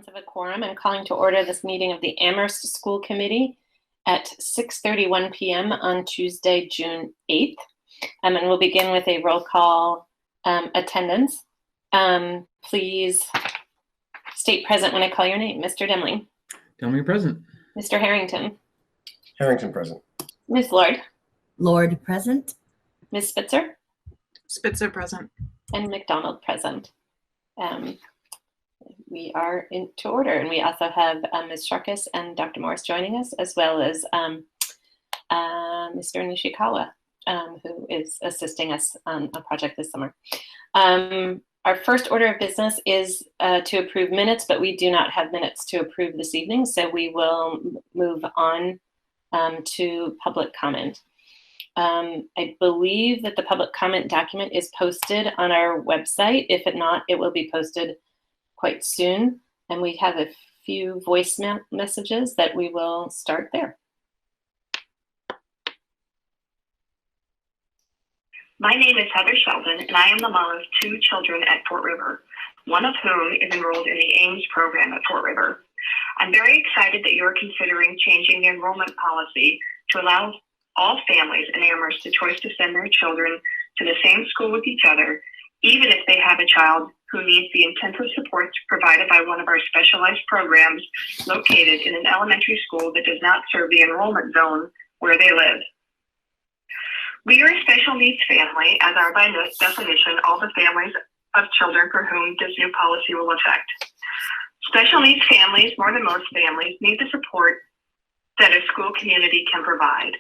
Presence of a quorum and calling to order this meeting of the Amherst School Committee at 6:31 p.m. on Tuesday, June 8th. And we'll begin with a roll call attendance. Please state present when I call your name. Mr. Demling. Demling present. Mr. Harrington. Harrington present. Ms. Lord. Lord present. Ms. Spitzer. Spitzer present. And McDonald present. We are into order, and we also have Ms. Sharkus and Dr. Morris joining us, as well as Mr. Nishikawa, who is assisting us on a project this summer. Our first order of business is to approve minutes, but we do not have minutes to approve this evening, so we will move on to public comment. I believe that the public comment document is posted on our website. If it not, it will be posted quite soon. And we have a few voice messages that we will start there. My name is Heather Sheldon, and I am the mom of 2 children at Fort River, one of whom is enrolled in the AIMS program at Fort River. I'm very excited that you're considering changing the enrollment policy to allow all families in Amherst the choice to send their children to the same school with each other, even if they have a child who needs the intensive supports provided by one of our specialized programs located in an elementary school that does not serve the enrollment zone where they live. We are a special needs family, as are by definition all the families of children for whom this new policy will affect. Special needs families, more than most families, need the support that a school community can provide.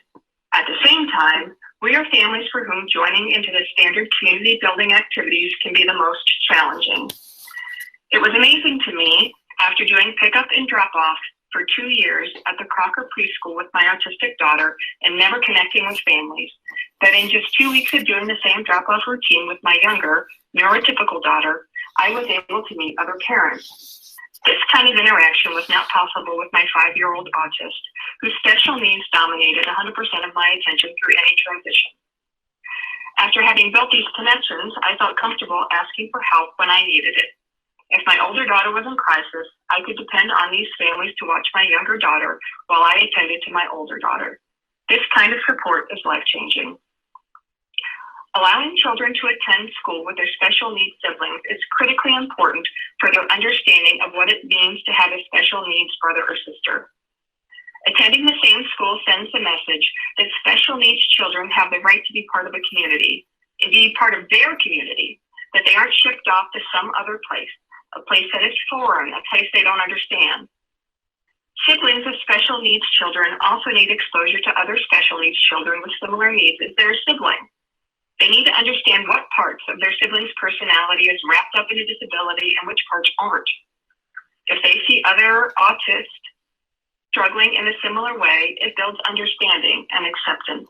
At the same time, we are families for whom joining into the standard community building activities can be the most challenging. It was amazing to me, after doing pickup and drop-off for 2 years at the Crocker Preschool with my autistic daughter and never connecting with families, that in just 2 weeks of doing the same drop-off routine with my younger, neurotypical daughter, I was able to meet other parents. This kind of interaction was not possible with my 5-year-old autist, whose special needs dominated 100% of my attention through any transition. After having built these connections, I felt comfortable asking for help when I needed it. If my older daughter was in crisis, I could depend on these families to watch my younger daughter while I attended to my older daughter. This kind of support is life-changing. Allowing children to attend school with their special needs siblings is critically important for their understanding of what it means to have a special needs brother or sister. Attending the same school sends the message that special needs children have the right to be part of a community, indeed part of their community, that they aren't shipped off to some other place, a place that is foreign, a place they don't understand. Siblings of special needs children also need exposure to other special needs children with similar needs as their sibling. They need to understand what parts of their sibling's personality is wrapped up in a disability and which parts aren't. If they see other autists struggling in a similar way, it builds understanding and acceptance.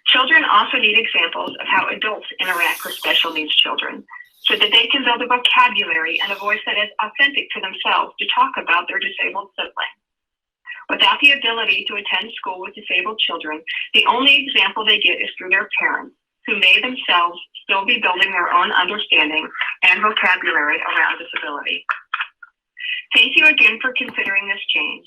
Children also need examples of how adults interact with special needs children so that they can build a vocabulary and a voice that is authentic to themselves to talk about their disabled sibling. Without the ability to attend school with disabled children, the only example they get is through their parents, who may themselves still be building their own understanding and vocabulary around disability. Thank you again for considering this change.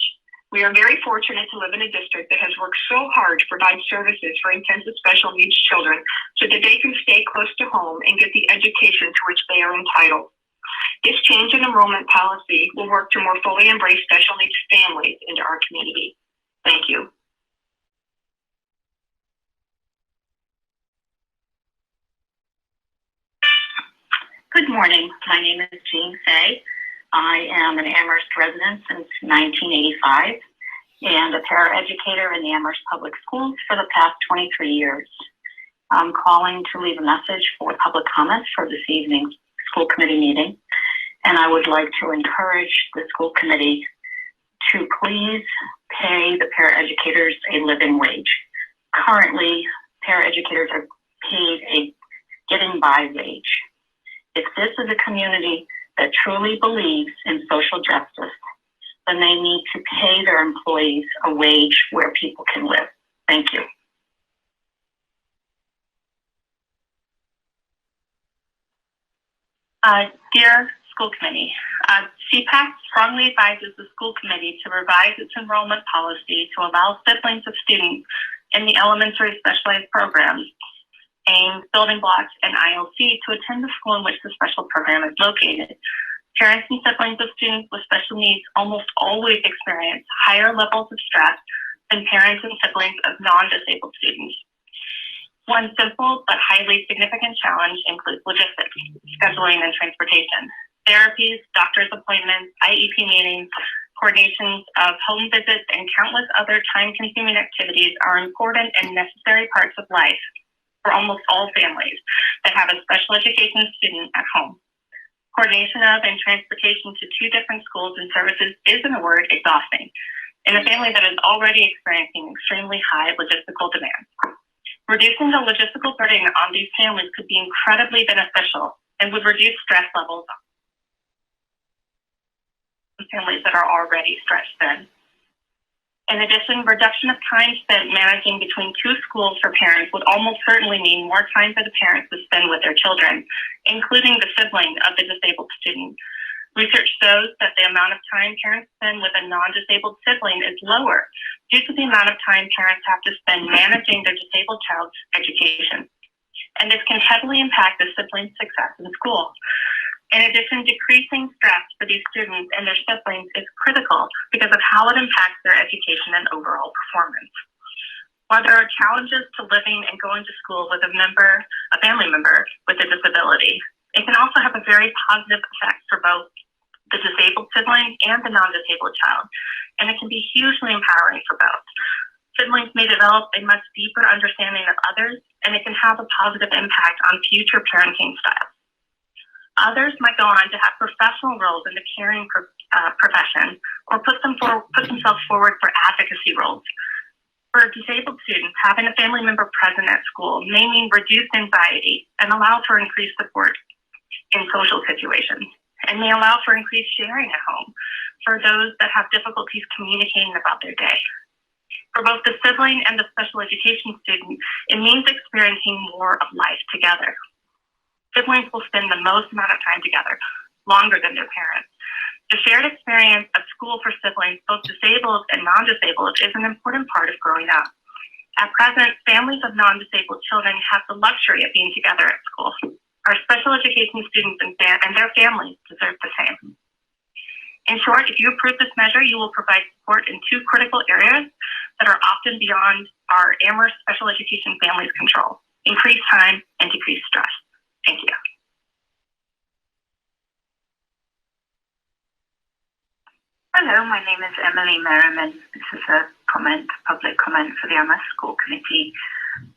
We are very fortunate to live in a district that has worked so hard to provide services for intensive special needs children so that they can stay close to home and get the education to which they are entitled. This change in enrollment policy will work to more fully embrace special needs families into our community. Thank you. Good morning. My name is Jean Fay. I am an Amherst resident since 1985 and a paraeducator in the Amherst Public Schools for the past 23 years. I'm calling to leave a message for public comment for this evening's school committee meeting, and I would like to encourage the school committee to please pay the paraeducators a living wage. Currently, paraeducators are paid a getting by wage. If this is a community that truly believes in social justice, then they need to pay their employees a wage where people can live. Thank you. Dear School Committee. CPAC strongly advises the school committee to revise its enrollment policy to allow siblings of students in the elementary specialized programs, AIMS, Building Blocks, and ILC to attend the school in which the special program is located. Parents and siblings of students with special needs almost always experience higher levels of stress than parents and siblings of non-disabled students. One simple but highly significant challenge includes logistics, scheduling, and transportation. Therapies, doctor's appointments, IEP meetings, coordinations of home visits, and countless other time-consuming activities are important and necessary parts of life for almost all families that have a special education student at home. Coordination of and transportation to two different schools and services is, in a word, exhausting in a family that is already experiencing extremely high logistical demands. Reducing the logistical burden on these families could be incredibly beneficial and would reduce stress levels on families that are already stretched thin. In addition, reduction of time spent managing between two schools for parents would almost certainly mean more time for the parents to spend with their children, including the sibling of the disabled student. Research shows that the amount of time parents spend with a non-disabled sibling is lower due to the amount of time parents have to spend managing their disabled child's education. And this can heavily impact the sibling's success in school. In addition, decreasing stress for these students and their siblings is critical because of how it impacts their education and overall performance. While there are challenges to living and going to school with a family member with a disability, it can also have a very positive effect for both the disabled sibling and the non-disabled child, and it can be hugely empowering for both. Siblings may develop a much deeper understanding of others, and it can have a positive impact on future parenting styles. Others might go on to have professional roles in the caring profession or put themselves forward for advocacy roles. For disabled students, having a family member present at school may mean reduced anxiety and allow for increased support in social situations, and may allow for increased sharing at home for those that have difficulties communicating about their day. For both the sibling and the special education student, it means experiencing more of life together. Siblings will spend the most amount of time together, longer than their parents. The shared experience of school for siblings, both disabled and non-disabled, is an important part of growing up. At present, families of non-disabled children have the luxury of being together at school. Our special education students and their families deserve the same. In short, if you approve this measure, you will provide support in two critical areas that are often beyond our Amherst special education families' control: increased time and decreased stress. Thank you. Hello, my name is Emily Merriman. This is a public comment for the Amherst School Committee.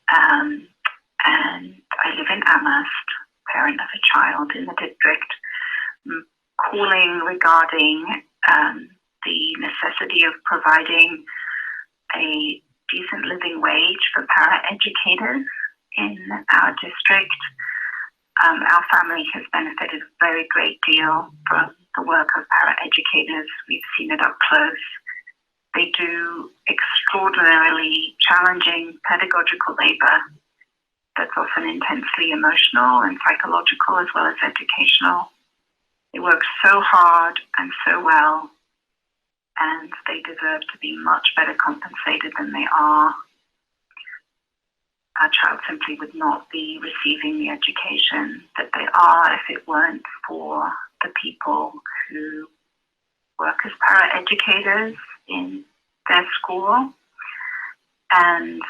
And I live in Amherst, parent of a child in the district. I'm calling regarding the necessity of providing a decent living wage for paraeducators in our district. Our family has benefited a very great deal from the work of paraeducators. We've seen it up close. They do extraordinarily challenging pedagogical labor that's often intensely emotional and psychological as well as educational. They work so hard and so well, and they deserve to be much better compensated than they are. Our child simply would not be receiving the education that they are if it weren't for the people who work as paraeducators in their school. And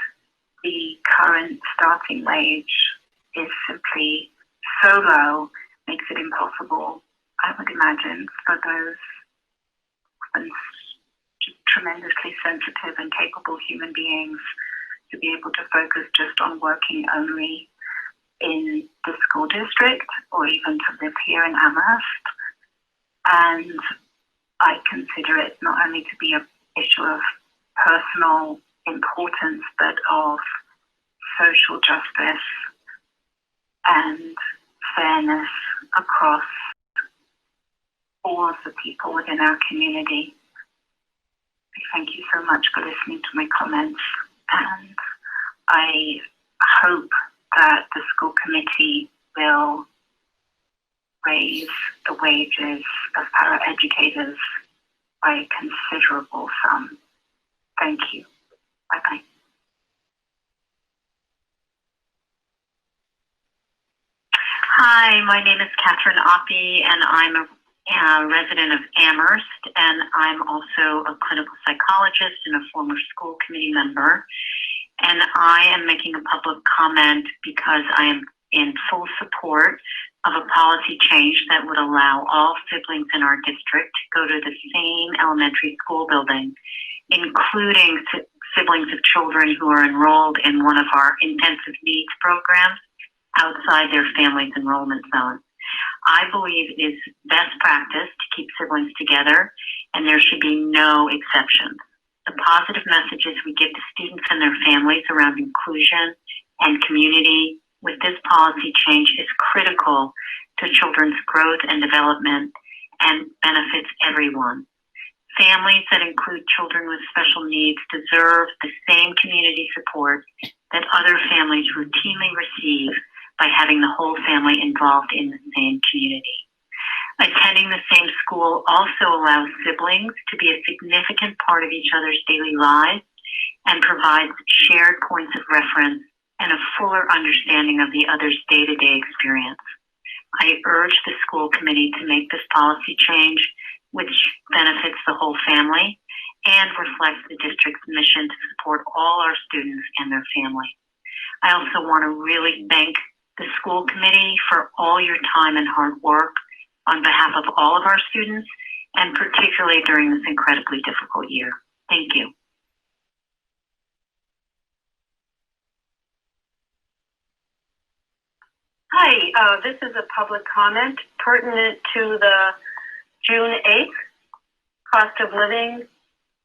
the current starting wage is simply so low, makes it impossible, I would imagine, for those tremendously sensitive and capable human beings to be able to focus just on working only in the school district or even to live here in Amherst. And I consider it not only to be an issue of personal importance, but of social justice and fairness across all of the people within our community. Thank you so much for listening to my comments, and I hope that the school committee will raise the wages of paraeducators by a considerable sum. Thank you. Bye-bye. Hi, my name is Katherine Aufie, and I'm a resident of Amherst, and I'm also a clinical psychologist and a former school committee member. And I am making a public comment because I am in full support of a policy change that would allow all siblings in our district to go to the same elementary school building, including siblings of children who are enrolled in one of our intensive needs programs outside their family's enrollment zone. I believe it is best practice to keep siblings together, and there should be no exceptions. The positive messages we give to students and their families around inclusion and community with this policy change is critical to children's growth and development and benefits everyone. Families that include children with special needs deserve the same community support that other families routinely receive by having the whole family involved in the same community. Attending the same school also allows siblings to be a significant part of each other's daily lives and provides shared points of reference and a fuller understanding of the other's day-to-day experience. I urge the school committee to make this policy change, which benefits the whole family and reflects the district's mission to support all our students and their family. I also want to really thank the school committee for all your time and hard work on behalf of all of our students, and particularly during this incredibly difficult year. Thank you. Hi, this is a public comment pertinent to the June 8th cost of living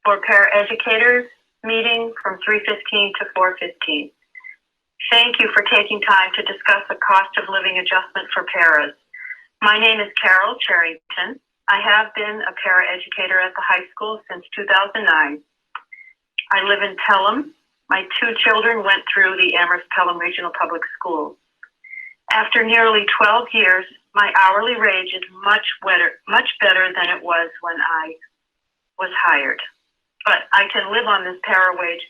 for paraeducators meeting from 3:15 to 4:15. Thank you for taking time to discuss the cost of living adjustment for paras. My name is Carol Charrington. I have been a paraeducator at the high school since 2009. I live in Pelham. My two children went through the Amherst Pelham Regional Public Schools. After nearly 12 years, my hourly wage is much better than it was when I was hired. But I can live on this para wage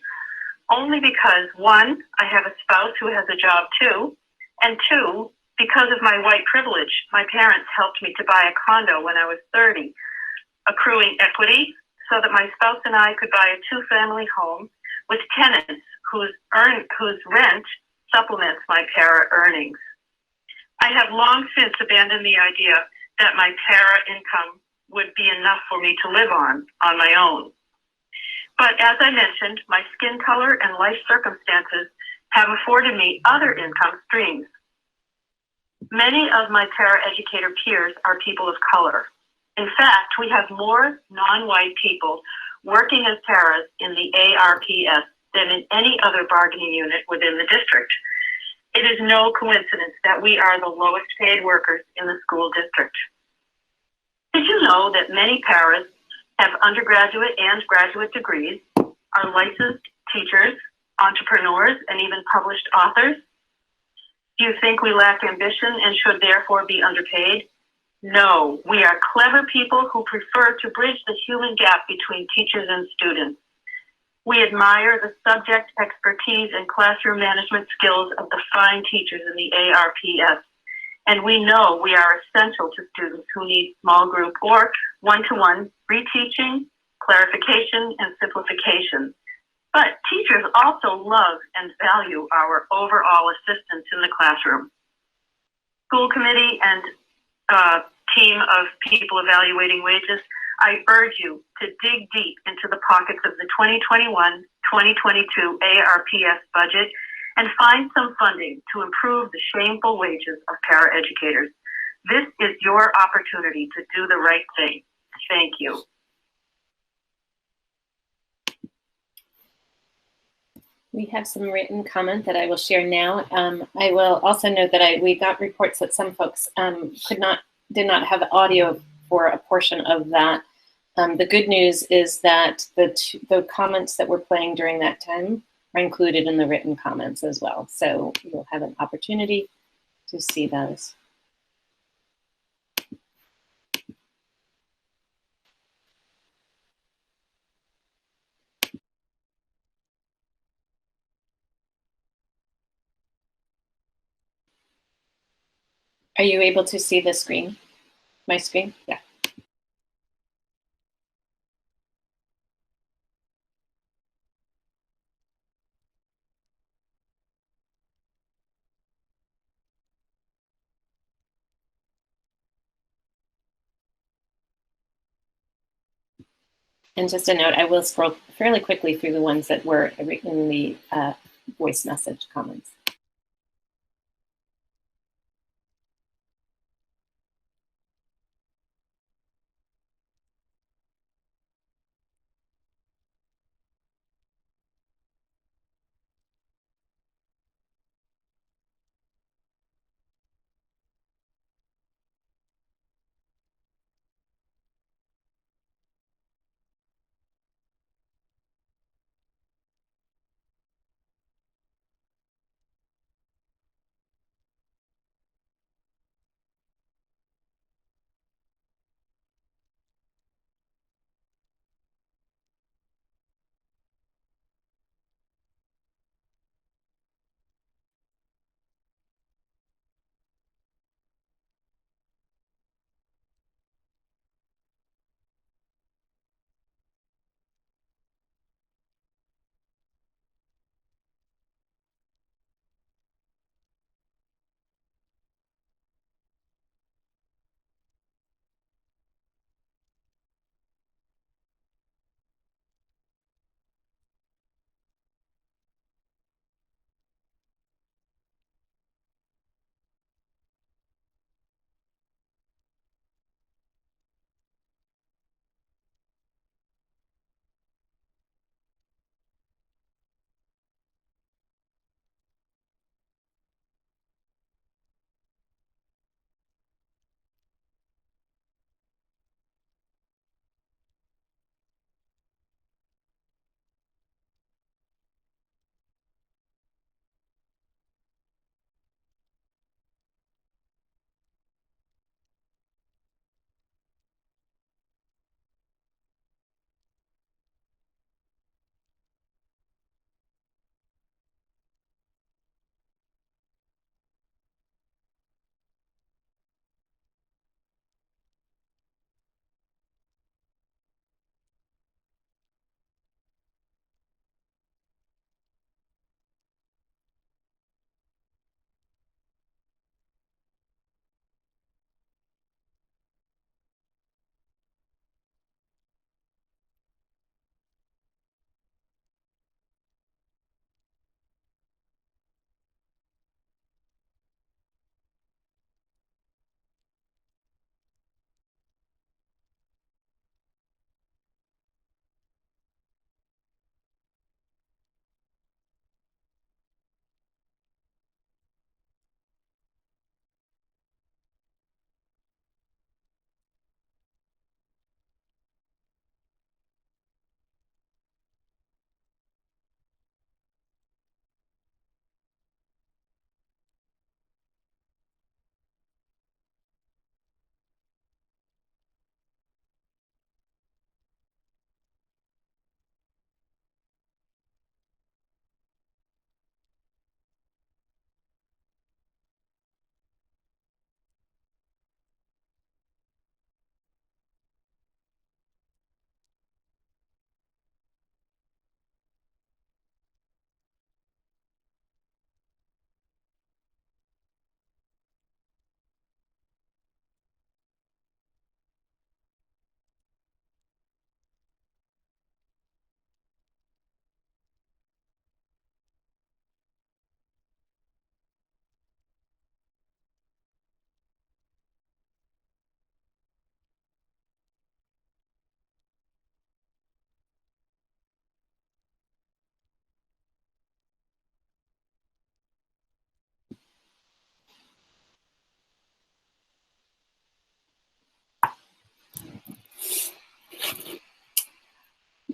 only because, one, I have a spouse who has a job too, and two, because of my white privilege, my parents helped me to buy a condo when I was 30, accruing equity so that my spouse and I could buy a two-family home with tenants whose rent supplements my para earnings. I have long since abandoned the idea that my para income would be enough for me to live on my own. But as I mentioned, my skin color and life circumstances have afforded me other income streams. Many of my paraeducator peers are people of color. In fact, we have more non-white people working as paras in the ARPS than in any other bargaining unit within the district. It is no coincidence that we are the lowest paid workers in the school district. Did you know that many paras have undergraduate and graduate degrees, are licensed teachers, entrepreneurs, and even published authors? Do you think we lack ambition and should therefore be underpaid? No, we are clever people who prefer to bridge the human gap between teachers and students. We admire the subject expertise and classroom management skills of the fine teachers in the ARPS, and we know we are essential to students who need small group or one-to-one reteaching, clarification, and simplification. But teachers also love and value our overall assistance in the classroom. School committee and team of people evaluating wages, I urge you to dig deep into the pockets of the 2021-2022 ARPS budget and find some funding to improve the shameful wages of paraeducators. This is your opportunity to do the right thing. Thank you. We have some written comment that I will share now. I will also note that we got reports that some folks did not have audio for a portion of that. The good news is that the comments that were playing during that time are included in the written comments as well. So you'll have an opportunity to see those. Are you able to see the screen? My screen? Yeah. And just a note, I will scroll fairly quickly through the ones that were in the voice message comments.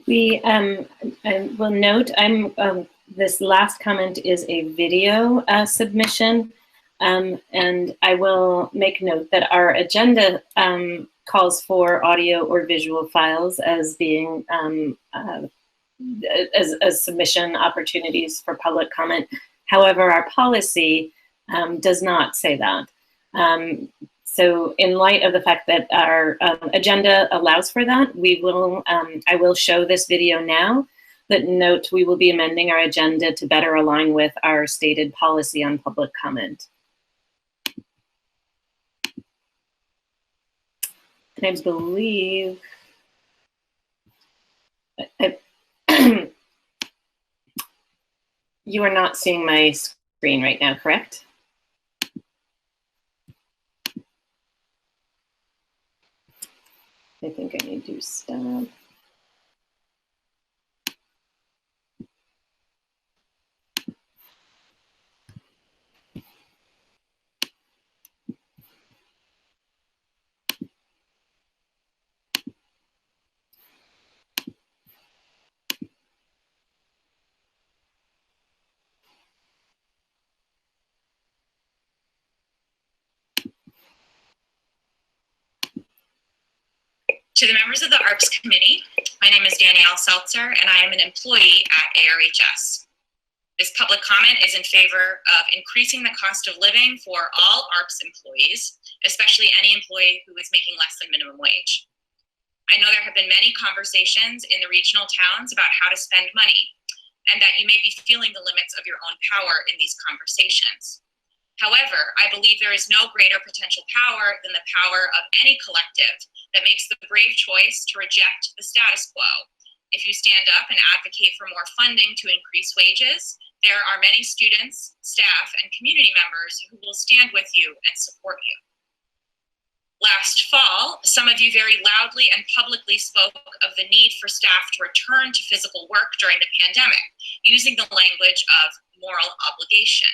I will note, this last comment is a video submission, and I will make note that our agenda calls for audio or visual files as being as submission opportunities for public comment. However, our policy does not say that. So in light of the fact that our agenda allows for that, we will, I will show this video now, but note we will be amending our agenda to better align with our stated policy on public comment. And I believe, you are not seeing my screen right now, correct? I think I need to stop. To the members of the ARPS committee, my name is Danielle Seltzer and I am an employee at ARHS. This public comment is in favor of increasing the cost of living for all ARPS employees, especially any employee who is making less than minimum wage. I know there have been many conversations in the regional towns about how to spend money, and that you may be feeling the limits of your own power in these conversations. However, I believe there is no greater potential power than the power of any collective that makes the brave choice to reject the status quo. If you stand up and advocate for more funding to increase wages, there are many students, staff, and community members who will stand with you and support you. Last fall, some of you very loudly and publicly spoke of the need for staff to return to physical work during the pandemic, using the language of moral obligation.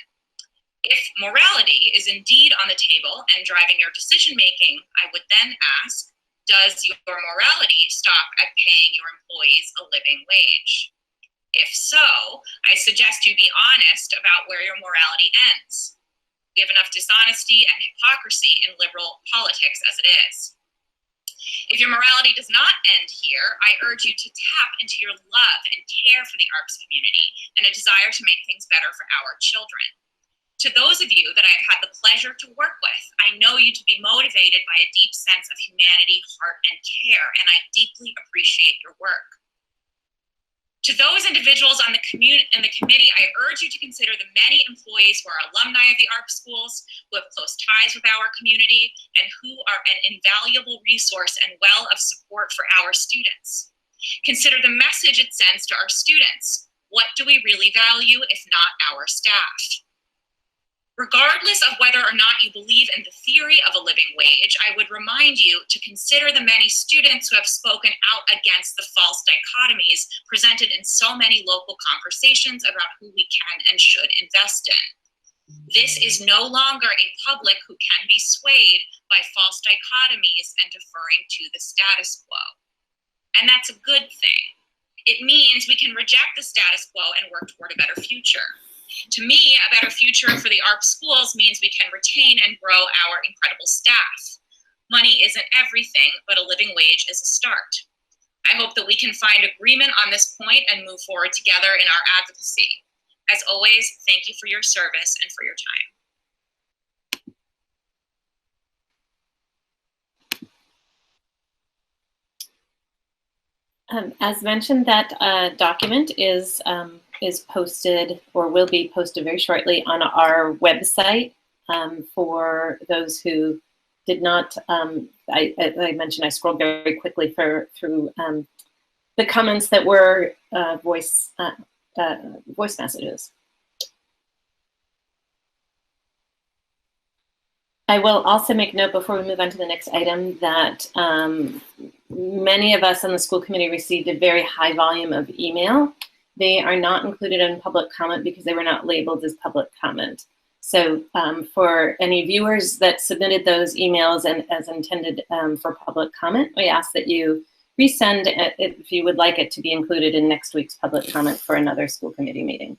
If morality is indeed on the table and driving your decision-making, I would then ask, does your morality stop at paying your employees a living wage? If so, I suggest you be honest about where your morality ends. We have enough dishonesty and hypocrisy in liberal politics as it is. If your morality does not end here, I urge you to tap into your love and care for the ARPS community and a desire to make things better for our children. To those of you that I've had the pleasure to work with, I know you to be motivated by a deep sense of humanity, heart, and care, and I deeply appreciate your work. To those individuals on the in the committee, I urge you to consider the many employees who are alumni of the ARPS schools, who have close ties with our community, and who are an invaluable resource and well of support for our students. Consider the message it sends to our students. What do we really value if not our staff? Regardless of whether or not you believe in the theory of a living wage, I would remind you to consider the many students who have spoken out against the false dichotomies presented in so many local conversations about who we can and should invest in. This is no longer a public who can be swayed by false dichotomies and deferring to the status quo. And that's a good thing. It means we can reject the status quo and work toward a better future. To me, a better future for the ARPS schools means we can retain and grow our incredible staff. Money isn't everything, but a living wage is a start. I hope that we can find agreement on this point and move forward together in our advocacy. As always, thank you for your service and for your time. As mentioned, that document is posted or will be posted very shortly on our website. For those who did not, I mentioned I scrolled very quickly through the comments that were voice messages. I will also make note before we move on to the next item that many of us on the school committee received a very high volume of email. They are not included in public comment because they were not labeled as public comment. So for any viewers that submitted those emails and as intended for public comment, we ask that you resend it if you would like it to be included in next week's public comment for another school committee meeting.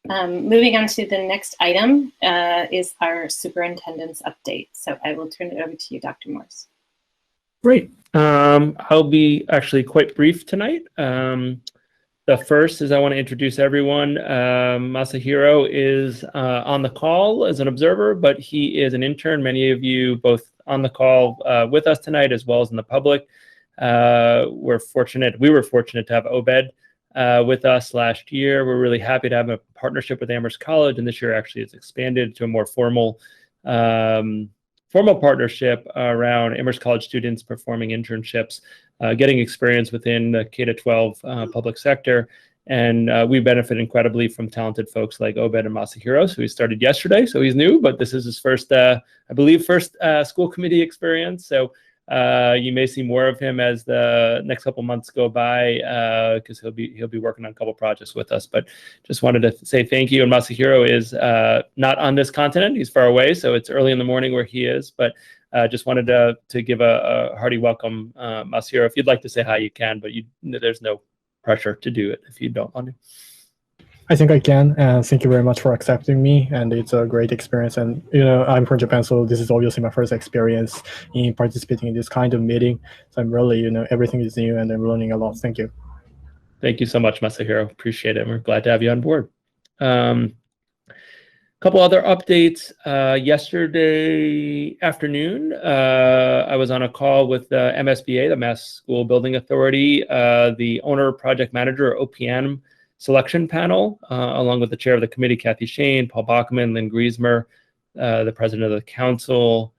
Moving on to the next item is our superintendent's update. So I will turn it over to you, Dr. Morse. Great. I'll be actually quite brief tonight. The first is I want to introduce everyone. Masahiro is on the call as an observer, but he is an intern. Many of you both on the call with us tonight, as well as in the public. We were fortunate to have Obed with us last year. We're really happy to have a partnership with Amherst College, and this year actually it's expanded to a more formal partnership around Amherst College students performing internships, getting experience within the K-12 public sector. And we benefit incredibly from talented folks like Obed and Masahiro. So he started yesterday, so he's new, but this is his first, I believe, school committee experience. So you may see more of him as the next couple months go by, because he'll be working on a couple projects with us. But just wanted to say thank you. And Masahiro is not on this continent; he's far away, so it's early in the morning where he is. But just wanted to give a hearty welcome, Masahiro. If you'd like to say hi, you can, but there's no pressure to do it if you don't want to. I think I can, and thank you very much for accepting me, and it's a great experience. And I'm from Japan, so this is obviously my first experience in participating in this kind of meeting. So I'm really, everything is new, and I'm learning a lot. Thank you. Thank you so much, Masahiro. Appreciate it. We're glad to have you on board. Couple other updates. Yesterday afternoon, I was on a call with the MSBA, the Mass School Building Authority, the owner project manager, or OPM, selection panel, along with the chair of the committee, Kathy Shane, Paul Bachman, Lynn Griesmer, the president of the council,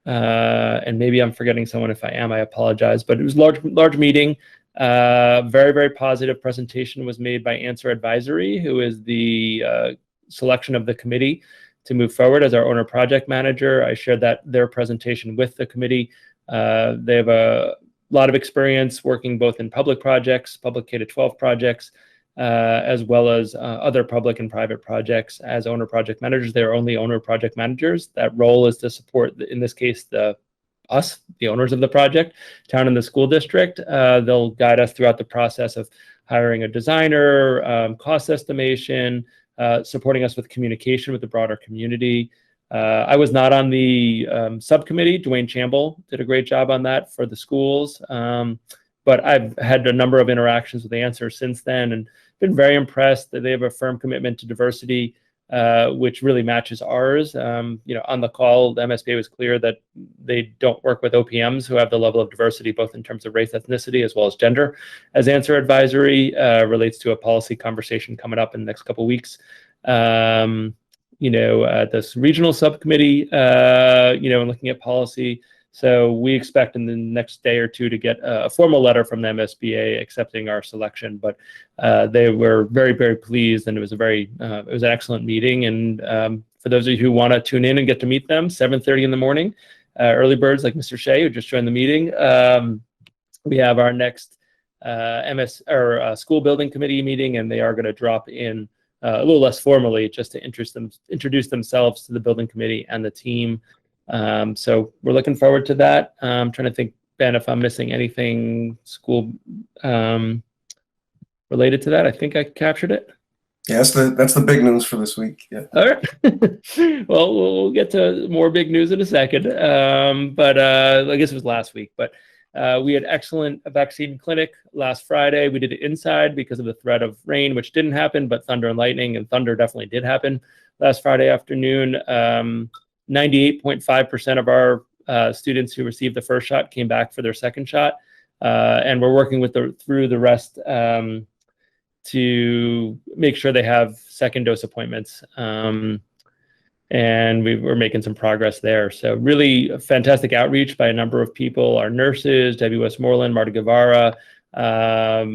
and maybe I'm forgetting someone. If I am, I apologize. But it was a large meeting. Very, very positive presentation was made by Answer Advisory, who is the selection of the committee to move forward as our owner project manager. I shared their presentation with the committee. They have a lot of experience working both in public projects, public K-12 projects, as well as other public and private projects as owner project managers. They're only owner project managers. That role is to support, in this case, the owners of the project, town and the school district. They'll guide us throughout the process of hiring a designer, cost estimation, supporting us with communication with the broader community. I was not on the subcommittee. Dwayne Chamberlain did a great job on that for the schools. But I've had a number of interactions with Answer since then and been very impressed that they have a firm commitment to diversity, which really matches ours. On the call, the MSBA was clear that they don't work with OPMs who have the level of diversity, both in terms of race, ethnicity, as well as gender. As Answer Advisory relates to a policy conversation coming up in the next couple of weeks. At this regional subcommittee, and looking at policy. So we expect in the next day or two to get a formal letter from the MSBA accepting our selection. But they were very, very pleased, and it was an excellent meeting. And for those of you who want to tune in and get to meet them, 7:30 in the morning, early birds like Mr. Shea, who just joined the meeting. We have our next school building committee meeting, and they are going to drop in a little less formally just to introduce themselves to the building committee and the team. So we're looking forward to that. I'm trying to think, Ben, if I'm missing anything school related to that. I think I captured it. Yeah, that's the big news for this week. Yeah. All right. Well, we'll get to more big news in a second. But I guess it was last week. But we had excellent vaccine clinic last Friday. We did it inside because of the threat of rain, which didn't happen, but thunder and lightning and thunder definitely did happen last Friday afternoon. 98.5% of our students who received the first shot came back for their second shot. And we're working through the rest to make sure they have second dose appointments. And we're making some progress there. So really fantastic outreach by a number of people, our nurses, Debbie Westmoreland, Marta Guevara, a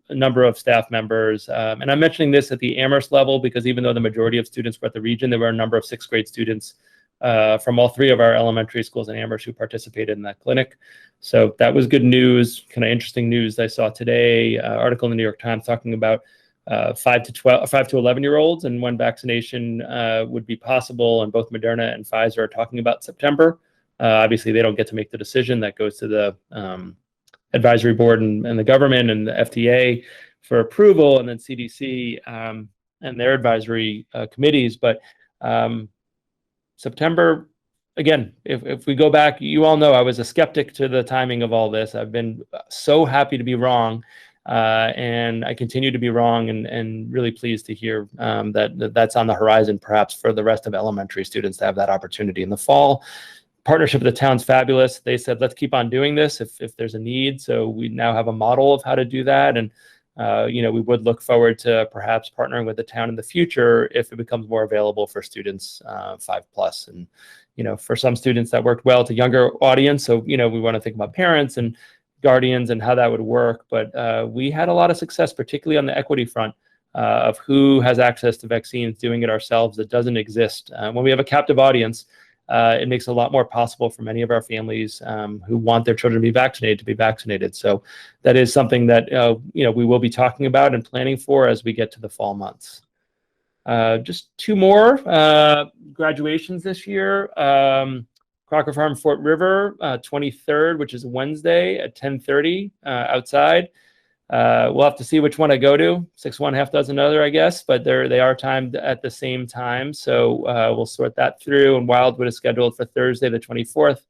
number of staff members. And I'm mentioning this at the Amherst level because even though the majority of students were at the region, there were a number of sixth grade students from all three of our elementary schools in Amherst who participated in that clinic. So that was good news, kind of interesting news I saw today. Article in the New York Times talking about 5 to 11-year-olds and when vaccination would be possible, and both Moderna and Pfizer are talking about September. Obviously, they don't get to make the decision. That goes to the advisory board and the government and the FDA for approval, and then CDC and their advisory committees. But September, again, if we go back, you all know I was a skeptic to the timing of all this. I've been so happy to be wrong. And I continue to be wrong, and really pleased to hear that's on the horizon, perhaps for the rest of elementary students to have that opportunity in the fall. Partnership with the town's fabulous. They said, let's keep on doing this if there's a need. So we now have a model of how to do that. And, we would look forward to perhaps partnering with the town in the future if it becomes more available for students 5+. And, for some students that worked well to younger audience. So, we want to think about parents and guardians and how that would work. But we had a lot of success, particularly on the equity front, of who has access to vaccines, doing it ourselves. That doesn't exist. When we have a captive audience, it makes it a lot more possible for many of our families who want their children to be vaccinated. So that is something that we will be talking about and planning for as we get to the fall months. Just two more graduations this year. Crocker Farm, Fort River, 23rd, which is Wednesday at 10:30 outside. We'll have to see which one I go to. 6 one, half dozen other, I guess, but they are timed at the same time. So we'll sort that through. And Wildwood is scheduled for Thursday, the 24th,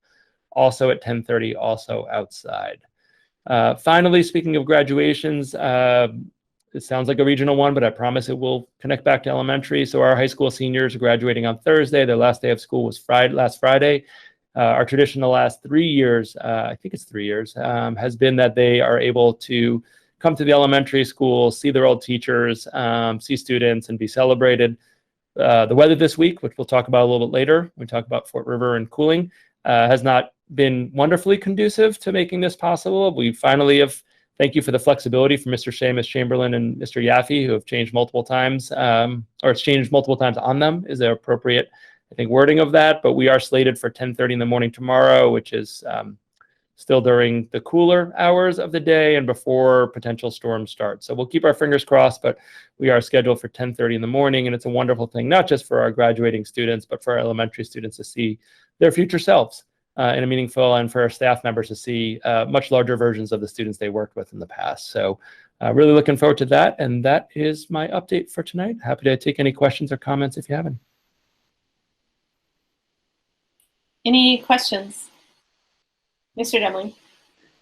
also at 10:30, also outside. Finally, speaking of graduations, it sounds like a regional one, but I promise it will connect back to elementary. So our high school seniors are graduating on Thursday. Their last day of school was last Friday. Our tradition the last 3 years, I think it's 3 years, has been that they are able to come to the elementary school, see their old teachers, see students, and be celebrated. The weather this week, which we'll talk about a little bit later, we talk about Fort River and cooling, has not been wonderfully conducive to making this possible. We finally have, thank you for the flexibility from Mr. Shea, Ms. Chamberlain, and Mr. Yaffe, who have changed multiple times, or it's changed multiple times on them, is the appropriate, I think, wording of that. But we are slated for 10:30 in the morning tomorrow, which is still during the cooler hours of the day and before potential storms start. So we'll keep our fingers crossed, but we are scheduled for 10:30 in the morning. And it's a wonderful thing, not just for our graduating students, but for our elementary students to see their future selves in a meaningful, and for our staff members to see much larger versions of the students they worked with in the past. So really looking forward to that. And that is my update for tonight. Happy to take any questions or comments if you have any. Any questions? Mr. Demling.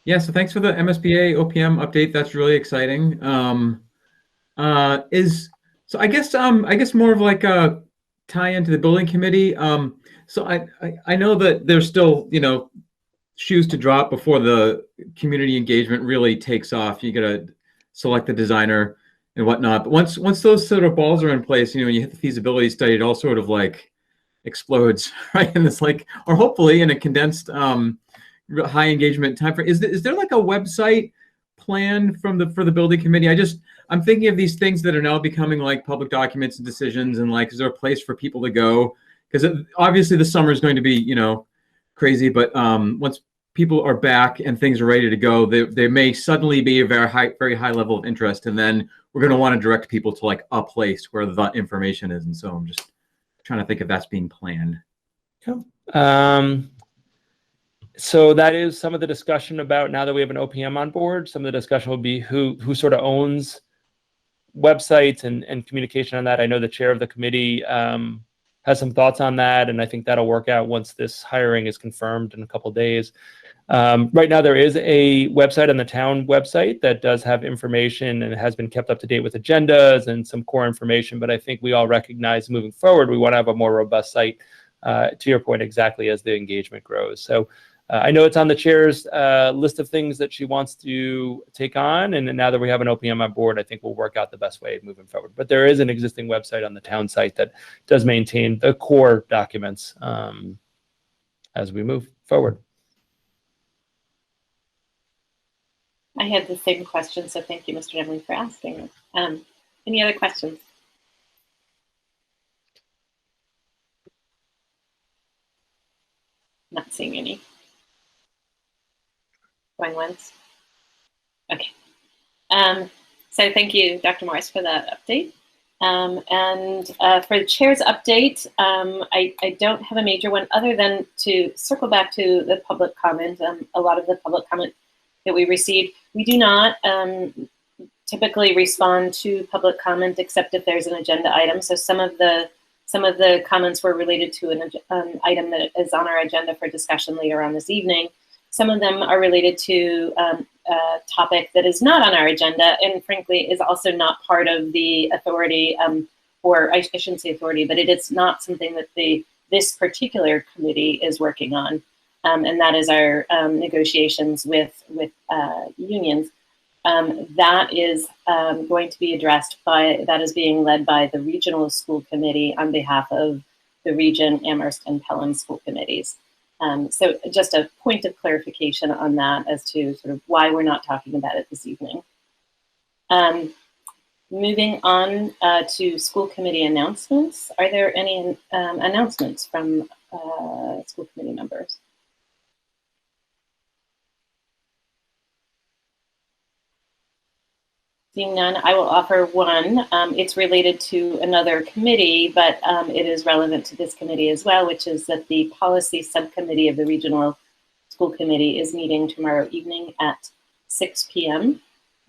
Yeah, so thanks for the MSBA OPM update. That's really exciting. So I guess more of like a tie into the building committee. So I know that there's still, shoes to drop before the community engagement really takes off. You got to select the designer and whatnot. But once those sort of balls are in place, when you hit the feasibility study, it all sort of like explodes, right? And it's like, or hopefully in a condensed high engagement time frame. Is there like a website plan for the building committee? I'm thinking of these things that are now becoming like public documents and decisions, and like, is there a place for people to go? Because obviously the summer is going to be, crazy, but once people are back and things are ready to go, there may suddenly be a very high level of interest, and then we're going to want to direct people to like a place where the information is. And so I'm just trying to think if that's being planned. Yeah. So that is some of the discussion about, now that we have an OPM on board, some of the discussion will be who sort of owns websites and communication on that. I know the chair of the committee has some thoughts on that, and I think that'll work out once this hiring is confirmed in a couple of days. Right now, there is a website on the town website that does have information and has been kept up to date with agendas and some core information, but I think we all recognize moving forward, we want to have a more robust site, to your point, exactly as the engagement grows. So I know it's on the chair's list of things that she wants to take on, and now that we have an OPM on board, I think we'll work out the best way moving forward. But there is an existing website on the town site that does maintain the core documents as we move forward. I had the same question, so thank you, Mr. Demling, for asking. Any other questions? Not seeing any. Going once. Okay. So thank you, Dr. Morris, for that update. And for the chair's update, I don't have a major one other than to circle back to the public comment. A lot of the public comment that we received, we do not typically respond to public comment except if there's an agenda item. So some of the comments were related to an item that is on our agenda for discussion later on this evening. Some of them are related to a topic that is not on our agenda and frankly is also not part of the authority, or I shouldn't say authority, but it is not something that this particular committee is working on. And that is our negotiations with unions. That is going to be addressed that is being led by the regional school committee on behalf of the region, Amherst, and Pelham school committees. So just a point of clarification on that as to sort of why we're not talking about it this evening. Moving on to school committee announcements. Are there any announcements from school committee members? Seeing none, I will offer one. It's related to another committee, but it is relevant to this committee as well, which is that the policy subcommittee of the regional school committee is meeting tomorrow evening at 6 p.m.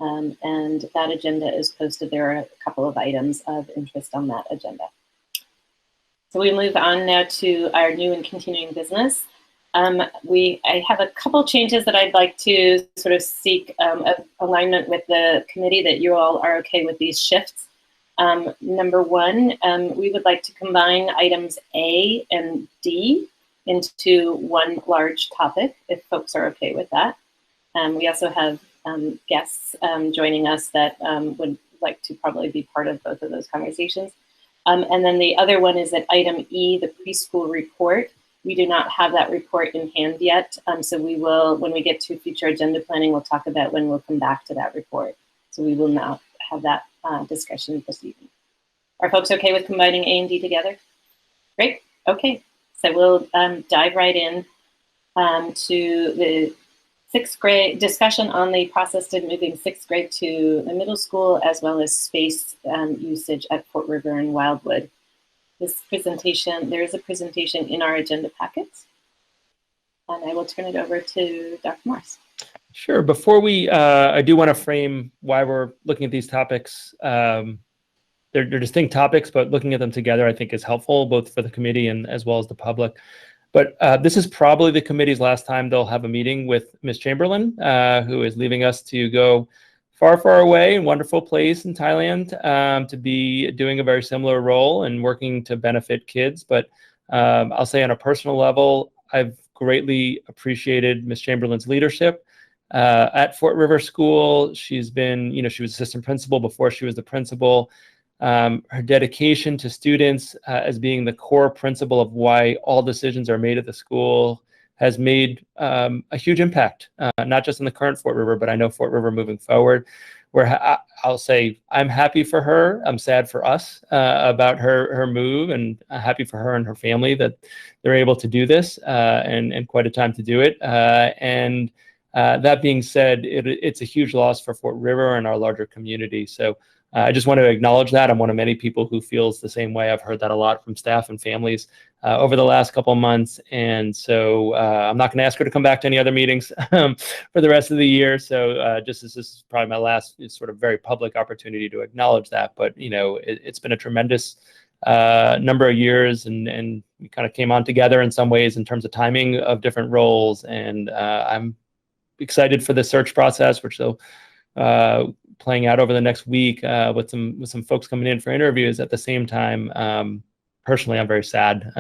And that agenda is posted. There are a couple of items of interest on that agenda. So we move on now to our new and continuing business. I have a couple changes that I'd like to sort of seek alignment with the committee that you all are okay with these shifts. Number one, we would like to combine items A and D into one large topic, if folks are okay with that. We also have guests joining us that would like to probably be part of both of those conversations. And then the other one is that item E, the preschool report. We do not have that report in hand yet, so we will, when we get to future agenda planning, we'll talk about when we'll come back to that report. So we will now have that discussion this evening. Are folks okay with combining A and D together? Great, okay. So we'll dive right in to the 6th grade discussion on the process of moving 6th grade to the middle school, as well as space usage at Fort River and Wildwood. This presentation, there is a presentation in our agenda packets, and I will turn it over to Dr. Morris. Sure. Before we, I do want to frame why we're looking at these topics. They're distinct topics, but looking at them together, I think, is helpful both for the committee and as well as the public. But this is probably the committee's last time they'll have a meeting with Ms. Chamberlain, who is leaving us to go far, far away, wonderful place in Thailand, to be doing a very similar role and working to benefit kids. But I'll say on a personal level, I've greatly appreciated Ms. Chamberlain's leadership at Fort River School. She's been, she was assistant principal before she was the principal. Her dedication to students as being the core principle of why all decisions are made at the school has made a huge impact, not just in the current Fort River, but I know Fort River moving forward, where I'll say I'm happy for her. I'm sad for us about her move, and happy for her and her family that they're able to do this, and quite a time to do it. And that being said, it's a huge loss for Fort River and our larger community. So I just want to acknowledge that. I'm one of many people who feels the same way. I've heard that a lot from staff and families over the last couple of months. And so I'm not going to ask her to come back to any other meetings for the rest of the year. So just as this is probably my last sort of very public opportunity to acknowledge that. But, it's been a tremendous number of years, and we kind of came on together in some ways in terms of timing of different roles. And I'm excited for the search process, which will playing out over the next week with some folks coming in for interviews. At the same time, personally, I'm very sad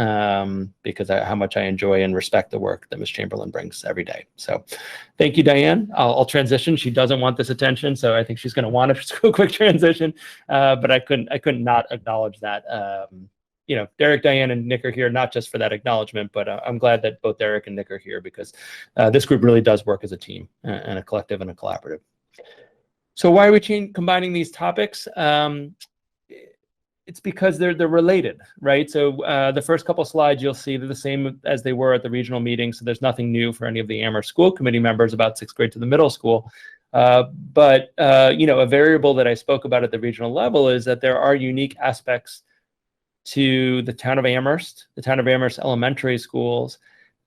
because how much I enjoy and respect the work that Ms. Chamberlain brings every day. So thank you, Diane. I'll transition. She doesn't want this attention, so I think she's going to want a quick transition. But I couldn't not acknowledge that. Derek, Diane, and Nick are here, not just for that acknowledgement, but I'm glad that both Derek and Nick are here because this group really does work as a team and a collective and a collaborative. So why are we combining these topics? It's because they're related, right? So the first couple slides you'll see they're the same as they were at the regional meeting. So there's nothing new for any of the Amherst school committee members about 6th grade to the middle school. But a variable that I spoke about at the regional level is that there are unique aspects to the town of Amherst elementary schools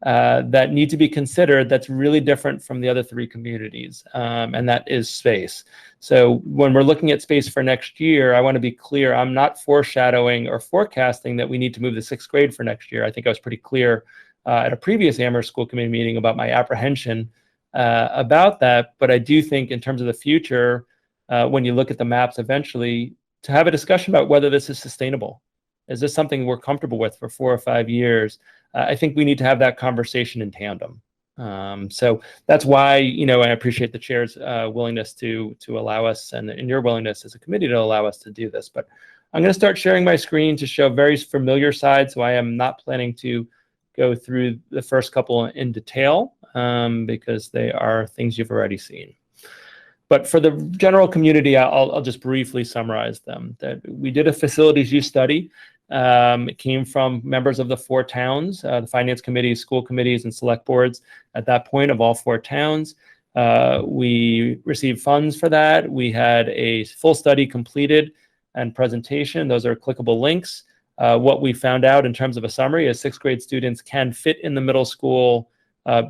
that need to be considered that's really different from the other 3 communities, and that is space. So when we're looking at space for next year, I want to be clear, I'm not foreshadowing or forecasting that we need to move the 6th grade for next year. I think I was pretty clear at a previous Amherst School Committee meeting about my apprehension about that. But I do think in terms of the future, when you look at the maps eventually, to have a discussion about whether this is sustainable. Is this something we're comfortable with for 4 or 5 years? I think we need to have that conversation in tandem. So that's why, I appreciate the chair's willingness to allow us and your willingness as a committee to allow us to do this. But I'm going to start sharing my screen to show very familiar sides. So I am not planning to go through the first couple in detail because they are things you've already seen. But for the general community, I'll just briefly summarize them. That we did a facilities use study. It came from members of the 4 towns, the finance committees, school committees, and select boards at that point of all 4 towns. We received funds for that. We had a full study completed and presentation. Those are clickable links. What we found out in terms of a summary is 6th grade students can fit in the middle school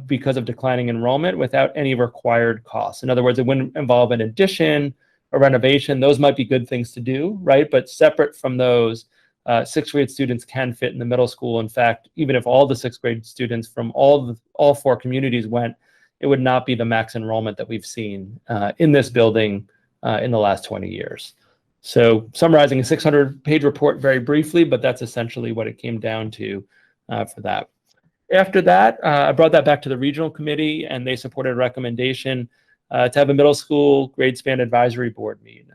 because of declining enrollment without any required costs. In other words, it wouldn't involve an addition or renovation. Those might be good things to do, right? But separate from those, 6th grade students can fit in the middle school. In fact, even if all the 6th grade students from all 4 communities went, it would not be the max enrollment that we've seen in this building in the last 20 years. So summarizing a 600-page report very briefly, but that's essentially what it came down to for that. After that, I brought that back to the regional committee, and they supported a recommendation to have a middle school grade span advisory board meet.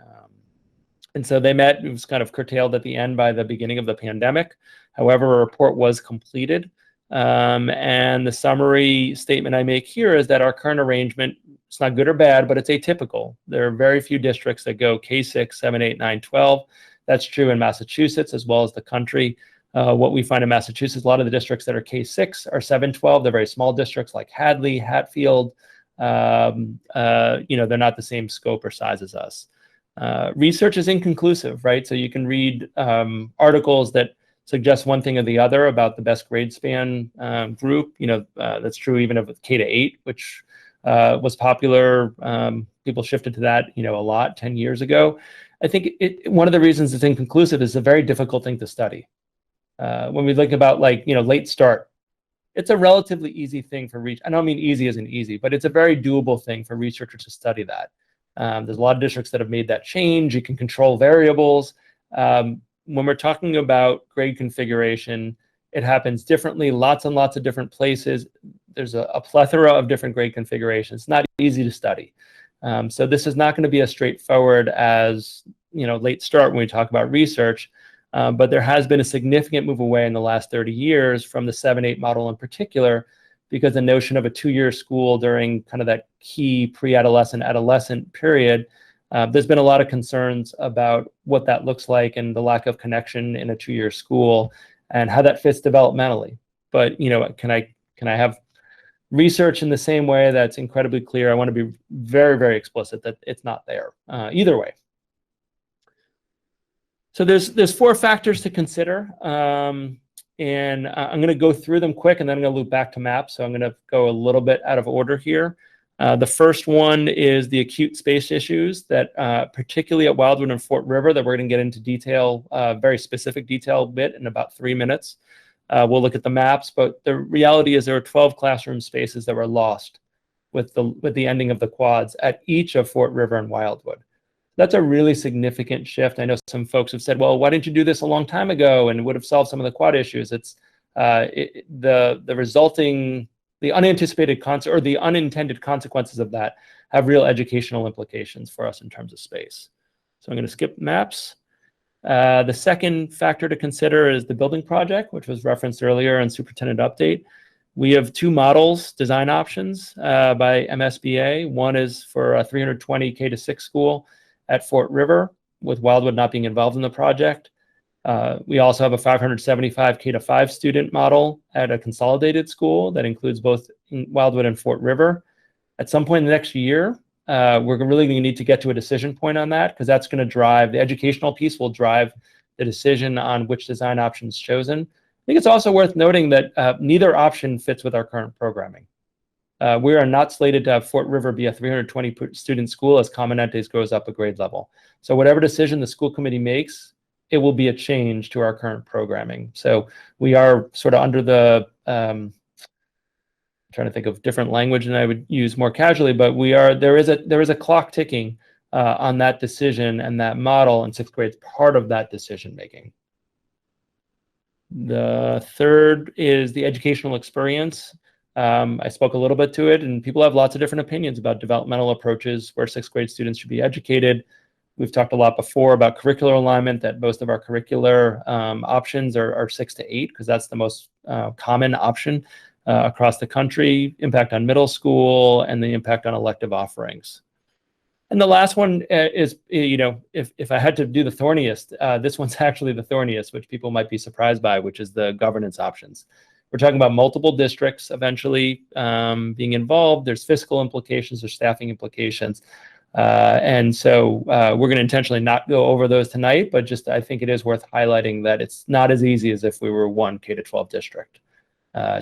And so they met. It was kind of curtailed at the end by the beginning of the pandemic. However, a report was completed. And the summary statement I make here is that our current arrangement, it's not good or bad, but it's atypical. There are very few districts that go K6, 7, 8, 9, 12. That's true in Massachusetts as well as the country. What we find in Massachusetts, a lot of the districts that are K6 are 7-12. They're very small districts like Hadley, Hatfield. They're not the same scope or size as us. Research is inconclusive, right? So you can read articles that suggest one thing or the other about the best grade span group. That's true even of K-8, which was popular. People shifted to that, a lot 10 years ago. I think one of the reasons it's inconclusive is a very difficult thing to study. When we think about late start, it's a relatively easy thing for I don't mean easy as in easy, but it's a very doable thing for researchers to study that. There's a lot of districts that have made that change. You can control variables. When we're talking about grade configuration, it happens differently, lots and lots of different places. There's a plethora of different grade configurations. It's not easy to study. So this is not going to be as straightforward as late start when we talk about research. But there has been a significant move away in the last 30 years from the 7-8 model in particular, because the notion of a 2-year school during kind of that key pre-adolescent, adolescent period, there's been a lot of concerns about what that looks like and the lack of connection in a 2-year school and how that fits developmentally. But, can I have research in the same way that's incredibly clear? I want to be very, very explicit that it's not there either way. So there's 4 factors to consider, and I'm going to go through them quick, and then I'm going to loop back to maps. So I'm going to go a little bit out of order here. The first one is the acute space issues that particularly at Wildwood and Fort River that we're going to get into detail, very specific detail bit in about 3 minutes. We'll look at the maps, but the reality is there are 12 classroom spaces that were lost with the ending of the quads at each of Fort River and Wildwood. That's a really significant shift. I know some folks have said, well, why didn't you do this a long time ago and it would have solved some of the quad issues? It's the resulting, the unanticipated or the unintended consequences of that have real educational implications for us in terms of space. So I'm going to skip maps. The second factor to consider is the building project, which was referenced earlier in superintendent update. We have 2 models, design options by MSBA. One is for a 320 K-6 school at Fort River, with Wildwood not being involved in the project. We also have a 575 K-5 student model at a consolidated school that includes both Wildwood and Fort River. At some point in the next year, we're really going to need to get to a decision point on that, because that's going to drive, the educational piece will drive the decision on which design option is chosen. I think it's also worth noting that neither option fits with our current programming. We are not slated to have Fort River be a 320 student school as Common Entes goes up a grade level. So whatever decision the school committee makes, it will be a change to our current programming. So we are sort of under the trying to think of different language than I would use more casually, but there is a clock ticking on that decision, and that model in 6th grade is part of that decision making. The third is the educational experience. I spoke a little bit to it, and people have lots of different opinions about developmental approaches where 6th grade students should be educated. We've talked a lot before about curricular alignment, that most of our curricular options are 6 to 8, because that's the most common option across the country, impact on middle school, and the impact on elective offerings. And the last one is, if I had to do the thorniest, this one's actually the thorniest, which people might be surprised by, which is the governance options. We're talking about multiple districts eventually being involved. There's fiscal implications, there's staffing implications. And so we're going to intentionally not go over those tonight, but just I think it is worth highlighting that it's not as easy as if we were one K-12 district.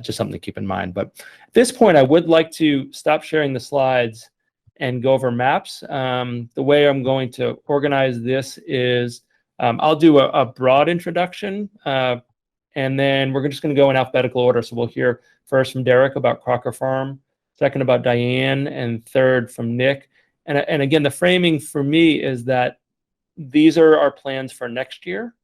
Just something to keep in mind. But at this point, I would like to stop sharing the slides and go over maps. The way I'm going to organize this is I'll do a broad introduction, and then we're just going to go in alphabetical order. So we'll hear first from Derek about Crocker Farm, second about Diane, and third from Nick. And again, the framing for me is that these are our plans for next year.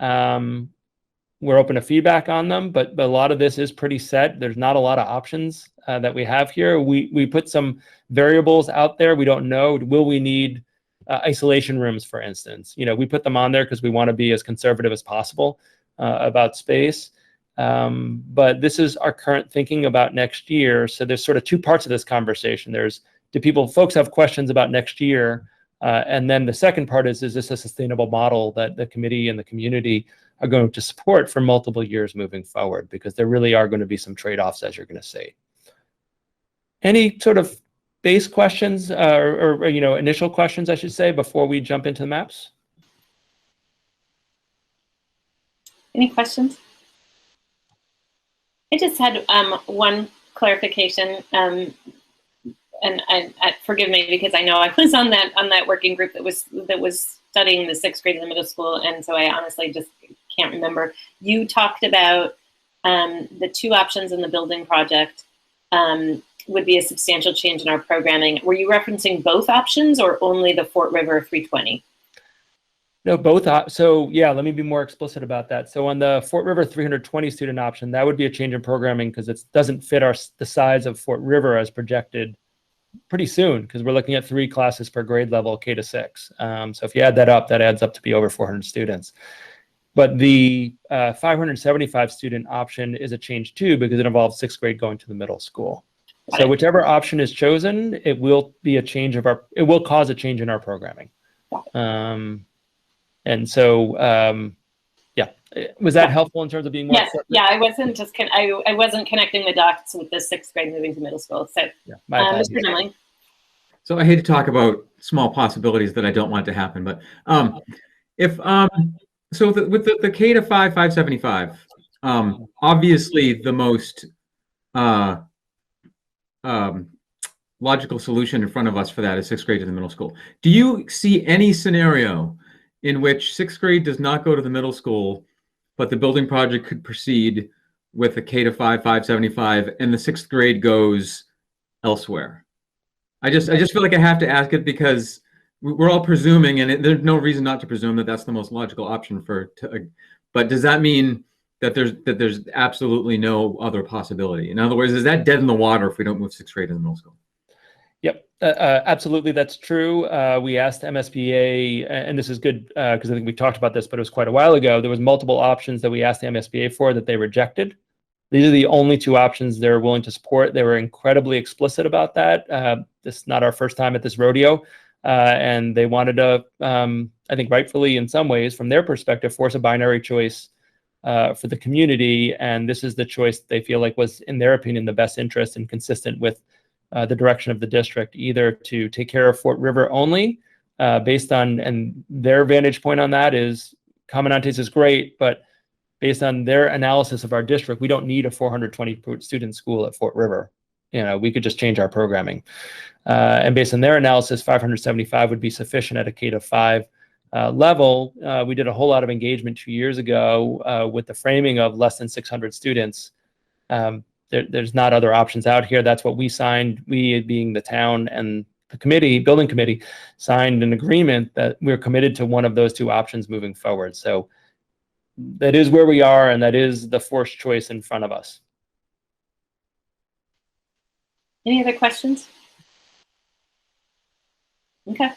We're open to feedback on them, but a lot of this is pretty set. There's not a lot of options that we have here. We put some variables out there. We don't know. Will we need isolation rooms, for instance? We put them on there because we want to be as conservative as possible about space. But this is our current thinking about next year. So there's sort of two parts of this conversation. There's, do folks have questions about next year? And then the second part is this a sustainable model that the committee and the community are going to support for multiple years moving forward? Because there really are going to be some trade-offs, as you're going to see. Any sort of base questions or initial questions, I should say, before we jump into the maps? Any questions? I just had one clarification, and I forgive me because I know I was on that working group that was studying the 6th grade in the middle school, and so I honestly just can't remember. You talked about the two options in the building project would be a substantial change in our programming. Were you referencing both options or only the Fort River 320? No, both. So yeah, let me be more explicit about that. So on the Fort River 320 student option, that would be a change in programming because it doesn't fit the size of Fort River as projected pretty soon, because we're looking at 3 classes per grade level, K to 6. So if you add that up, that adds up to be over 400 students. But the 575 student option is a change too, because it involves 6th grade going to the middle school. So whichever option is chosen, it will be a change it will cause a change in our programming. And so, yeah, was that helpful in terms of being more? Yes, yeah, I wasn't just I wasn't connecting the dots with the 6th grade moving to middle school. So, yeah, Mr. Chamberlain. So I hate to talk about small possibilities that I don't want to happen, but with the K to 575, obviously the most logical solution in front of us for that is 6th grade to the middle school. Do you see any scenario in which 6th grade does not go to the middle school, but the building project could proceed with a K to 575, and the 6th grade goes elsewhere? I just feel like I have to ask it because we're all presuming, and there's no reason not to presume that that's the most logical option but does that mean that there's absolutely no other possibility? In other words, is that dead in the water if we don't move 6th grade to the middle school? Yep, absolutely, that's true. We asked MSBA, and this is good because I think we talked about this, but it was quite a while ago. There was multiple options that we asked the MSBA for that they rejected. These are the only 2 options they're willing to support. They were incredibly explicit about that. This is not our first time at this rodeo, and they wanted to, I think rightfully in some ways, from their perspective, force a binary choice for the community, and this is the choice they feel like was, in their opinion, the best interest and consistent with the direction of the district, either to take care of Fort River only, based on, and their vantage point on that is Comandantes is great, but based on their analysis of our district, we don't need a 420 student school at Fort River. We could just change our programming. And based on their analysis, 575 would be sufficient at a K to 5 level. We did a whole lot of engagement 2 years ago with the framing of less than 600 students. there's not other options out here. That's what we signed. We, being the town and the committee, building committee, signed an agreement that we're committed to one of those two options moving forward. So that is where we are, and that is the forced choice in front of us. Any other questions? Okay.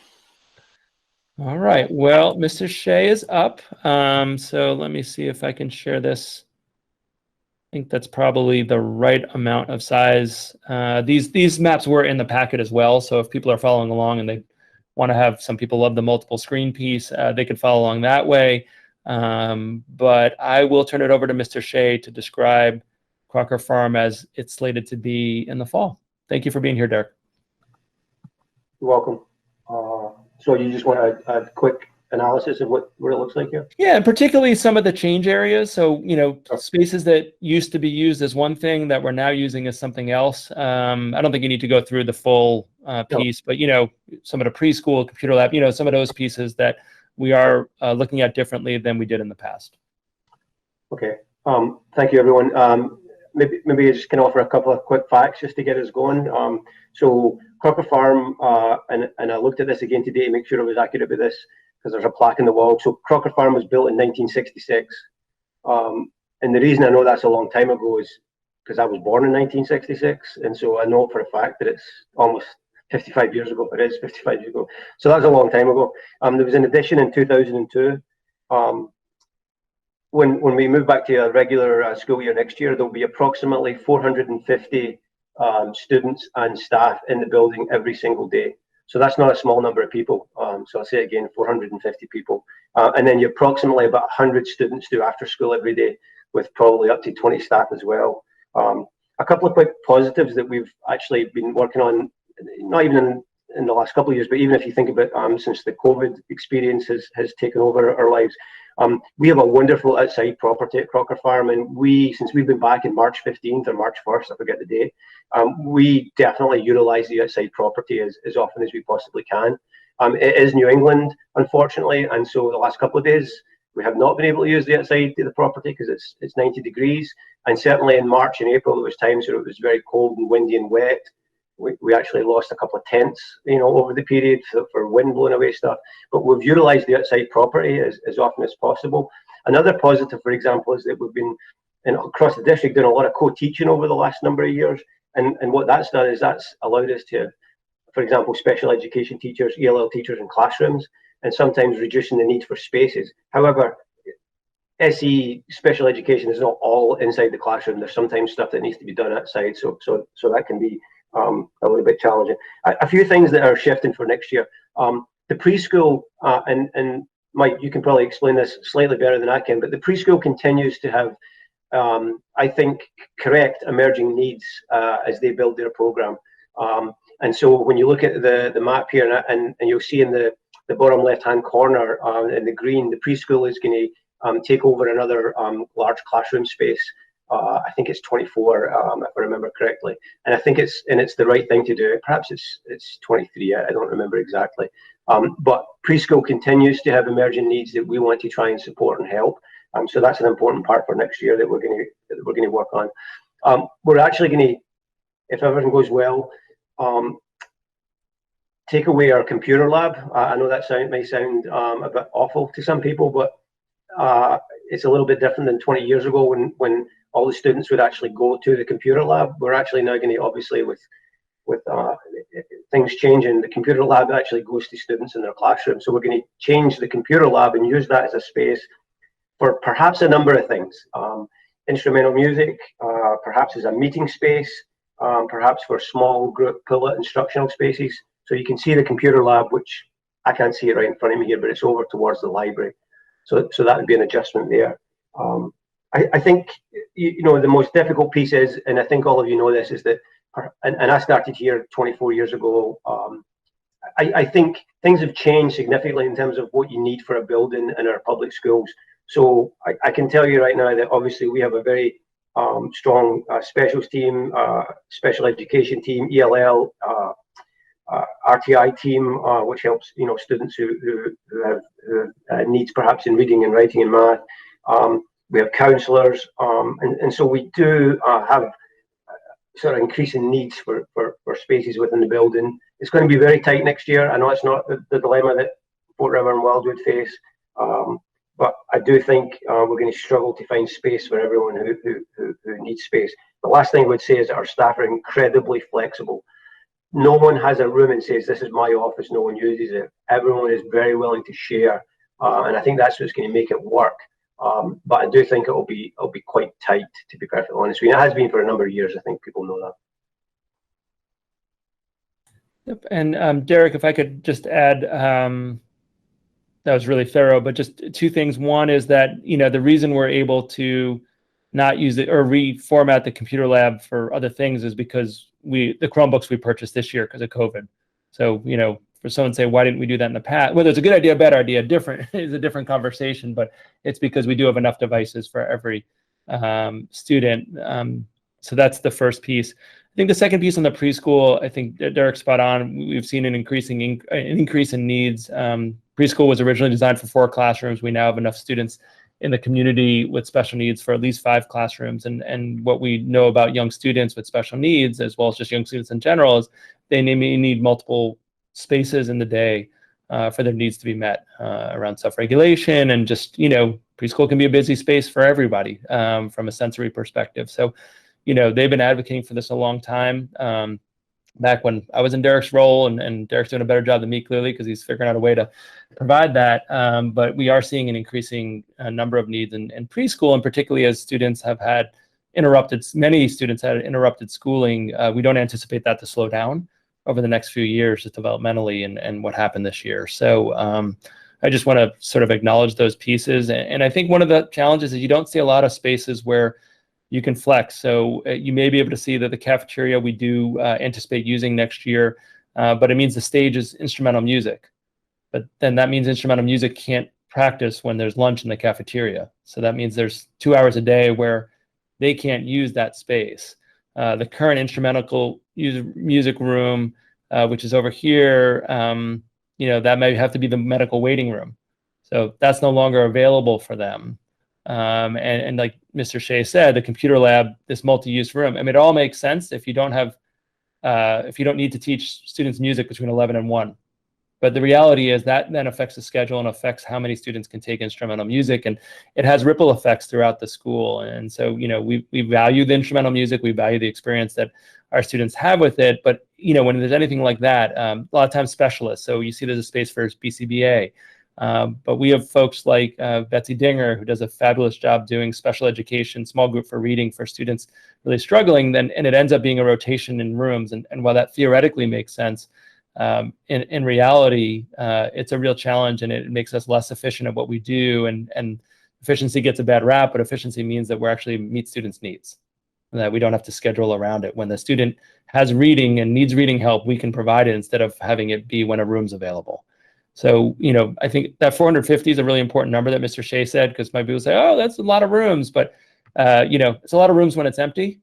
All right. Well, Mr. Shea is up. So let me see if I can share this. I think that's probably the right amount of size. These maps were in the packet as well. So if people are following along and they want to have, some people love the multiple screen piece, they could follow along that way. But I will turn it over to Mr. Shea to describe Crocker Farm as it's slated to be in the fall. Thank you for being here, Derek. You're welcome. So you just want a quick analysis of what it looks like here? Yeah, and particularly some of the change areas. So, you know, spaces that used to be used as one thing that we're now using as something else. I don't think you need to go through the full piece, but, you know, some of the preschool, computer lab, you know, some of those pieces that we are looking at differently than we did in the past. Okay. Thank you, everyone. Maybe I just can offer a couple of quick facts just to get us going. So Crocker Farm, and I looked at this again today to make sure I was accurate with this, because there's a plaque in the wall. So Crocker Farm was built in 1966. And the reason I know that's a long time ago is because I was born in 1966. And so I know for a fact that it's almost 55 years ago. It is 55 years ago. So that's a long time ago. There was an addition in 2002. When we move back to a regular school year next year, there'll be approximately 450 students and staff in the building every single day. So that's not a small number of people. So I'll say it again, 450 people. And then you approximately about 100 students do after school every day, with probably up to 20 staff as well. A couple of quick positives that we've actually been working on, not even in the last couple of years, but even if you think about since the COVID experience has taken over our lives, we have a wonderful outside property at Crocker Farm, and since we've been back in March 15th or March 1st, I forget the date, we definitely utilize the outside property as often as we possibly can. It is New England, unfortunately, and so the last couple of days we have not been able to use the outside of the property because it's 90 degrees, and certainly in March and April there was times where it was very cold and windy and wet. We actually lost a couple of tents, you know, over the period for wind blowing away stuff. But we've utilised the outside property as often as possible. Another positive, for example, is that we've been across the district doing a lot of co-teaching over the last number of years. And what that's done is that's allowed us to, for example, special education teachers, ELL teachers in classrooms, and sometimes reducing the need for spaces. However, SE special education is not all inside the classroom. There's sometimes stuff that needs to be done outside. So that can be a little bit challenging. A few things that are shifting for next year. The preschool, and Mike, you can probably explain this slightly better than I can, but the preschool continues to have, I think, correct emerging needs as they build their program. And so when you look at the map here, and you'll see in the bottom left-hand corner in the green, the preschool is going to take over another large classroom space. I think it's 24, if I remember correctly, and I think it's the right thing to do. Perhaps it's 23. I don't remember exactly. But preschool continues to have emerging needs that we want to try and support and help. So that's an important part for next year that we're going to work on. We're actually going to, if everything goes well, take away our computer lab. I know that may sound a bit awful to some people, but it's a little bit different than 20 years ago when all the students would actually go to the computer lab. We're actually now going to, obviously, with things changing, the computer lab actually goes to students in their classroom. So we're going to change the computer lab and use that as a space for perhaps a number of things. Instrumental music, perhaps as a meeting space, perhaps for small group pull-out instructional spaces. So you can see the computer lab, which I can't see it right in front of me here, but it's over towards the library. So that would be an adjustment there. I think, you know, the most difficult piece is, and I think all of you know this, is that, and I started here 24 years ago, I think things have changed significantly in terms of what you need for a building in our public schools. So I can tell you right now that obviously we have a very strong specials team, special education team, ELL, RTI team, which helps, you know, students who have needs perhaps in reading and writing and math. We have counsellors, and so we do have sort of increasing needs for spaces within the building. It's going to be very tight next year. I know it's not the dilemma that Fort River and Wildwood face, but I do think we're going to struggle to find space for everyone who needs space. The last thing I would say is that our staff are incredibly flexible. No one has a room and says, this is my office, no one uses it. Everyone is very willing to share, and I think that's what's going to make it work. But I do think it'll be quite tight, to be perfectly honest with you. It has been for a number of years. I think people know that. Yep. And Derek, if I could just add, that was really thorough, but just two things. One is that, the reason we're able to not use it or reformat the computer lab for other things is because the Chromebooks we purchased this year because of COVID. So, for someone to say, why didn't we do that in the past? Whether it's a good idea, bad idea, different is a different conversation, but it's because we do have enough devices for every student. So that's the first piece. I think the second piece on the preschool, I think Derek's spot on. We've seen an increase in needs. Preschool was originally designed for 4 classrooms. We now have enough students in the community with special needs for at least 5 classrooms. And what we know about young students with special needs, as well as just young students in general, is they may need multiple spaces in the day for their needs to be met around self-regulation, and just, preschool can be a busy space for everybody from a sensory perspective. So, they've been advocating for this a long time. Back when I was in Derek's role, and Derek's doing a better job than me, clearly, because he's figuring out a way to provide that. But we are seeing an increasing number of needs in preschool, and particularly as students have had many students had interrupted schooling. We don't anticipate that to slow down over the next few years, just developmentally, and what happened this year. So I just want to sort of acknowledge those pieces. And I think one of the challenges is you don't see a lot of spaces where you can flex. So you may be able to see that the cafeteria we do anticipate using next year, but it means the stage is instrumental music. But then that means instrumental music can't practice when there's lunch in the cafeteria. So that means there's 2 hours a day where they can't use that space. The current instrumental music room, which is over here, that may have to be the medical waiting room. So that's no longer available for them. And like Mr. Shea said, the computer lab, this multi-use room, I mean, it all makes sense if you don't need to teach students music between 11 and 1. But the reality is that then affects the schedule and affects how many students can take instrumental music, and it has ripple effects throughout the school. And so, we value the instrumental music, we value the experience that our students have with it. But, when there's anything like that, a lot of times specialists. So you see there's a space for BCBA. But we have folks like Betsy Dinger, who does a fabulous job doing special education, small group for reading for students really struggling, and it ends up being a rotation in rooms. And while that theoretically makes sense, in reality, it's a real challenge, and it makes us less efficient at what we do. And efficiency gets a bad rap, but efficiency means that we're actually meet students' needs, and that we don't have to schedule around it. When the student has reading and needs reading help, we can provide it instead of having it be when a room's available. So, I think that 450 is a really important number that Mr. Shea said, because my people say, oh, that's a lot of rooms. But, it's a lot of rooms when it's empty.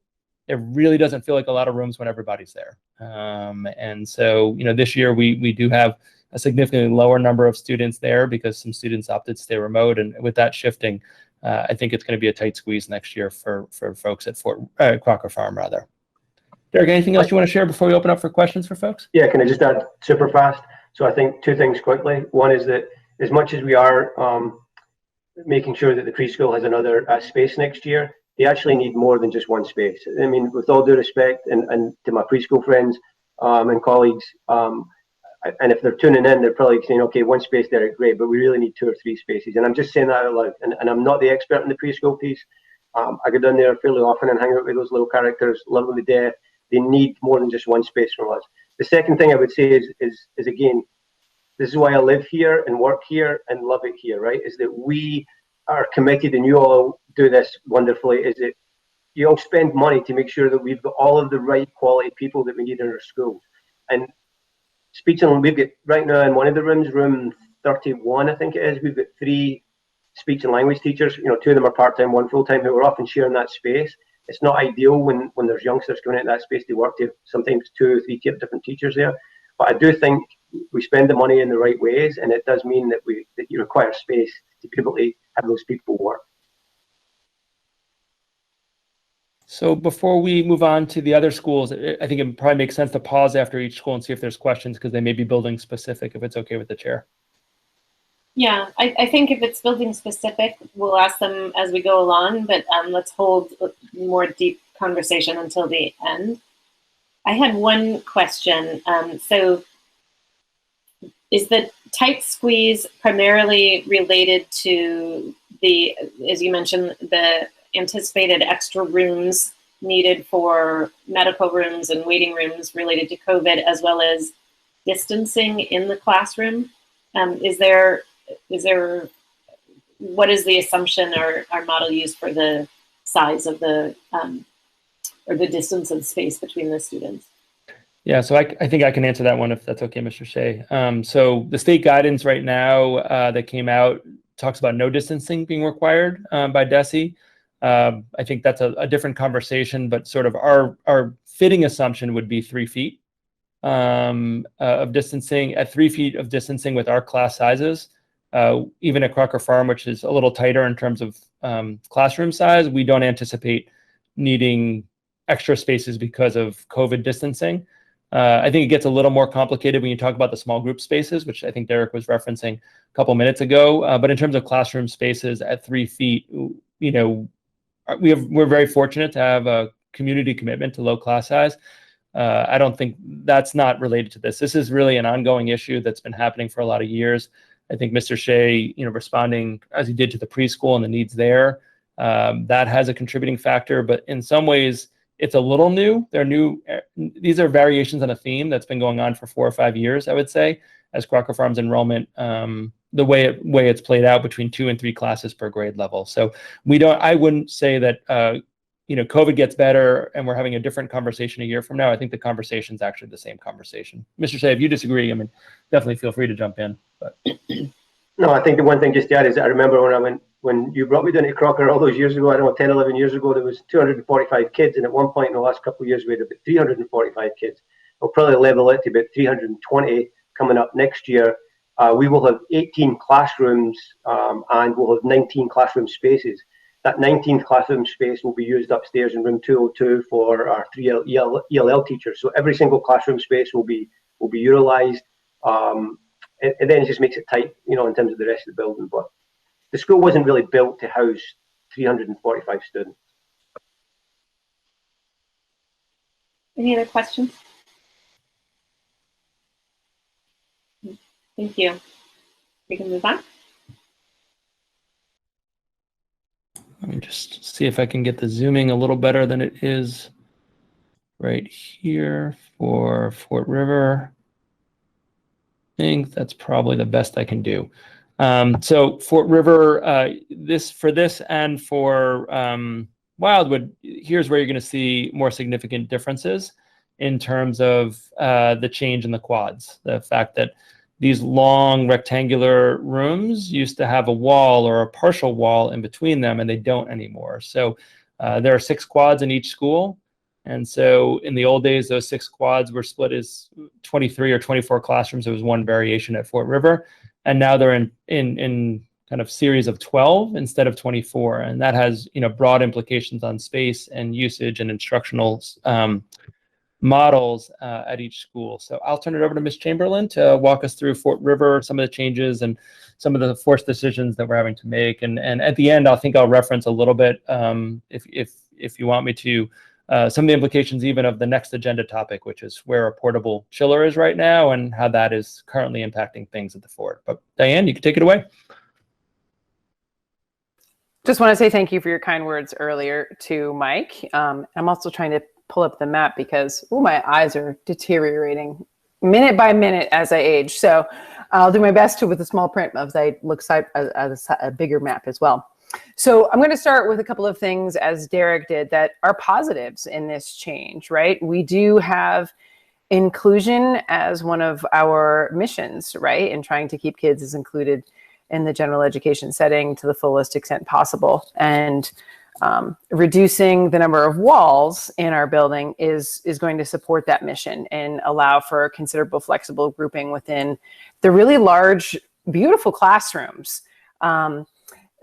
It really doesn't feel like a lot of rooms when everybody's there. And so, this year we do have a significantly lower number of students there because some students opted to stay remote. And with that shifting, I think it's going to be a tight squeeze next year for folks at Crocker Farm, rather. Derek, anything else you want to share before we open up for questions for folks? Yeah, can I just add super fast? So I think 2 things quickly. One is that as much as we are making sure that the preschool has another space next year, they actually need more than just one space. I mean, with all due respect, and to my preschool friends and colleagues, and if they're tuning in, they're probably saying, okay, one space there, great, but we really need 2 or 3 spaces. And I'm just saying that out loud. And I'm not the expert in the preschool piece. I go down there fairly often and hang out with those little characters, love them to death. They need more than just one space from us. The second thing I would say is again, this is why I live here and work here and love it here, right? Is that we are committed, and you all do this wonderfully, is that you all spend money to make sure that we've got all of the right quality people that we need in our schools. And speech and we've got right now in one of the rooms, room 31, I think it is, we've got 3 speech and language teachers. 2 of them are part-time, 1 full-time, who are often sharing that space. It's not ideal when there's youngsters going into that space to work to sometimes 2 or 3 different teachers there. But I do think we spend the money in the right ways, and it does mean that you require space to be able to have those people work. So before we move on to the other schools, I think it probably makes sense to pause after each school and see if there's questions, because they may be building specific, if it's okay with the chair. Yeah, I think if it's building specific, we'll ask them as we go along, but let's hold a more deep conversation until the end. I had one question. So is the tight squeeze primarily related to the, as you mentioned, the anticipated extra rooms needed for medical rooms and waiting rooms related to COVID, as well as distancing in the classroom? What is the assumption or our model used for the size of the, or the distance of space between the students? Yeah, so I think I can answer that one if that's okay, Mr. Shea. So the state guidance right now that came out talks about no distancing being required by DESE. I think that's a different conversation, but sort of our fitting assumption would be 3 feet of distancing. At 3 feet of distancing with our class sizes, even at Crocker Farm, which is a little tighter in terms of classroom size, we don't anticipate needing extra spaces because of COVID distancing. I think it gets a little more complicated when you talk about the small group spaces, which I think Derek was referencing a couple minutes ago. But in terms of classroom spaces at 3 feet, you know, we're very fortunate to have a community commitment to low class size. I don't think that's not related to this. This is really an ongoing issue that's been happening for a lot of years. I think Mr. Shea, you know, responding as he did to the preschool and the needs there, that has a contributing factor. But in some ways, it's a little new. They're new. These are variations on a theme that's been going on for 4 or 5 years, I would say, as Crocker Farm's enrollment, the way it's played out between 2 and 3 classes per grade level. So I wouldn't say that, you know, COVID gets better and we're having a different conversation a year from now. I think the conversation's actually the same conversation. Mr. Shea, if you disagree, I mean, definitely feel free to jump in. But no, I think the one thing just to add is that I remember when you brought me down to Crocker all those years ago, I don't know, 10, 11 years ago, there was 245 kids. And at one point in the last couple of years, we had about 345 kids. We'll probably level it to about 320 coming up next year. We will have 18 classrooms and we'll have 19 classroom spaces. That 19th classroom space will be used upstairs in room 202 for our 3 ELL teachers. So every single classroom space will be utilized. And then it just makes it tight, you know, in terms of the rest of the building. But the school wasn't really built to house 345 students. Any other questions? Thank you. We can move on. let me just see if I can get the zooming a little better than it is right here for Fort River. I think that's probably the best I can do. So Fort River, for this and for Wildwood, here's where you're going to see more significant differences in terms of the change in the quads. The fact that these long rectangular rooms used to have a wall or a partial wall in between them, and they don't anymore. So there are 6 quads in each school. And so in the old days, those 6 quads were split as 23 or 24 classrooms. There was one variation at Fort River. And now they're in kind of series of 12 instead of 24. And that has, broad implications on space and usage and instructional models at each school. So I'll turn it over to Ms. Chamberlain to walk us through Fort River, some of the changes and some of the forced decisions that we're having to make. And at the end, I'll reference a little bit, if you want me to, some of the implications even of the next agenda topic, which is where a portable chiller is right now and how that is currently impacting things at the fort. But Diane, you can take it away. Just want to say thank you for your kind words earlier to Mike. I'm also trying to pull up the map because my eyes are deteriorating minute by minute as I age. So I'll do my best to with the small print as I look at a bigger map as well. So I'm going to start with a couple of things, as Derek did, that are positives in this change, right? We do have inclusion as one of our missions, right? And trying to keep kids as included in the general education setting to the fullest extent possible. And reducing the number of walls in our building is going to support that mission and allow for considerable flexible grouping within the really large, beautiful classrooms.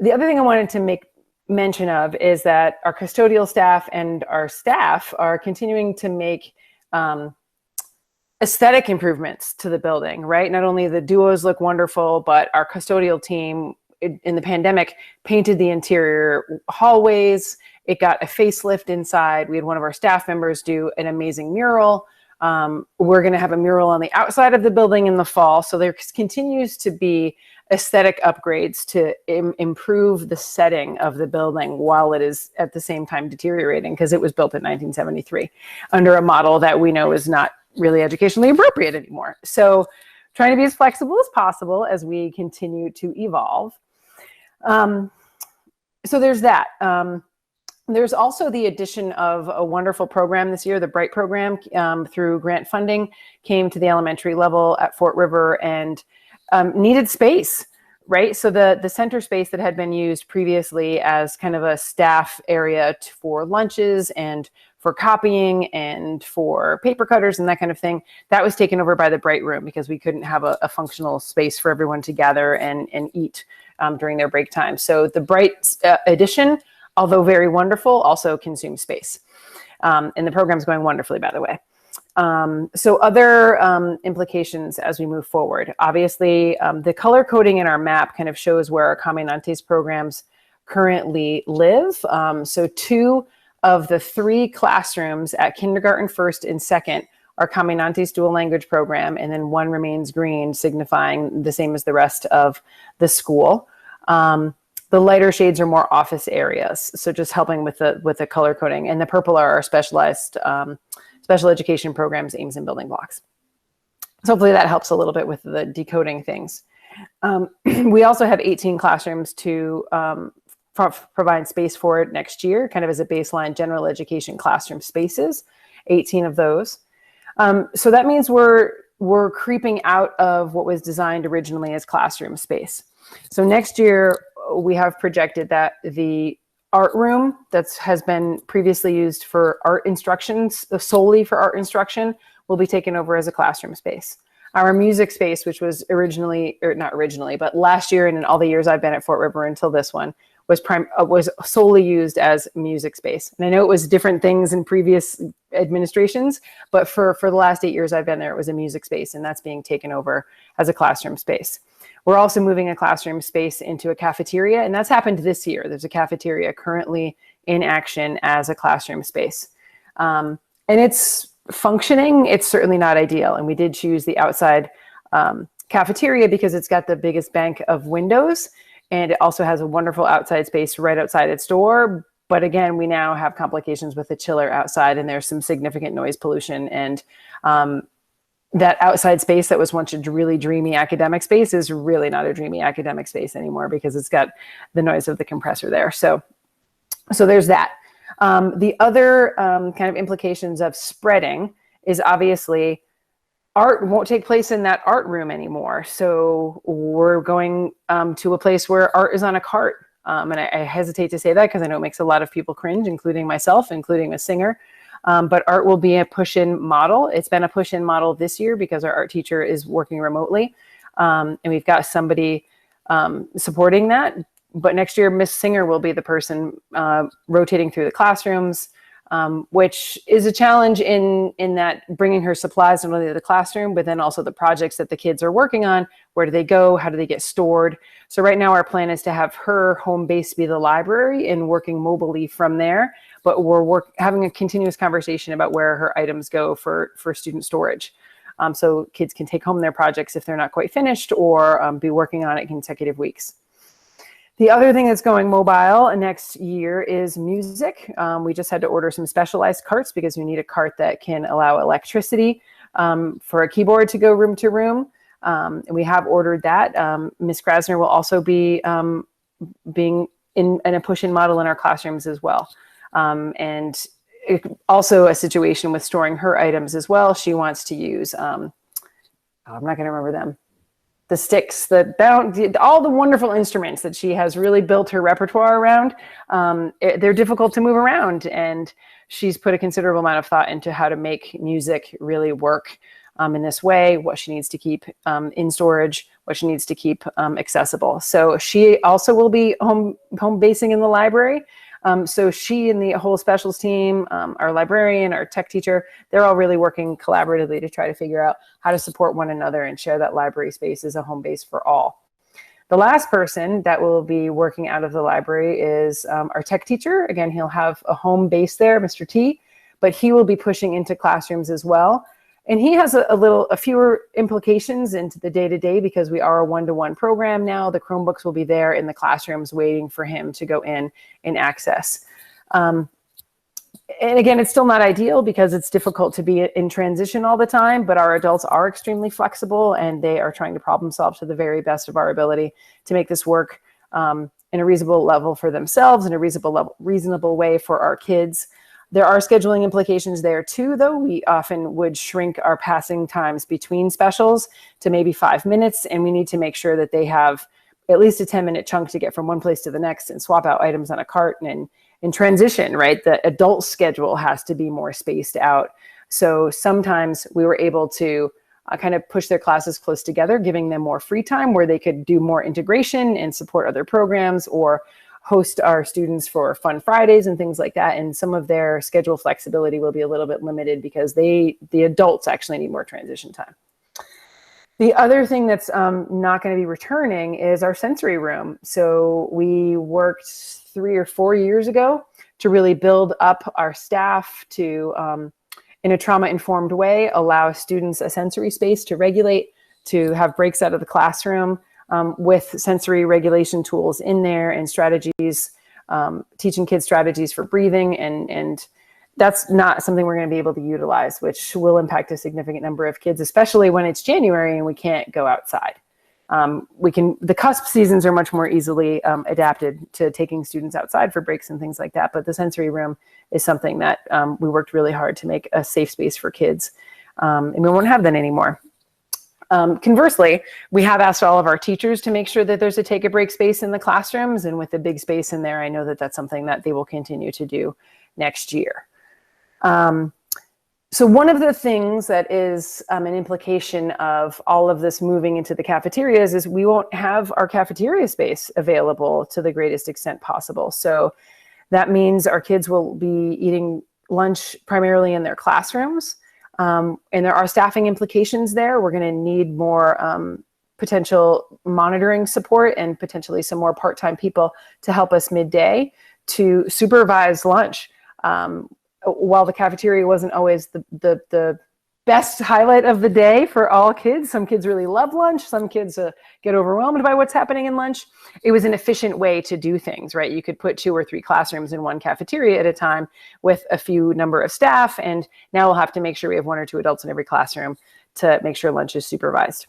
The other thing I wanted to mention of is that our custodial staff and our staff are continuing to make aesthetic improvements to the building, right? Not only the duos look wonderful, but our custodial team in the pandemic painted the interior hallways. It got a facelift inside. We had one of our staff members do an amazing mural. We're going to have a mural on the outside of the building in the fall. So there continues to be aesthetic upgrades to improve the setting of the building while it is at the same time deteriorating, because it was built in 1973 under a model that we know is not really educationally appropriate anymore. So trying to be as flexible as possible as we continue to evolve. So there's that. There's also the addition of a wonderful program this year. The Bright program, through grant funding, came to the elementary level at Fort River and needed space, right? So the center space that had been used previously as kind of a staff area for lunches and for copying and for paper cutters and that kind of thing, that was taken over by the Bright room because we couldn't have a functional space for everyone to gather and eat during their break time. So the Bright addition, although very wonderful, also consumes space. And the program's going wonderfully, by the way. So other implications as we move forward. Obviously, the color coding in our map kind of shows where our Caminantes programs currently live. So 2 of the 3 classrooms at kindergarten, first and second are Caminantes dual language program, and then 1 remains green, signifying the same as the rest of the school. The lighter shades are more office areas, so just helping with the color coding. And the purple are our specialized special education programs, aims, and building blocks. So hopefully that helps a little bit with the decoding things. We also have 18 classrooms to provide space for it next year, kind of as a baseline general education classroom spaces, 18 of those. So that means we're creeping out of what was designed originally as classroom space. So next year, we have projected that the art room that has been previously used for art instructions, solely for art instruction, will be taken over as a classroom space. Our music space, which was originally, or not originally, but last year and in all the years I've been at Fort River until this one, was solely used as music space. And I know it was different things in previous administrations, but for the last 8 years I've been there, it was a music space, and that's being taken over as a classroom space. We're also moving a classroom space into a cafeteria, and that's happened this year. There's a cafeteria currently in action as a classroom space. And it's functioning. It's certainly not ideal. And we did choose the outside cafeteria because it's got the biggest bank of windows, and it also has a wonderful outside space right outside its door. But again, we now have complications with the chiller outside, and there's some significant noise pollution. And that outside space that was once a really dreamy academic space is really not a dreamy academic space anymore because it's got the noise of the compressor there. So there's that. The other kind of implications of spreading is obviously art won't take place in that art room anymore. So we're going to a place where art is on a cart. And I hesitate to say that because I know it makes a lot of people cringe, including myself, including a singer. But art will be a push-in model. It's been a push-in model this year because our art teacher is working remotely. And we've got somebody supporting that. But next year, Miss Singer will be the person rotating through the classrooms, which is a challenge in that bringing her supplies not only to the classroom, but then also the projects that the kids are working on. Where do they go? How do they get stored? So right now our plan is to have her home base be the library and working mobily from there. But we're having a continuous conversation about where her items go for student storage. So kids can take home their projects if they're not quite finished or be working on it consecutive weeks. The other thing that's going mobile next year is music. We just had to order some specialized carts because we need a cart that can allow electricity for a keyboard to go room to room. And we have ordered that. Ms. Krasner will also be being in a push-in model in our classrooms as well. And also a situation with storing her items as well. She wants to use, I'm not going to remember them. The sticks, all the wonderful instruments that she has really built her repertoire around. They're difficult to move around, and she's put a considerable amount of thought into how to make music really work in this way, what she needs to keep in storage, what she needs to keep accessible. So she also will be home basing in the library. So she and the whole specials team, our librarian, our tech teacher, they're all really working collaboratively to try to figure out how to support one another and share that library space as a home base for all. The last person that will be working out of the library is our tech teacher. Again, he'll have a home base there, Mr. T, but he will be pushing into classrooms as well. And he has a fewer implications into the day-to-day because we are a one-to-one program now. The Chromebooks will be there in the classrooms waiting for him to go in and access. And again, it's still not ideal because it's difficult to be in transition all the time, but our adults are extremely flexible and they are trying to problem solve to the very best of our ability to make this work in a reasonable level for themselves, in a reasonable way for our kids. There are scheduling implications there too, though. We often would shrink our passing times between specials to maybe 5 minutes, and we need to make sure that they have at least a 10-minute chunk to get from one place to the next and swap out items on a cart and in transition, right? The adult schedule has to be more spaced out. So sometimes we were able to kind of push their classes close together, giving them more free time where they could do more integration and support other programs or host our students for Fun Fridays and things like that. And some of their schedule flexibility will be a little bit limited because the adults actually need more transition time. The other thing that's not going to be returning is our sensory room. So we worked 3 or 4 years ago to really build up our staff to, in a trauma-informed way, allow students a sensory space to regulate, to have breaks out of the classroom, with sensory regulation tools in there and strategies, teaching kids strategies for breathing. And that's not something we're going to be able to utilize, which will impact a significant number of kids, especially when it's January and we can't go outside. The cusp seasons are much more easily adapted to taking students outside for breaks and things like that. But the sensory room is something that we worked really hard to make a safe space for kids. And we won't have that anymore. Conversely, we have asked all of our teachers to make sure that there's a take a break space in the classrooms, and with the big space in there, I know that that's something that they will continue to do next year. So one of the things that is an implication of all of this moving into the cafeterias is we won't have our cafeteria space available to the greatest extent possible. So that means our kids will be eating lunch primarily in their classrooms. And there are staffing implications there. We're going to need more potential monitoring support and potentially some more part-time people to help us midday to supervise lunch. While the cafeteria wasn't always the best highlight of the day for all kids, some kids really love lunch, some kids get overwhelmed by what's happening in lunch. It was an efficient way to do things, right? You could put 2 or 3 classrooms in one cafeteria at a time with a few number of staff, and now we'll have to make sure we have 1 or 2 adults in every classroom to make sure lunch is supervised.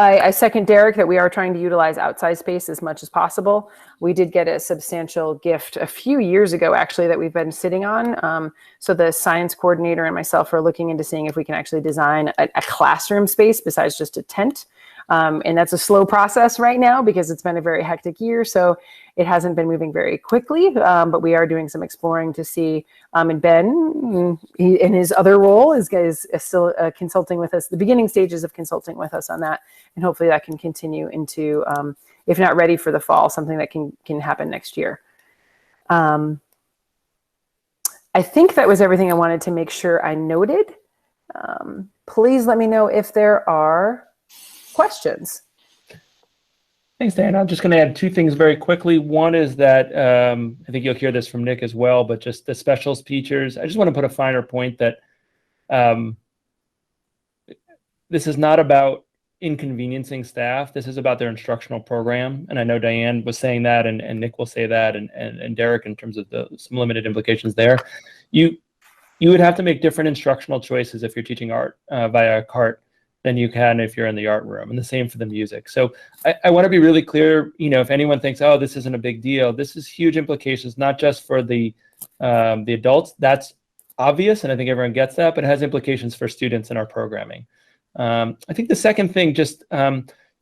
I second Derek that we are trying to utilize outside space as much as possible. We did get a substantial gift a few years ago, actually, that we've been sitting on. So the science coordinator and myself are looking into seeing if we can actually design a classroom space besides just a tent. And that's a slow process right now because it's been a very hectic year. So it hasn't been moving very quickly, but we are doing some exploring to see. And Ben, in his other role, is still consulting with us, the beginning stages of consulting with us on that. And hopefully that can continue into, if not ready for the fall, something that can happen next year. I think that was everything I wanted to make sure I noted. Please let me know if there are questions. Thanks, Dan. I'm just going to add 2 things very quickly. One is that I think you'll hear this from Nick as well, but just the specials teachers. I just want to put a finer point that this is not about inconveniencing staff. This is about their instructional program. And I know Diane was saying that, and Nick will say that, and Derek in terms of some limited implications there. You would have to make different instructional choices if you're teaching art via a cart than you can if you're in the art room, and the same for the music. So I want to be really clear, if anyone thinks, oh, this isn't a big deal, this is huge implications, not just for the adults. That's obvious, and I think everyone gets that, but it has implications for students in our programming. I think the second thing, just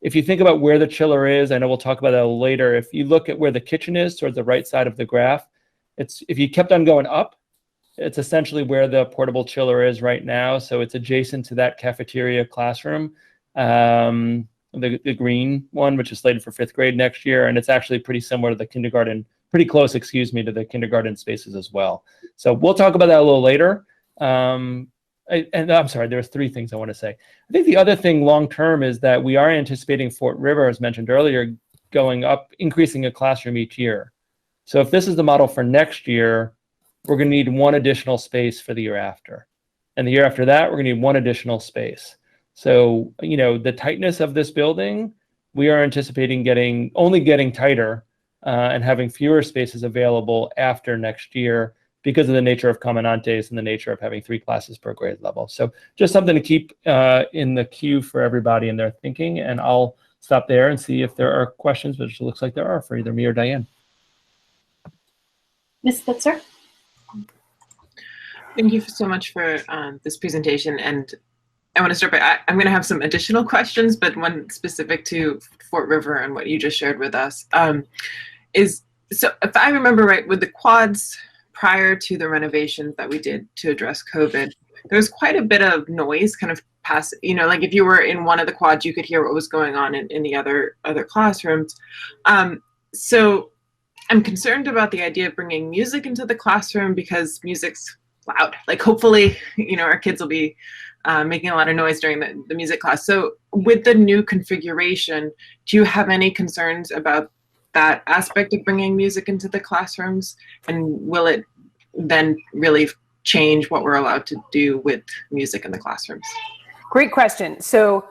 if you think about where the chiller is, I know we'll talk about that later. If you look at where the kitchen is towards the right side of the graph, if you kept on going up, It's essentially where the portable chiller is right now. So it's adjacent to that cafeteria classroom, the green one, which is slated for 5th grade next year. And it's actually pretty similar to the kindergarten, pretty close, excuse me, to the kindergarten spaces as well. So we'll talk about that a little later. And I'm sorry, there was 3 things I want to say. I think the other thing long-term is that we are anticipating Fort River, as mentioned earlier, going up, increasing a classroom each year. So if this is the model for next year, we're going to need 1 additional space for the year after. And the year after that, we're going to need 1 additional space. So, the tightness of this building, we are anticipating only getting tighter and having fewer spaces available after next year because of the nature of Comandantes and the nature of having 3 classes per grade level. So just something to keep in the queue for everybody in their thinking. And I'll stop there and see if there are questions, which it looks like there are for either me or Diane. Ms. Spitzer? Thank you so much for this presentation. And I want to start by, I'm going to have some additional questions, but one specific to Fort River and what you just shared with us is, so if I remember right, with the quads prior to the renovations that we did to address COVID, there was quite a bit of noise kind of pass, like if you were in one of the quads, you could hear what was going on in the other classrooms. So I'm concerned about the idea of bringing music into the classroom because music's loud. Like hopefully, our kids will be making a lot of noise during the music class. So with the new configuration, do you have any concerns about that aspect of bringing music into the classrooms? And will it then really change what we're allowed to do with music in the classrooms? Great question. So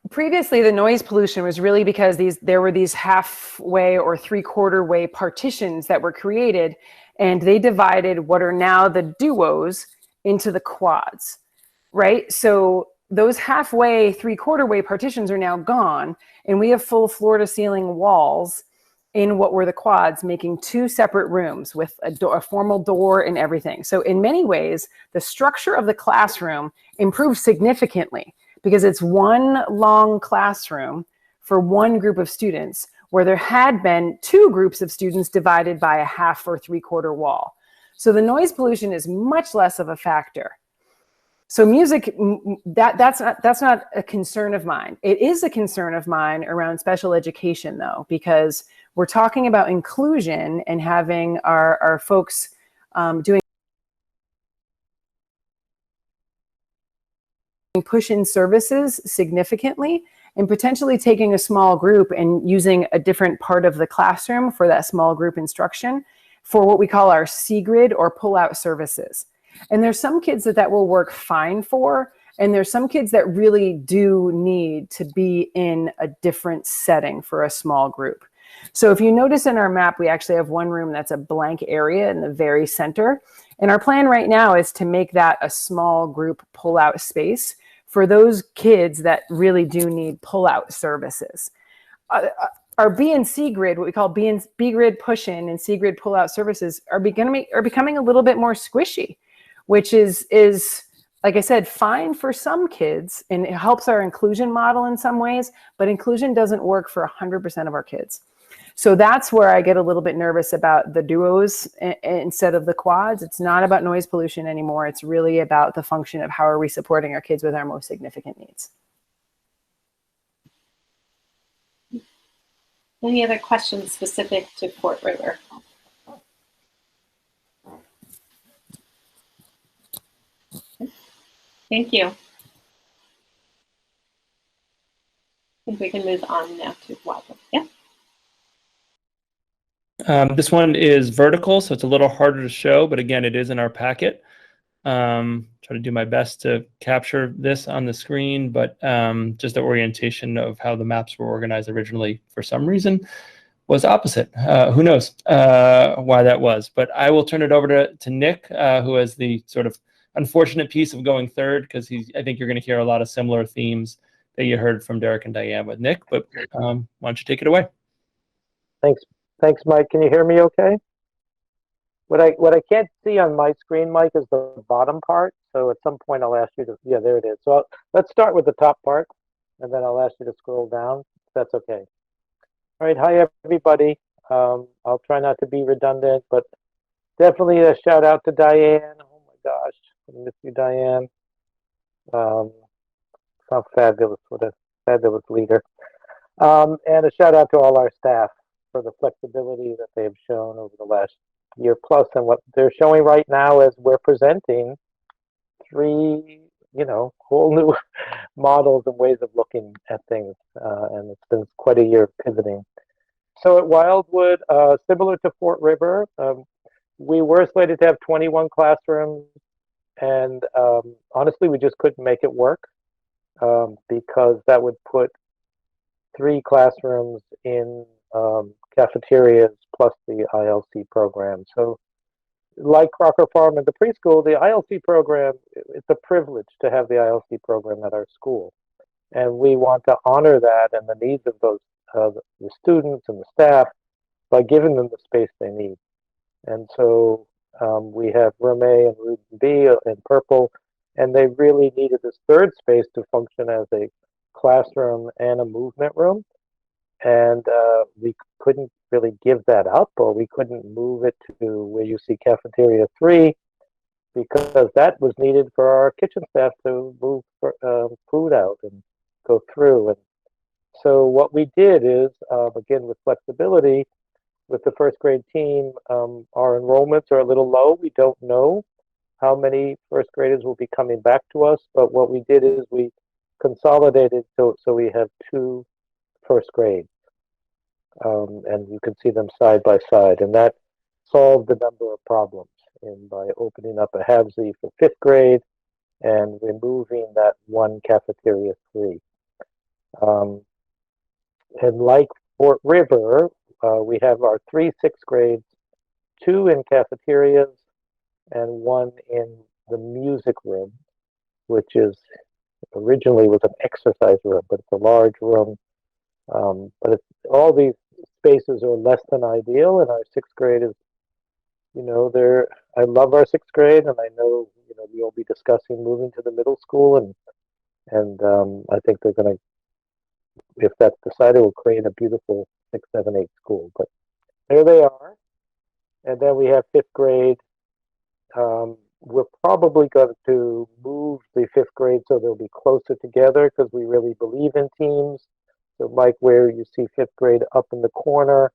previously, the noise pollution was really because there were these halfway or 3/4 way partitions that were created, and they divided what are now the duos into the quads, right? So those halfway, 3/4 way partitions are now gone, and we have full floor to ceiling walls in what were the quads, making 2 separate rooms with a formal door and everything. So in many ways, the structure of the classroom improved significantly because it's one long classroom for one group of students where there had been 2 groups of students divided by a half or 3/4 wall. So the noise pollution is much less of a factor. So music, that's not a concern of mine. It is a concern of mine around special education though, because we're talking about inclusion and having our folks doing push-in services significantly and potentially taking a small group and using a different part of the classroom for that small group instruction for what we call our C-grid or pull-out services. And there's some kids that will work fine for, and there's some kids that really do need to be in a different setting for a small group. So if you notice in our map, we actually have one room that's a blank area in the very center. And our plan right now is to make that a small group pull-out space for those kids that really do need pull-out services. Our B and C grid, what we call B grid push-in and C grid pull-out services are becoming a little bit more squishy, which is, like I said, fine for some kids, and it helps our inclusion model in some ways, but inclusion doesn't work for 100% of our kids. So that's where I get a little bit nervous about the duos instead of the quads. It's not about noise pollution anymore. It's really about the function of how are we supporting our kids with our most significant needs. Any other questions specific to Fort River? Thank you. I think we can move on now to Wadley. Yeah. This one is vertical, so it's a little harder to show, but again, it is in our packet. Try to do my best to capture this on the screen, but just the orientation of how the maps were organized originally, for some reason, was opposite. Who knows why that was, but I will turn it over to Nick, who has the sort of unfortunate piece of going third, because I think you're going to hear a lot of similar themes that you heard from Derek and Diane with Nick, but why don't you take it away? Thanks, Mike. Can you hear me okay? What I can't see on my screen, Mike, is the bottom part. So at some point I'll ask you to, yeah, there it is. So let's start with the top part, and then I'll ask you to scroll down, if that's okay. All right, hi everybody. I'll try not to be redundant, but definitely a shout out to Diane, gosh, I miss you, Diane. How fabulous! What a fabulous leader. And a shout out to all our staff for the flexibility that they have shown over the last year plus, and what they're showing right now as we're presenting 3, whole new models and ways of looking at things. And it's been quite a year of pivoting. So at Wildwood, similar to Fort River, we were slated to have 21 classrooms, and honestly, we just couldn't make it work because that would put 3 classrooms in cafeterias plus the ILC program. So like Crocker Farm and the preschool, the ILC program, it's a privilege to have the ILC program at our school. And we want to honor that and the needs of those the students and the staff by giving them the space they need. And so we have Room A and Room B in purple, and they really needed this 3rd space to function as a classroom and a movement room. And we couldn't really give that up, or we couldn't move it to where you see cafeteria 3, because that was needed for our kitchen staff to move food out and go through. And so what we did is, again, with flexibility, with the 1st grade team, our enrollments are a little low. We don't know how many 1st graders will be coming back to us, but what we did is we consolidated so we have 2 1st grades. And you can see them side by side, and that solved a number of problems by opening up a HAVZ for 5th grade and removing that 1 cafeteria 3. And like Fort River, we have our 3 6th grades, 2 in cafeterias and 1 in the music room, which is originally was an exercise room, but it's a large room. But all these spaces are less than ideal, and our 6th grade is, I love our 6th grade, and I know, we'll be discussing moving to the middle school, and I think they're going to, if that's decided, we'll create a beautiful 6, 7, 8 school. But there they are. And then we have 5th grade. We're probably going to move the 5th grade so they'll be closer together because we really believe in teams. So like where you see 5th grade up in the corner,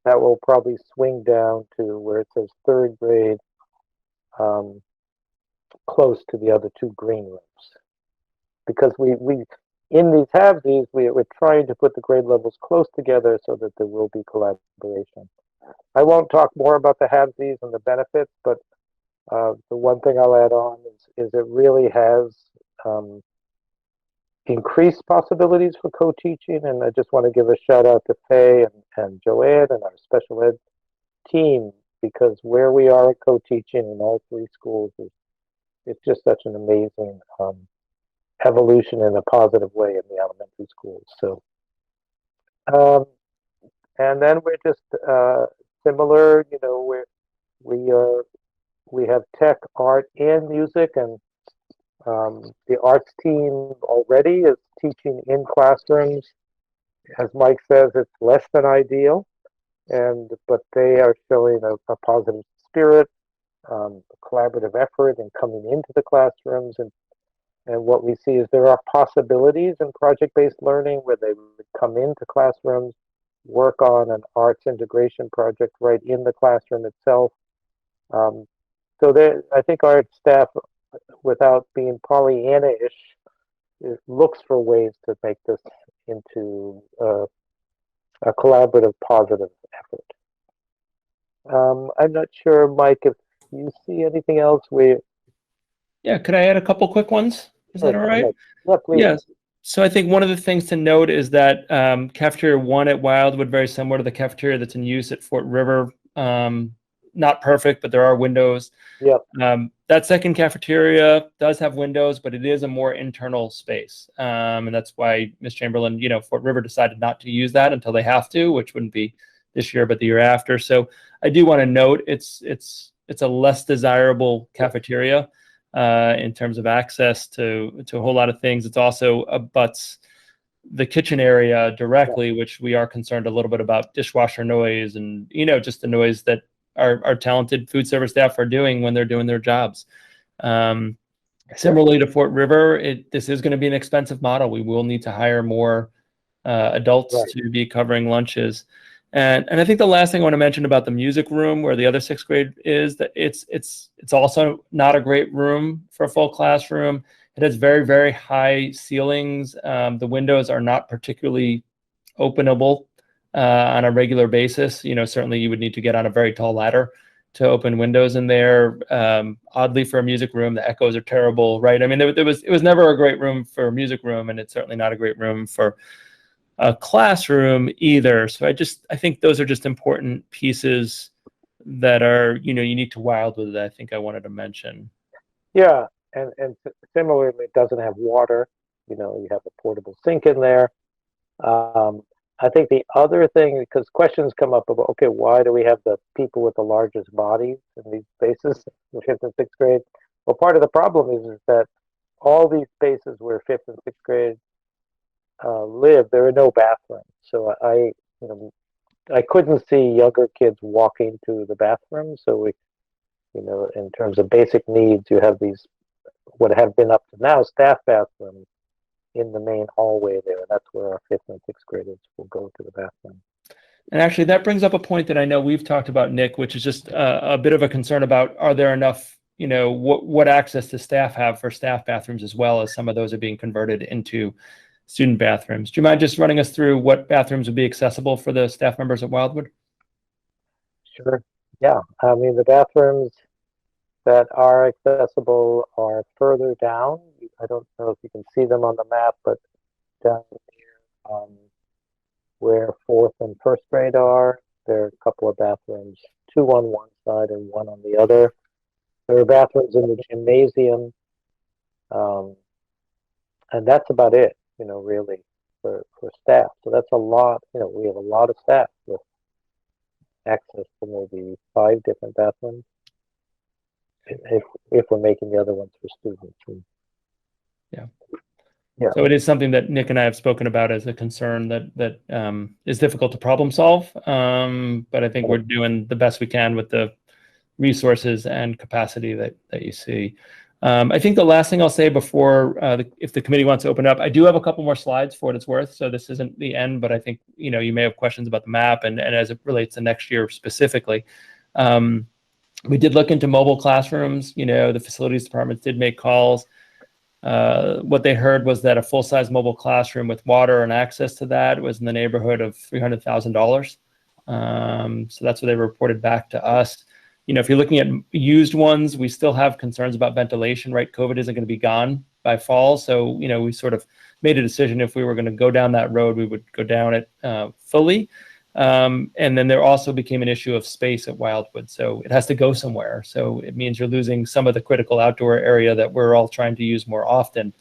that will probably swing down to where it says 3rd grade, close to the other 2 green rooms. Because we in these HAVZs, we're trying to put the grade levels close together so that there will be collaboration. I won't talk more about the HAVZs and the benefits, but the one thing I'll add on is it really has increased possibilities for co-teaching, and I just want to give a shout out to Faye and Joanne and our special ed team, because where we are at co-teaching in all 3 schools it's just such an amazing evolution in a positive way in the elementary schools. So, and then we're just similar, we have tech, art, and music, and the arts team already is teaching in classrooms. As Mike says, it's less than ideal, but they are showing a positive spirit, a collaborative effort in coming into the classrooms. And what we see is there are possibilities in project-based learning where they would come into classrooms, work on an arts integration project right in the classroom itself. So I think our staff, without being Pollyanna-ish, looks for ways to make this into a collaborative, positive effort. I'm not sure, Mike, if you see anything else. Yeah, could I add a couple quick ones? Is that all right? Yeah, please. Yes. So I think one of the things to note is that cafeteria 1 at Wildwood, very similar to the cafeteria that's in use at Fort River. Not perfect, but there are windows. Yep. That 2nd cafeteria does have windows, but it is a more internal space. And that's why Ms. Chamberlain, Fort River decided not to use that until they have to, which wouldn't be this year, but the year after. So I do want to note it's a less desirable cafeteria in terms of access to a whole lot of things. It's also abuts the kitchen area directly, which we are concerned a little bit about dishwasher noise and, just the noise that our talented food service staff are doing when they're doing their jobs. Similarly to Fort River, this is going to be an expensive model. We will need to hire more adults to be covering lunches. And I think the last thing I want to mention about the music room, where the other sixth grade is, that it's also not a great room for a full classroom. It has very, very high ceilings. The windows are not particularly openable on a regular basis. Certainly you would need to get on a very tall ladder to open windows in there. Oddly, for a music room, the echoes are terrible, right? I mean, it was never a great room for a music room, and it's certainly not a great room for a classroom either. So I think those are just important pieces that are, unique to Wildwood that I think I wanted to mention. Yeah, and similarly, it doesn't have water. You have a portable sink in there. I think the other thing, because questions come up about, okay, why do we have the people with the largest bodies in these spaces in fifth and sixth grade? Well, part of the problem is that all these spaces where fifth and sixth grade live, there are no bathrooms. So I couldn't see younger kids walking to the bathroom. So we, in terms of basic needs, you have these, what have been up to now, staff bathrooms in the main hallway there. That's where our fifth and sixth graders will go to the bathroom. And actually, that brings up a point that I know we've talked about, Nick, which is just a bit of a concern about, are there enough, what access does staff have for staff bathrooms, as well as some of those are being converted into student bathrooms. Do you mind just running us through what bathrooms would be accessible for the staff members at Wildwood? Sure. Yeah. I mean, the bathrooms that are accessible are further down. I don't know if you can see them on the map, but down here, where fourth and first grade are, there are a couple of bathrooms, 2 on one side and 1 on the other. There are bathrooms in the gymnasium, and that's about it, really, for staff. So that's a lot. We have a lot of staff with access to maybe 5 different bathrooms, if we're making the other ones for students. Yeah. So it is something that Nick and I have spoken about as a concern that is difficult to problem solve. But I think we're doing the best we can with the resources and capacity that you see. I think the last thing I'll say before, if the committee wants to open up, I do have a couple more slides for what it's worth. So this isn't the end, but I think, you may have questions about the map and as it relates to next year specifically. We did look into mobile classrooms. The facilities departments did make calls. What they heard was that a full-size mobile classroom with water and access to that was in the neighborhood of $300,000. So that's what they reported back to us. If you're looking at used ones, we still have concerns about ventilation, right? COVID isn't going to be gone by fall. So, we sort of made a decision, if we were going to go down that road, we would go down it fully. And then there also became an issue of space at Wildwood. So it has to go somewhere. So it means you're losing some of the critical outdoor area that we're all trying to use more often.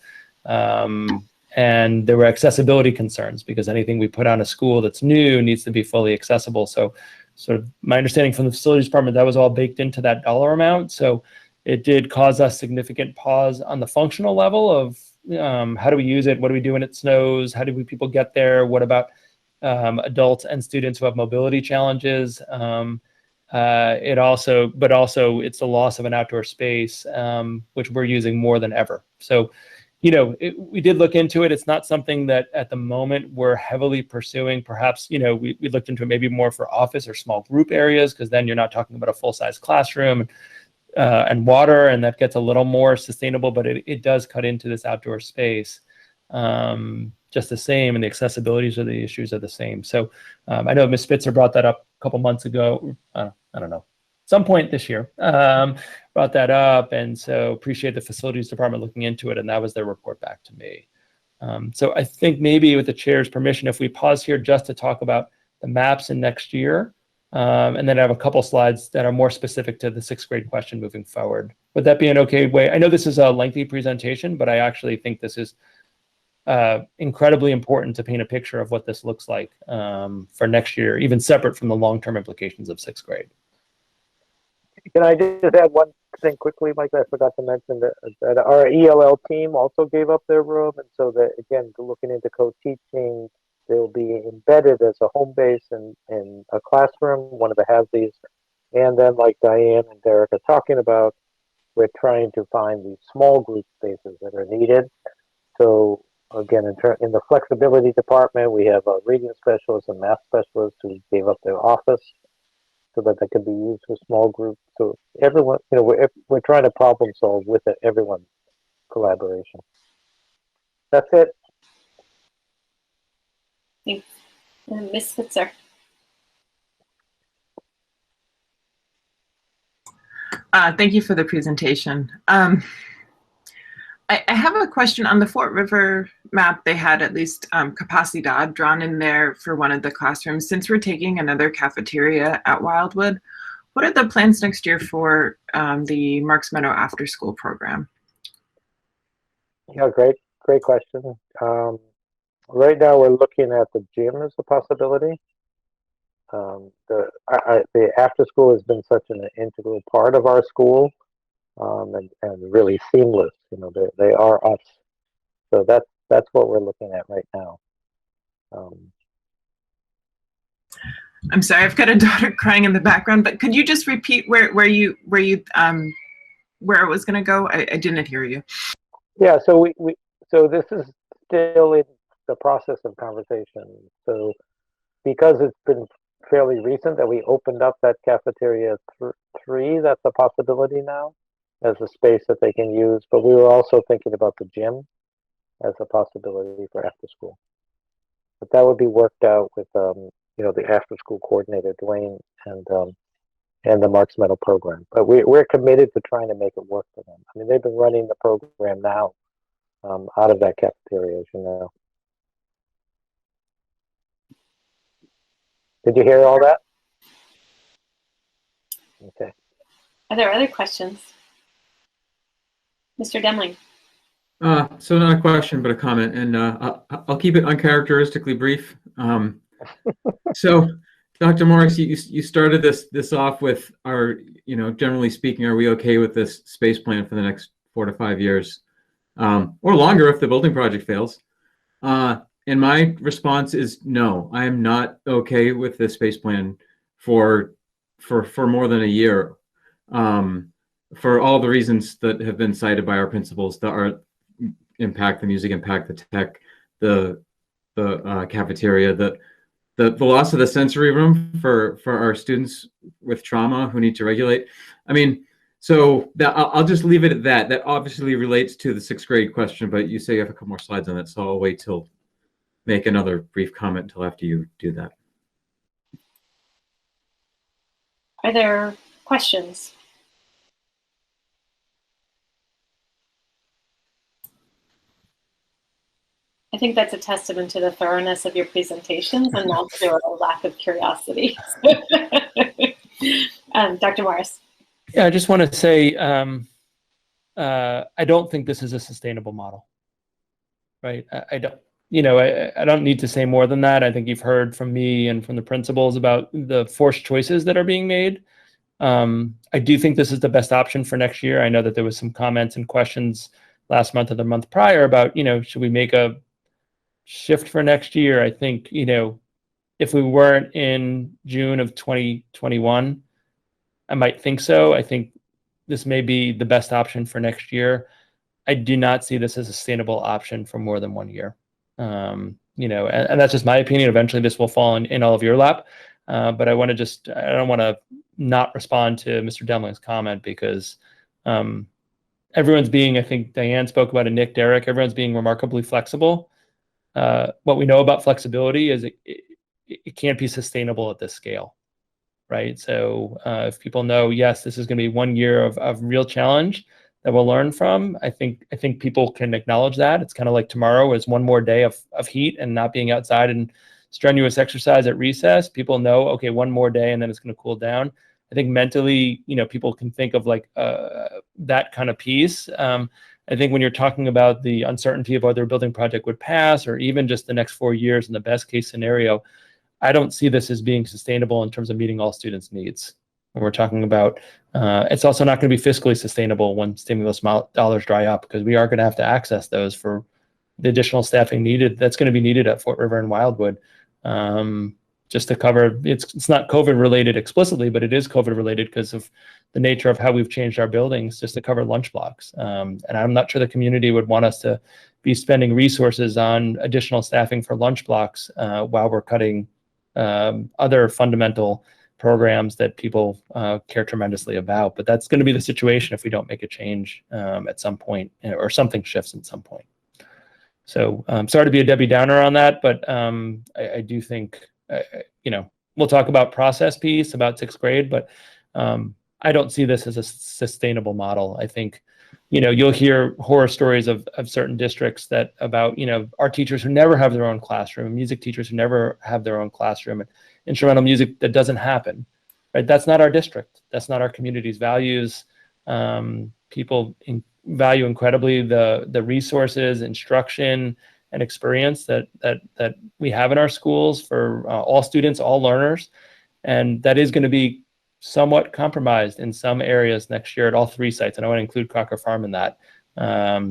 And there were accessibility concerns, because anything we put on a school that's new needs to be fully accessible. So sort of my understanding from the facilities department, that was all baked into that dollar amount. So it did cause us significant pause on the functional level of how do we use it? What do we do when it snows? How do people get there? What about adults and students who have mobility challenges? But also it's the loss of an outdoor space, which we're using more than ever. So, we did look into it. It's not something that at the moment we're heavily pursuing. Perhaps, we looked into it maybe more for office or small group areas, because then you're not talking about a full-size classroom and water, and that gets a little more sustainable, but it does cut into this outdoor space. Just the same, and the accessibilities of the issues are the same. So I know Ms. Spitzer brought that up a couple months ago. I don't know, some point this year, brought that up. And so appreciate the facilities department looking into it. And that was their report back to me. So I think maybe with the chair's permission, if we pause here just to talk about the maps in next year, and then I have a couple slides that are more specific to the sixth grade question moving forward. Would that be an okay way? I know this is a lengthy presentation, but I actually think this is incredibly important to paint a picture of what this looks like for next year, even separate from the long-term implications of sixth grade. Can I just add one thing quickly, Mike? I forgot to mention that our ELL team also gave up their room, and so that, again, looking into co-teaching, they'll be embedded as a home base in a classroom, one of the HASIs, and then, like Diane and Derek are talking about, we're trying to find these small group spaces that are needed. So again, in the flexibility department, we have a reading specialist and math specialist who gave up their office so that they could be used for small groups. So everyone, we're trying to problem solve with everyone's collaboration. That's it. Thanks. Ms. Switzer. Thank you for the presentation. I have a question on the Fort River map. They had at least capacidad drawn in there for one of the classrooms. Since we're taking another cafeteria at Wildwood, what are the plans next year for the Marks Meadow after school program? Yeah, great question. Right now we're looking at the gym as a possibility. The after school has been such an integral part of our school. And really seamless, they are us. So that's what we're looking at right now. I'm sorry, I've got a daughter crying in the background, but could you just repeat where it was going to go? I didn't hear you. Yeah, so so this is still in the process of conversation. So because it's been fairly recent that we opened up that cafeteria 3, that's a possibility now as a space that they can use. But we were also thinking about the gym as a possibility for after school. But that would be worked out with the after school coordinator, Dwayne, and the Marks Meadow program. But we're committed to trying to make it work for them. I mean, they've been running the program now out of that cafeteria, as you know. Did you hear all that? Okay. Are there other questions? Mr. Demling. So not a question, but a comment, and I'll keep it uncharacteristically brief. So, Dr. Morris, you started this off with generally speaking, are we okay with this space plan for the next 4 to 5 years, or longer if the building project fails? And my response is no. I am not okay with this space plan for more than a year. For all the reasons that have been cited by our principals, the art impact, the music impact, the tech, the cafeteria, the loss of the sensory room for our students with trauma who need to regulate. I mean, so I'll just leave it at that. That obviously relates to the 6th grade question, but you say you have a couple more slides on that, so I'll wait till make another brief comment until after you do that. Are there questions? I think that's a testament to the thoroughness of your presentations and not to a lack of curiosity. Dr. Morris. Yeah, I just want to say I don't think this is a sustainable model, right? I don't. I don't need to say more than that. I think you've heard from me and from the principals about the forced choices that are being made. I do think this is the best option for next year. I know that there was some comments and questions last month or the month prior about, should we make a shift for next year? I think, if we weren't in June of 2021, I might think so. I think this may be the best option for next year. I do not see this as a sustainable option for more than 1 year. And that's just my opinion. Eventually this will fall in all of your lap. But I don't want to not respond to Mr. Demling's comment because everyone's being, I think Diane spoke about it, Nick, Derek, everyone's being remarkably flexible. What we know about flexibility is it can't be sustainable at this scale, right? So if people know, yes, this is going to be 1 year of real challenge that we'll learn from, I think people can acknowledge that. It's kind of like tomorrow is one more day of heat and not being outside and strenuous exercise at recess. People know, okay, one more day and then it's going to cool down. I think mentally, people can think of like that kind of piece. I think when you're talking about the uncertainty of whether a building project would pass or even just the next 4 years in the best case scenario, I don't see this as being sustainable in terms of meeting all students' needs. When we're talking about, it's also not going to be fiscally sustainable when stimulus dollars dry up because we are going to have to access those for the additional staffing needed. That's going to be needed at Fort River and Wildwood. just to cover, it's not COVID related explicitly, but it is COVID related because of the nature of how we've changed our buildings, just to cover lunch blocks. And I'm not sure the community would want us to be spending resources on additional staffing for lunch blocks while we're cutting other fundamental programs that people care tremendously about. But that's going to be the situation if we don't make a change at some point, or something shifts at some point. So sorry to be a Debbie Downer on that, but I do think, we'll talk about process piece about 6th grade, but I don't see this as a sustainable model. I think, you'll hear horror stories of certain districts that about, our teachers who never have their own classroom, music teachers who never have their own classroom, and instrumental music that doesn't happen, right? That's not our district. That's not our community's values. People value incredibly the resources, instruction, and experience that we have in our schools for all students, all learners. And that is going to be somewhat compromised in some areas next year at all 3 sites. And I want to include Crocker Farm in that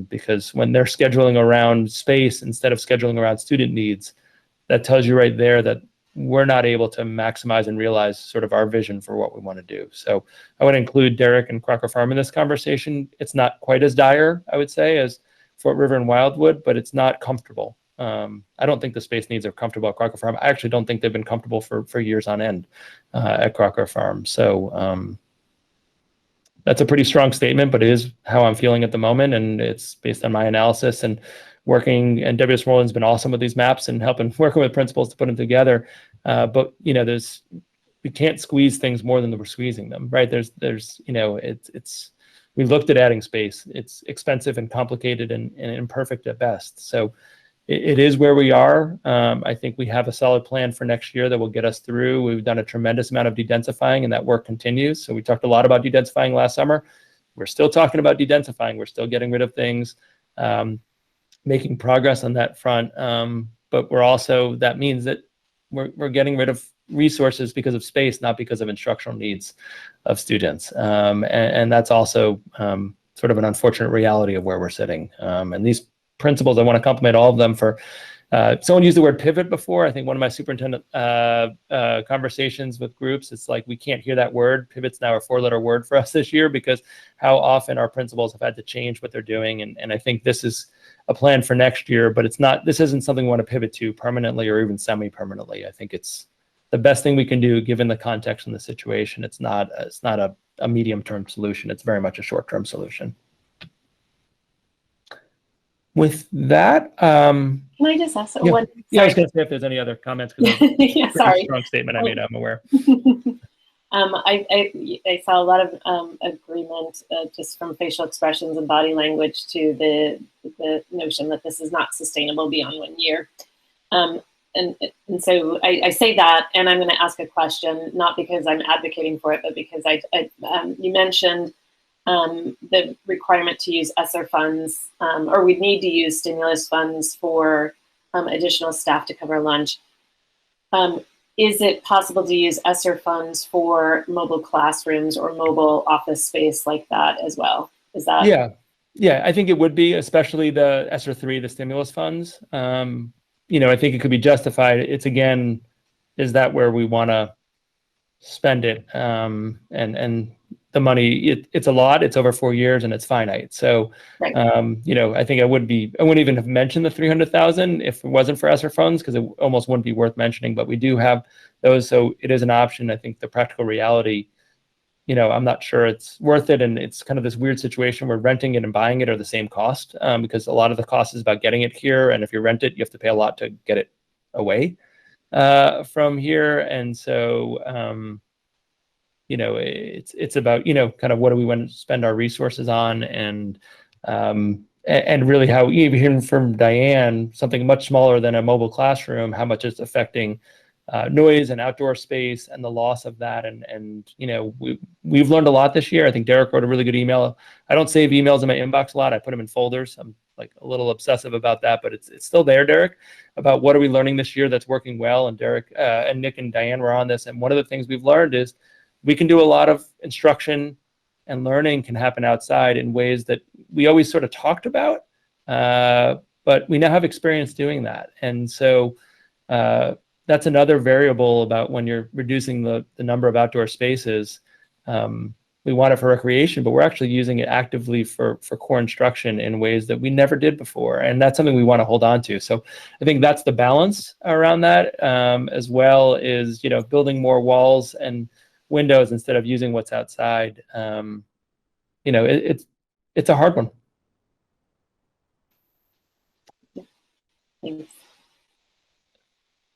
because when they're scheduling around space instead of scheduling around student needs, that tells you right there that we're not able to maximize and realize sort of our vision for what we want to do. So I want to include Derek and Crocker Farm in this conversation. It's not quite as dire, I would say, as Fort River and Wildwood, but it's not comfortable. I don't think the space needs are comfortable at Crocker Farm. I actually don't think they've been comfortable for years on end at Crocker Farm. So that's a pretty strong statement, but it is how I'm feeling at the moment. And it's based on my analysis and working, and WS Roland's been awesome with these maps and working with principals to put them together. But we can't squeeze things more than we're squeezing them, right? We looked at adding space. It's expensive and complicated and imperfect at best. So it is where we are. I think we have a solid plan for next year that will get us through. We've done a tremendous amount of dedensifying, and that work continues. So we talked a lot about dedensifying last summer. We're still talking about dedensifying. We're still getting rid of things, making progress on that front. But that means that we're getting rid of resources because of space, not because of instructional needs of students. And that's also sort of an unfortunate reality of where we're sitting. And these principals, I want to compliment all of them for, someone used the word pivot before. I think one of my superintendent conversations with groups, it's like, we can't hear that word. Pivot's now a 4-letter word for us this year because how often our principals have had to change what they're doing. And I think this is a plan for next year, but this isn't something we want to pivot to permanently or even semi-permanently. I think it's the best thing we can do given the context and the situation. It's not a medium-term solution. It's very much a short-term solution. With that, can I just ask one? Yeah, I was going to say if there's any other comments. Yeah, sorry. Strong statement I made. I'm aware. I saw a lot of agreement just from facial expressions and body language to the notion that this is not sustainable beyond 1 year. And so I say that, and I'm going to ask a question, not because I'm advocating for it, but because you mentioned the requirement to use ESSER funds, or we need to use stimulus funds for additional staff to cover lunch. Is it possible to use ESSER funds for mobile classrooms or mobile office space like that as well? Is that? Yeah, I think it would be, especially the ESSER 3, the stimulus funds. I think it could be justified. It's again, is that where we want to spend it? And the money, it's a lot. It's over 4 years and it's finite. So, right. I think I wouldn't even have mentioned the 300,000 if it wasn't for ESSER funds, because it almost wouldn't be worth mentioning. But we do have those, so it is an option. I think the practical reality, I'm not sure it's worth it, and it's kind of this weird situation where renting it and buying it are the same cost, because a lot of the cost is about getting it here, and if you rent it, you have to pay a lot to get it away from here, and so. It's about, kind of what do we want to spend our resources on, and really how, even hearing from Diane, something much smaller than a mobile classroom, how much it's affecting noise and outdoor space and the loss of that. And we've learned a lot this year. I think Derek wrote a really good email. I don't save emails in my inbox a lot. I put them in folders. I'm like a little obsessive about that, but it's still there, Derek, about what are we learning this year that's working well. And Derek and Nick and Diane were on this. And one of the things we've learned is we can do a lot of instruction and learning can happen outside in ways that we always sort of talked about, but we now have experience doing that. And so that's another variable about when you're reducing the number of outdoor spaces. We want it for recreation, but we're actually using it actively for core instruction in ways that we never did before. And that's something we want to hold on to. So I think that's the balance around that, as well as, you know, building more walls and windows instead of using what's outside. You know, it's a hard one. Thanks.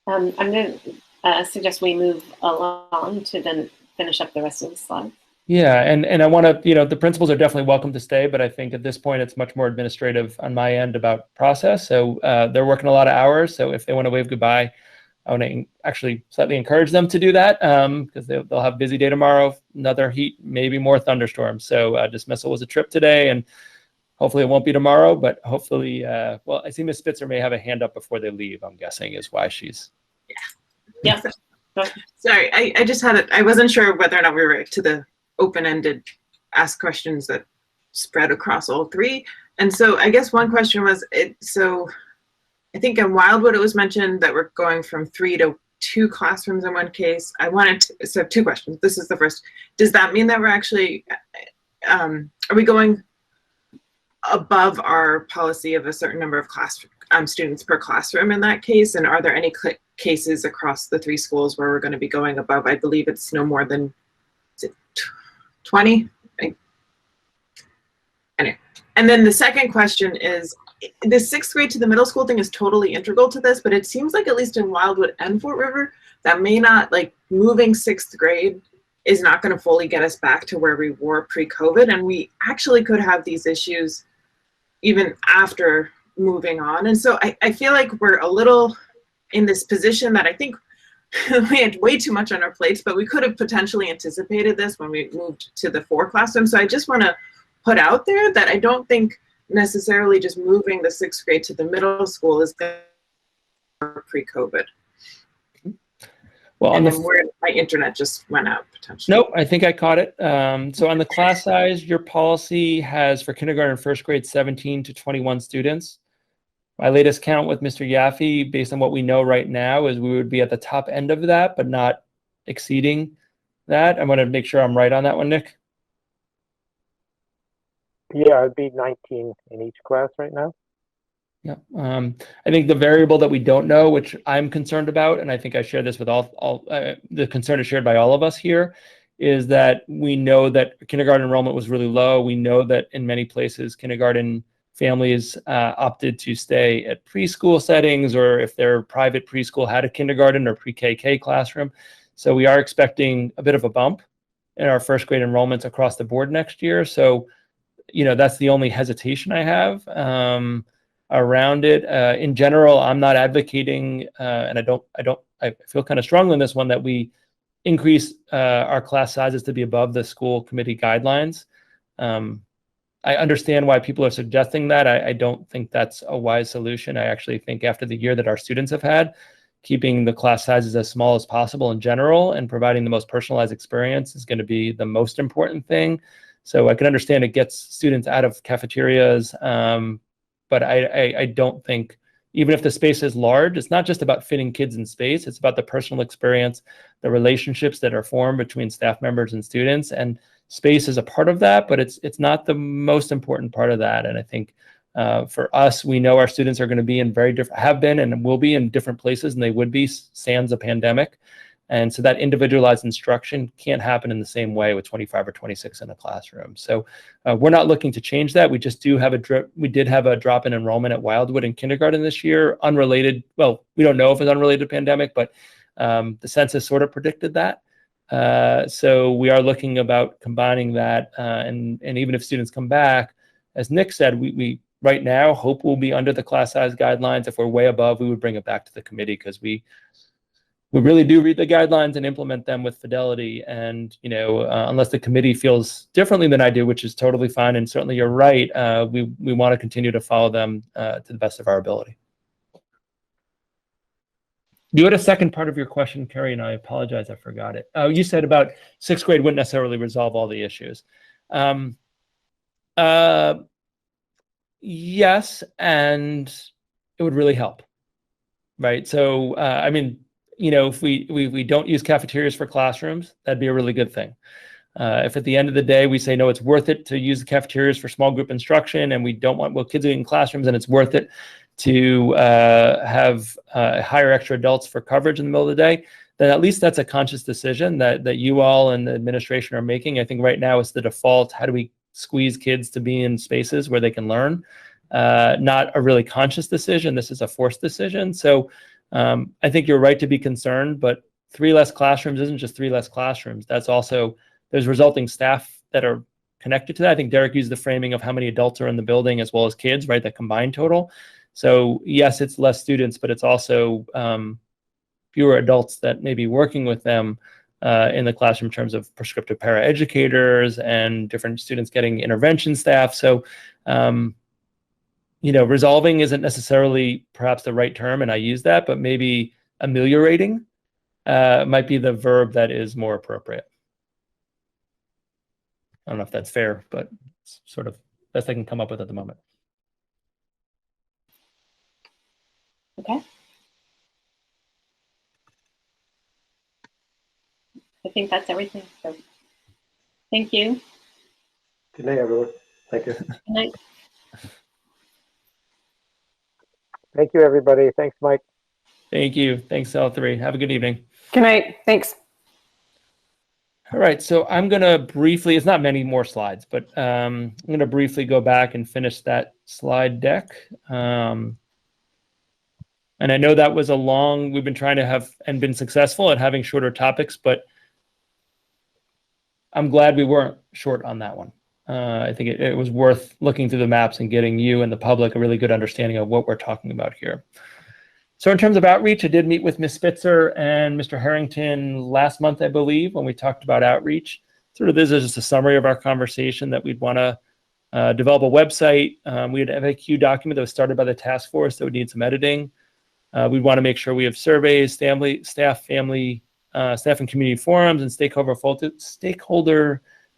I'm going to suggest we move along to then finish up the rest of the slides. Yeah, and I want to, you know, the principals are definitely welcome to stay, but I think at this point it's much more administrative on my end about process. So they're working a lot of hours. So if they want to wave goodbye, I want to actually slightly encourage them to do that, because they'll have a busy day tomorrow, another heat, maybe more thunderstorms. So dismissal was a trip today, and hopefully it won't be tomorrow, but hopefully, well, I see Ms. Spitzer may have a hand up before they leave, I'm guessing is why she's. Yeah. Sorry, I just had it. I wasn't sure whether or not we were to the open-ended ask questions that spread across all three. And so I guess one question was, so I think in Wildwood it was mentioned that we're going from 3 to 2 classrooms in one case. So 2 questions. This is the first. Does that mean that we're actually, are we going above our policy of a certain number of students per classroom in that case? And are there any cases across the 3 schools where we're going to be going above? I believe it's no more than 20. Anyway, and then the second question is, the 6th grade to the middle school thing is totally integral to this, but it seems like at least in Wildwood and Fort River, that may not, like, moving 6th grade is not going to fully get us back to where we were pre-COVID, and we actually could have these issues even after moving on. And so I feel like we're a little in this position that I think we had way too much on our plates, but we could have potentially anticipated this when we moved to the 4 classroom. So I just want to put out there that I don't think necessarily just moving the 6th grade to the middle school is going to pre-COVID. Well, and then my internet just went out potentially. Nope, I think I caught it. So on the class size, your policy has for kindergarten and 1st grade 17 to 21 students. My latest count with Mr. Yaffe, based on what we know right now, is we would be at the top end of that, but not exceeding that. I want to make sure I'm right on that one, Nick. Yeah, it'd be 19 in each class right now. Yeah, I think the variable that we don't know, which I'm concerned about, and I think I share this with the concern is shared by all of us here, is that we know that kindergarten enrollment was really low. We know that in many places, kindergarten families opted to stay at preschool settings, or if their private preschool had a kindergarten or pre-KK classroom. So we are expecting a bit of a bump in our 1st grade enrollments across the board next year. So, you know, that's the only hesitation I have around it. In general, I'm not advocating, and I feel kind of strongly on this one, that we increase our class sizes to be above the school committee guidelines. I understand why people are suggesting that. I don't think that's a wise solution. I actually think after the year that our students have had, keeping the class sizes as small as possible in general and providing the most personalized experience is going to be the most important thing. So I can understand it gets students out of cafeterias, but I don't think, even if the space is large, it's not just about fitting kids in space. It's about the personal experience, the relationships that are formed between staff members and students, and space is a part of that, but it's not the most important part of that. And I think for us, we know our students are going to be in have been and will be in different places than they would be sans a pandemic. And so that individualized instruction can't happen in the same way with 25 or 26 in a classroom. So we're not looking to change that. We just do have we did have a drop in enrollment at Wildwood in kindergarten this year, unrelated. Well, we don't know if it's unrelated to pandemic, but the census sort of predicted that. So we are looking about combining that, and even if students come back, as Nick said, we right now hope we'll be under the class size guidelines. If we're way above, we would bring it back to the committee, because we really do read the guidelines and implement them with fidelity. And, you know, unless the committee feels differently than I do, which is totally fine, and certainly you're right, we want to continue to follow them to the best of our ability. You had a second part of your question, Carrie, and I apologize, I forgot it. You said about 6th grade wouldn't necessarily resolve all the issues. Yes, and it would really help, right? So, I mean, if we don't use cafeterias for classrooms, that'd be a really good thing. If at the end of the day we say, no, it's worth it to use the cafeterias for small group instruction, and we don't want kids in classrooms, and it's worth it to have hire extra adults for coverage in the middle of the day, then at least that's a conscious decision that you all and the administration are making. I think right now it's the default. How do we squeeze kids to be in spaces where they can learn? Not a really conscious decision. This is a forced decision. So I think you're right to be concerned, but 3 less classrooms isn't just 3 less classrooms. That's also, there's resulting staff that are connected to that. I think Derek used the framing of how many adults are in the building as well as kids, right? That combined total. So yes, it's less students, but it's also fewer adults that may be working with them in the classroom in terms of prescriptive paraeducators and different students getting intervention staff. So, resolving isn't necessarily perhaps the right term, and I use that, but maybe ameliorating might be the verb that is more appropriate. I don't know if that's fair, but it's sort of best I can come up with at the moment. Okay. I think that's everything. So thank you. Good night, everyone. Thank you. Good night. Thank you, everybody. Thanks, Mike. Thank you. Thanks, all 3. Have a good evening. Good night. Thanks. All right, so I'm going to briefly, it's not many more slides, but I'm going to briefly go back and finish that slide deck. And I know that was we've been trying to have and been successful at having shorter topics, but I'm glad we weren't short on that one. I think it was worth looking through the maps and getting you and the public a really good understanding of what we're talking about here. So in terms of outreach, I did meet with Ms. Spitzer and Mr. Harrington last month, I believe, when we talked about outreach. Sort of this is just a summary of our conversation that we'd want to develop a website. We had an FAQ document that was started by the task force that would need some editing. We'd want to make sure we have surveys, staff and community forums, and stakeholder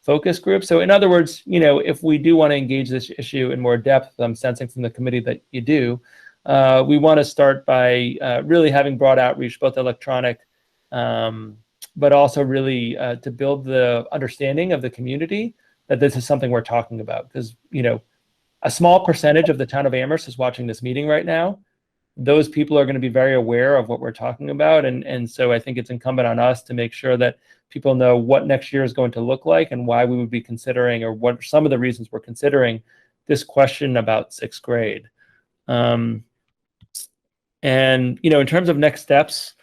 focus groups. So in other words, if we do want to engage this issue in more depth, I'm sensing from the committee that you do, we want to start by really having broad outreach, both electronic, but also really to build the understanding of the community that this is something we're talking about. Because, a small percentage of the town of Amherst is watching this meeting right now. Those people are going to be very aware of what we're talking about. And so I think it's incumbent on us to make sure that people know what next year is going to look like and why we would be considering, or what are some of the reasons we're considering this question about 6th grade. And, in terms of next steps,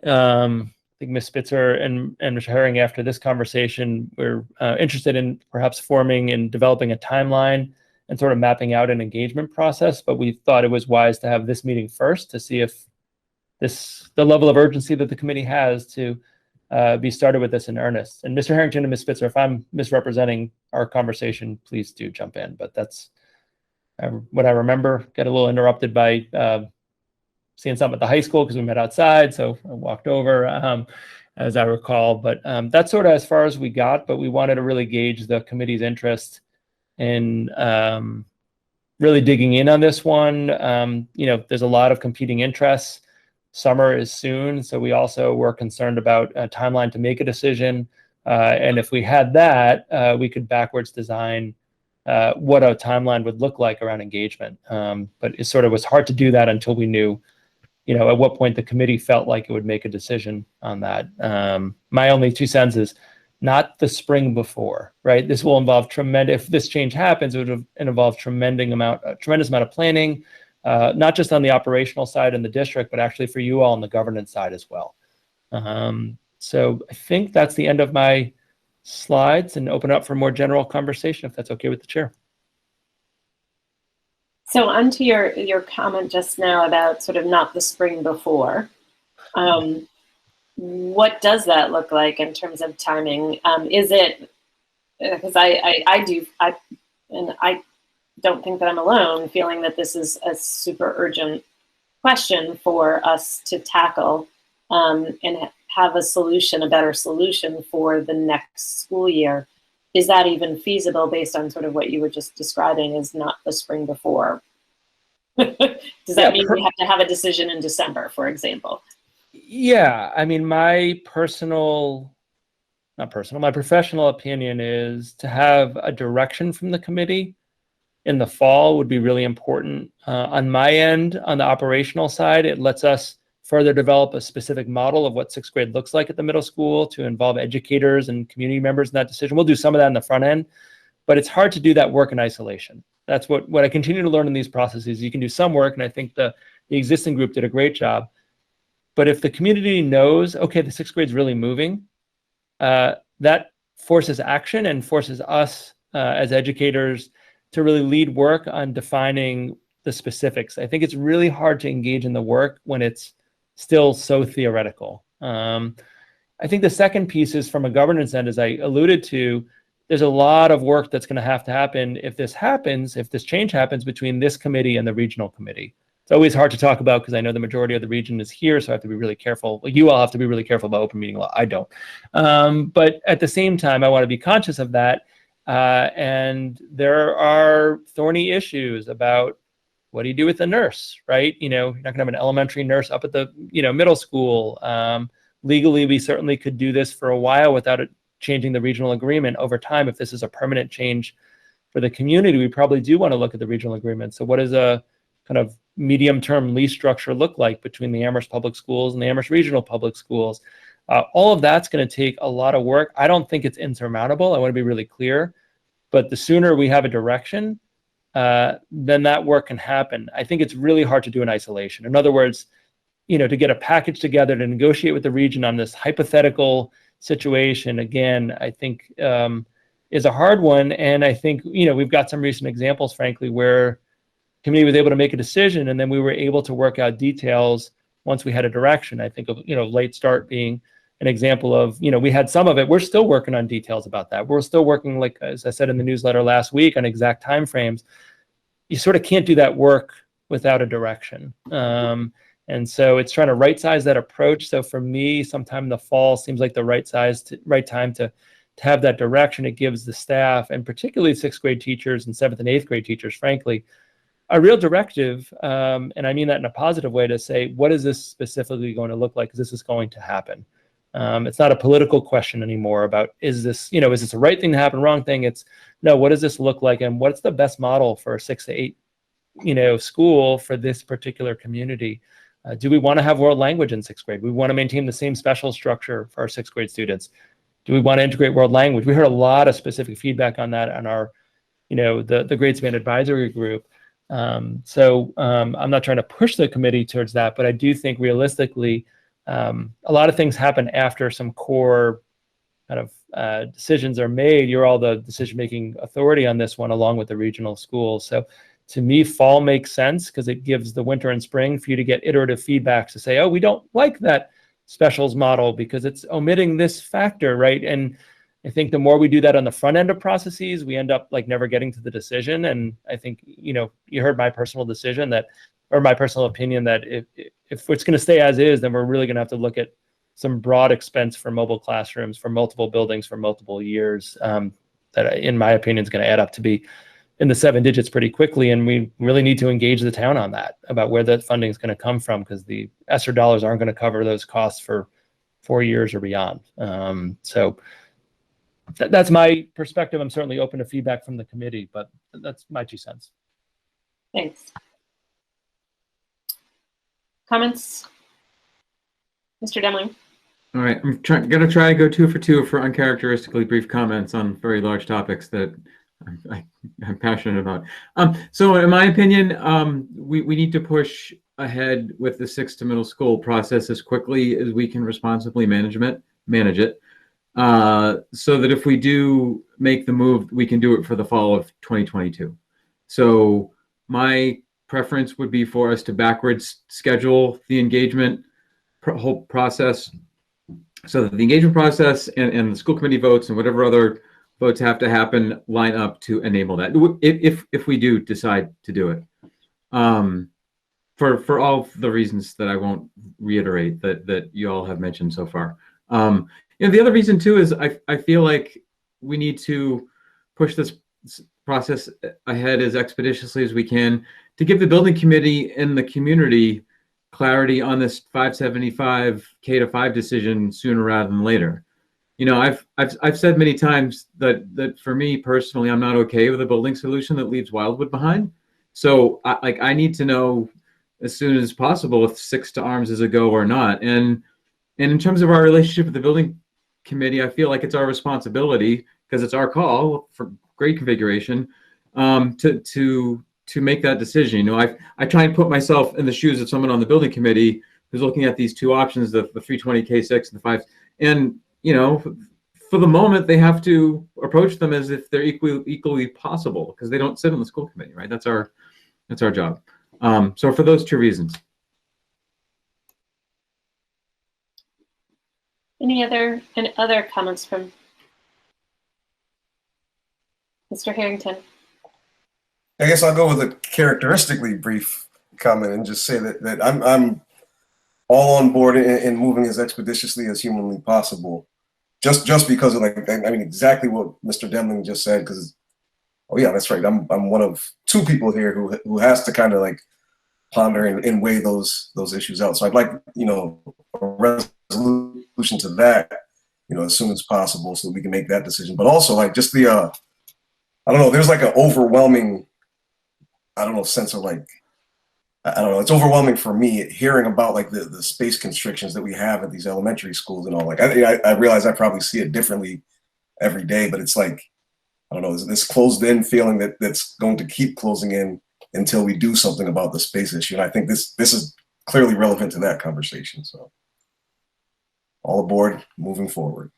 I think Ms. Spitzer and Mr. Herring, after this conversation, we're interested in perhaps forming and developing a timeline and sort of mapping out an engagement process, but we thought it was wise to have this meeting first to see if the level of urgency that the committee has to be started with this in earnest. And Mr. Harrington and Ms. Spitzer, if I'm misrepresenting our conversation, please do jump in, but that's what I remember. Got a little interrupted by seeing something at the high school because we met outside, so I walked over, as I recall, but that's sort of as far as we got, but we wanted to really gauge the committee's interest in really digging in on this one. There's a lot of competing interests. Summer is soon, so we also were concerned about a timeline to make a decision. And if we had that, we could backwards design what a timeline would look like around engagement. But it sort of was hard to do that until we knew, at what point the committee felt like it would make a decision on that. My only 2 cents is not the spring before, right? This will involve if this change happens, it would involve tremendous amount of planning, not just on the operational side in the district, but actually for you all on the governance side as well. So I think that's the end of my slides, and open up for more general conversation if that's okay with the chair. So onto your comment just now about sort of not the spring before. What does that look like in terms of timing? Is it, because I don't think that I'm alone feeling that this is a super urgent question for us to tackle and have a better solution for the next school year. Is that even feasible based on sort of what you were just describing is not the spring before? Does that mean we have to have a decision in December, for example? Yeah, I mean, my professional opinion is to have a direction from the committee in the fall would be really important. On my end, on the operational side, it lets us further develop a specific model of what sixth grade looks like at the middle school to involve educators and community members in that decision. We'll do some of that in the front end, but it's hard to do that work in isolation. That's what I continue to learn in these processes. You can do some work, and I think the existing group did a great job. But if the community knows, okay, the sixth grade's really moving, that forces action and forces us as educators to really lead work on defining the specifics. I think it's really hard to engage in the work when it's still so theoretical. I think the second piece is from a governance end, as I alluded to, there's a lot of work that's going to happen if this change happens between this committee and the regional committee. It's always hard to talk about because I know the majority of the region is here, so I have to be really careful. You all have to be really careful about open meeting law. I don't. But at the same time, I want to be conscious of that. And there are thorny issues about what do you do with the nurse, right? You know, you're not going to have an elementary nurse up at the, middle school. Legally, we certainly could do this for a while without it changing the regional agreement. Over time, if this is a permanent change for the community, we probably do want to look at the regional agreement. So what is a kind of medium-term lease structure look like between the Amherst Public Schools and the Amherst Regional Public Schools? All of that's going to take a lot of work. I don't think it's insurmountable. I want to be really clear. But the sooner we have a direction, then that work can happen. I think it's really hard to do in isolation. In other words, to get a package together to negotiate with the region on this hypothetical situation, again, I think is a hard one. And I think, we've got some recent examples, frankly, where the committee was able to make a decision and then we were able to work out details once we had a direction. I think of, late start being an example of, we had some of it. We're still working on details about that. We're still working, like, as I said in the newsletter last week, on exact timeframes. You sort of can't do that work without a direction. And so it's trying to right size that approach. So for me, sometime in the fall seems like the right time to have that direction. It gives the staff, and particularly sixth grade teachers and seventh and eighth grade teachers, frankly, a real directive. And I mean that in a positive way, to say, what is this specifically going to look like? Is this going to happen? It's not a political question anymore about, is this the right thing to happen, wrong thing? It's, no, what does this look like? And what's the best model for a 6 to 8, school for this particular community? Do we want to have world language in sixth grade? We want to maintain the same special structure for our sixth grade students. Do we want to integrate world language? We heard a lot of specific feedback on that on our, the grade span advisory group. So I'm not trying to push the committee towards that, but I do think realistically, a lot of things happen after some core kind of decisions are made. You're all the decision-making authority on this one, along with the regional schools. So to me, fall makes sense because it gives the winter and spring for you to get iterative feedback to say, oh, we don't like that specials model because it's omitting this factor, right? And I think the more we do that on the front end of processes, we end up like never getting to the decision. And I think, you heard my personal decision or my personal opinion that if it's going to stay as is, then we're really going to have to look at some broad expense for mobile classrooms for multiple buildings for multiple years. That, in my opinion, is going to add up to be in the 7 digits pretty quickly. And we really need to engage the town on that, about where that funding is going to come from, because the ESSER dollars aren't going to cover those costs for 4 years or beyond. So that's my perspective. I'm certainly open to feedback from the committee, but that's my 2 cents. Thanks. Comments? Mr. Demling? All right, I'm going to try to go 2 for 2 for uncharacteristically brief comments on very large topics that I'm passionate about. So in my opinion, we need to push ahead with the 6th to middle school process as quickly as we can responsibly manage it, so that if we do make the move, we can do it for the fall of 2022. So my preference would be for us to backwards schedule the engagement whole process, so that the engagement process and the school committee votes and whatever other votes have to happen line up to enable that, if we do decide to do it, for all the reasons that I won't reiterate that you all have mentioned so far. The other reason too is I feel like we need to push this process ahead as expeditiously as we can to give the building committee and the community clarity on this 575 K-5 decision sooner rather than later. You know, I've said many times that for me personally, I'm not okay with a building solution that leaves Wildwood behind. So I need to know as soon as possible if 6 to ARMS is a go or not. And in terms of our relationship with the building committee, I feel like it's our responsibility, because it's our call for grade configuration, to make that decision. You know, I try and put myself in the shoes of someone on the building committee who's looking at these 2 options, the 320 K6 and the 5, and you know, for the moment they have to approach them as if they're equally possible, because they don't sit on the school committee, right? That's our job. So for those 2 reasons. Any other comments from Mr. Harrington? I guess I'll go with a characteristically brief comment and just say that I'm all on board in moving as expeditiously as humanly possible. Just because of, like, I mean, exactly what Mr. Demling just said, because, oh yeah, that's right. I'm one of 2 people here who has to kind of like ponder and weigh those issues out. So I'd like, you know, a resolution to that, you know, as soon as possible, so we can make that decision. But also, like, just the I don't know, there's like an overwhelming, I don't know, sense of like, I don't know, it's overwhelming for me hearing about like the space constrictions that we have at these elementary schools and all. Like, I realize I probably see it differently every day, but it's like, I don't know, this closed in feeling that's going to keep closing in until we do something about the space issue. And I think this is clearly relevant to that conversation. So all aboard, moving forward.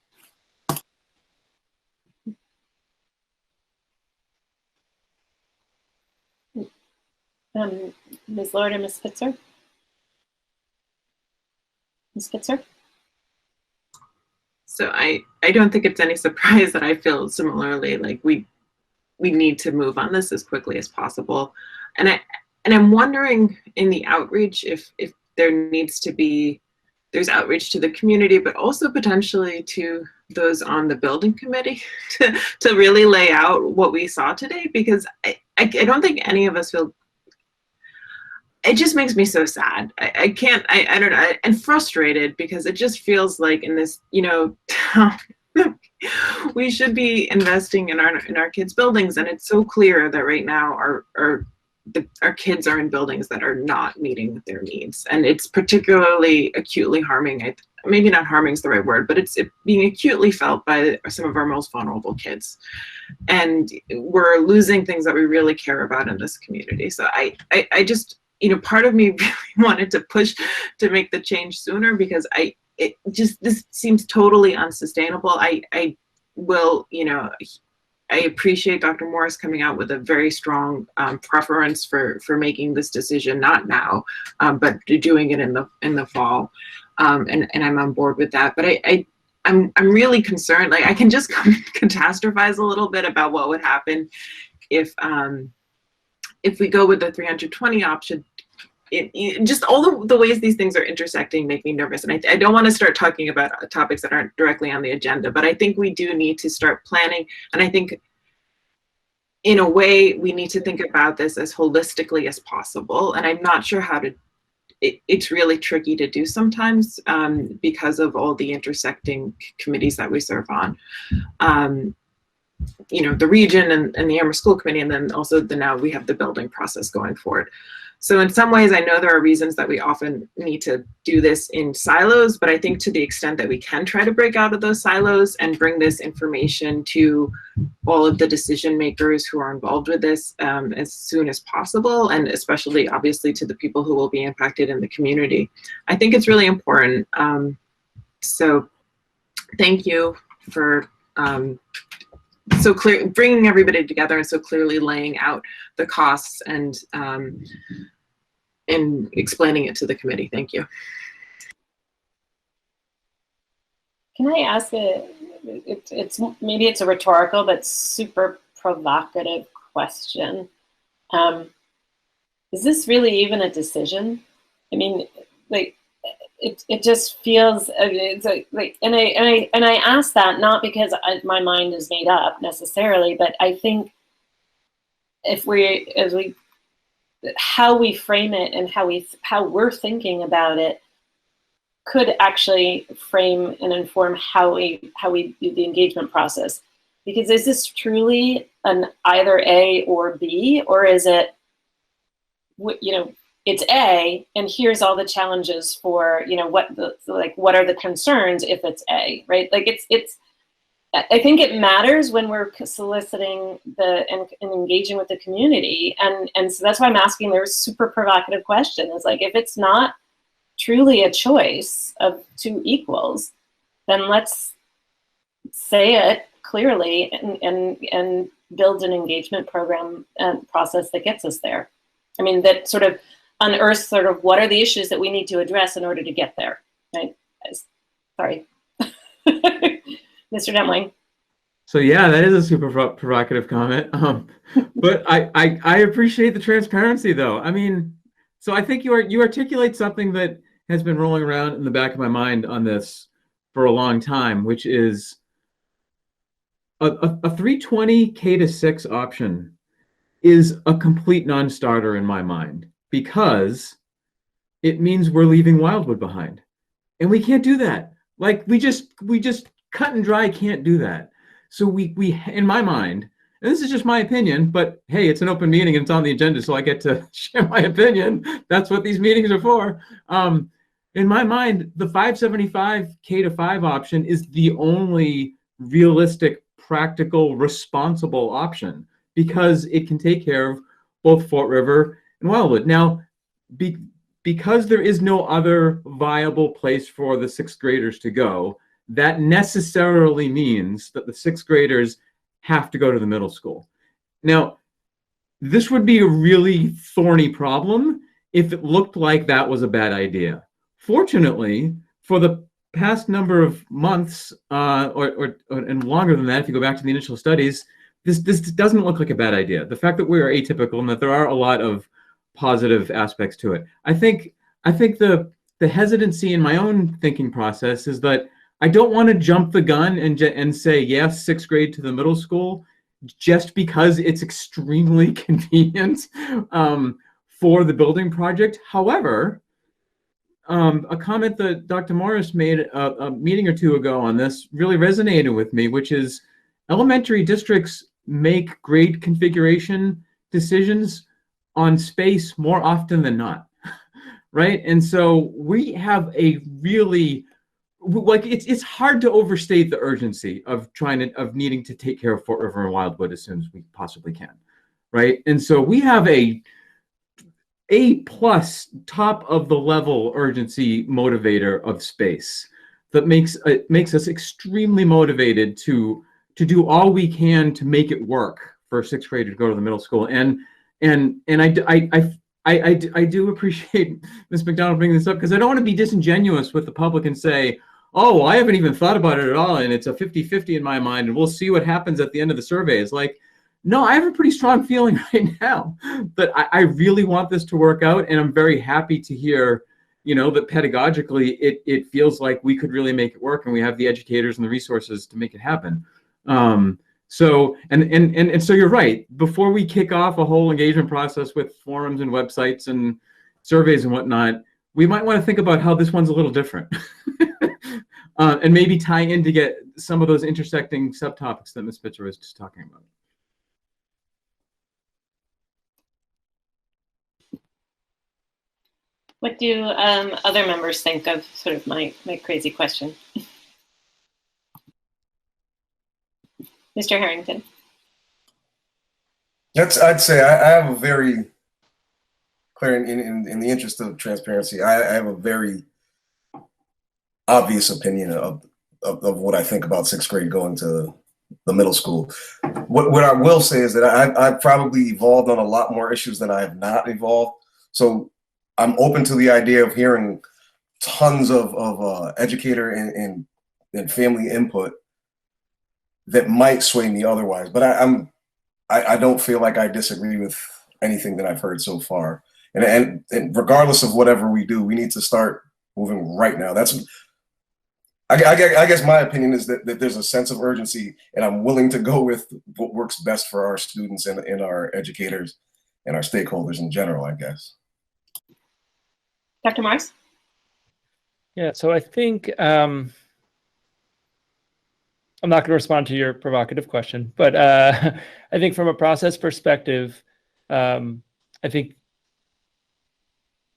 Ms. Lord and Ms. Spitzer? Ms. Spitzer? So I don't think it's any surprise that I feel similarly. Like we need to move on this as quickly as possible. And I'm wondering in the outreach if there needs to be, there's outreach to the community, but also potentially to those on the building committee to really lay out what we saw today, because I don't think any of us feel, it just makes me so sad. I don't know, and frustrated, because it just feels like in this, you know, we should be investing in our kids' buildings, and it's so clear that right now our kids are in buildings that are not meeting their needs, and it's particularly acutely harming. Maybe not harming is the right word, but it's being acutely felt by some of our most vulnerable kids, and we're losing things that we really care about in this community. So I just, you know, part of me really wanted to push to make the change sooner, because this seems totally unsustainable. I will, you know, I appreciate Dr. Morris coming out with a very strong preference for making this decision, not now, but doing it in the fall, and I'm on board with that. But I'm really concerned. Like, I can just catastrophize a little bit about what would happen if we go with the 320 option. It just all the ways these things are intersecting make me nervous. And I don't want to start talking about topics that aren't directly on the agenda, but I think we do need to start planning. And I think in a way, we need to think about this as holistically as possible. And I'm not sure how to, it's really tricky to do sometimes because of all the intersecting committees that we serve on. You know, the region and the Amherst School Committee, and then also now we have the building process going forward. So in some ways, I know there are reasons that we often need to do this in silos, but I think to the extent that we can try to break out of those silos and bring this information to all of the decision makers who are involved with this as soon as possible, and especially obviously to the people who will be impacted in the community, I think it's really important. So thank you for so clear, bringing everybody together and so clearly laying out the costs and explaining it to the committee. Thank you. Can I ask maybe it's a rhetorical but super provocative question? Is this really even a decision? I mean, like, it just feels it's like, and I ask that not because my mind is made up necessarily, but I think as we how we frame it and how we're thinking about it could actually frame and inform how we do the engagement process. Because is this truly an either A or B, or is it, you know, it's A, and here's all the challenges for, you know, what are the concerns if it's A, right? Like I think it matters when we're soliciting and engaging with the community, and so that's why I'm asking their super provocative question. Is like, if it's not truly a choice of two equals, then let's say it clearly and build an engagement program and process that gets us there. I mean, that sort of unearths sort of what are the issues that we need to address in order to get there, right? Sorry. Mr. Demling. So yeah, that is a super provocative comment. But I appreciate the transparency though. I mean, so I think you articulate something that has been rolling around in the back of my mind on this for a long time, which is a 320 K-6 option is a complete non-starter in my mind, because it means we're leaving Wildwood behind. And we can't do that. Like we just cut and dry can't do that. So we in my mind, and this is just my opinion, but hey, it's an open meeting and it's on the agenda, so I get to share my opinion. That's what these meetings are for. In my mind, the 575 K-5 option is the only realistic, practical, responsible option, because it can take care of both Fort River and Wildwood. Now, because there is no other viable place for the sixth graders to go, that necessarily means that the sixth graders have to go to the middle school. Now, this would be a really thorny problem if it looked like that was a bad idea. Fortunately, for the past number of months, and longer than that, if you go back to the initial studies, this doesn't look like a bad idea. The fact that we are atypical and that there are a lot of positive aspects to it. I think the hesitancy in my own thinking process is that I don't want to jump the gun and say yes, sixth grade to the middle school, just because it's extremely convenient for the building project. However, a comment that Dr. Morris made a meeting or two ago on this really resonated with me, which is elementary districts make grade configuration decisions on space more often than not, right? And so we have a really, like, it's hard to overstate the urgency of needing to take care of Fort River and Wildwood as soon as we possibly can, right? And so we have a plus top of the level urgency motivator of space that makes us extremely motivated to do all we can to make it work for a sixth grader to go to the middle school. And I do appreciate Ms. McDonald bringing this up, because I don't want to be disingenuous with the public and say, oh, I haven't even thought about it at all, and it's a 50-50 in my mind, and we'll see what happens at the end of the survey. It's like, no, I have a pretty strong feeling right now that I really want this to work out, and I'm very happy to hear, you know, that pedagogically it feels like we could really make it work, and we have the educators and the resources to make it happen. So so you're right. Before we kick off a whole engagement process with forums and websites and surveys and whatnot, we might want to think about how this one's a little different, and maybe tie in to get some of those intersecting subtopics that Ms. Spitzer was just talking about. What do other members think of sort of my crazy question? Mr. Harrington. I'd say I have a very clear, in the interest of transparency, I have a very obvious opinion of what I think about sixth grade going to the middle school. What I will say is that I've probably evolved on a lot more issues than I have not evolved. So I'm open to the idea of hearing tons of educator and family input that might sway me otherwise. But I don't feel like I disagree with anything that I've heard so far. And regardless of whatever we do, we need to start moving right now. I guess my opinion is that there's a sense of urgency, and I'm willing to go with what works best for our students and our educators. and our stakeholders in general, I guess. Dr. Morris? Yeah, so I think I'm not going to respond to your provocative question, but I think from a process perspective, I think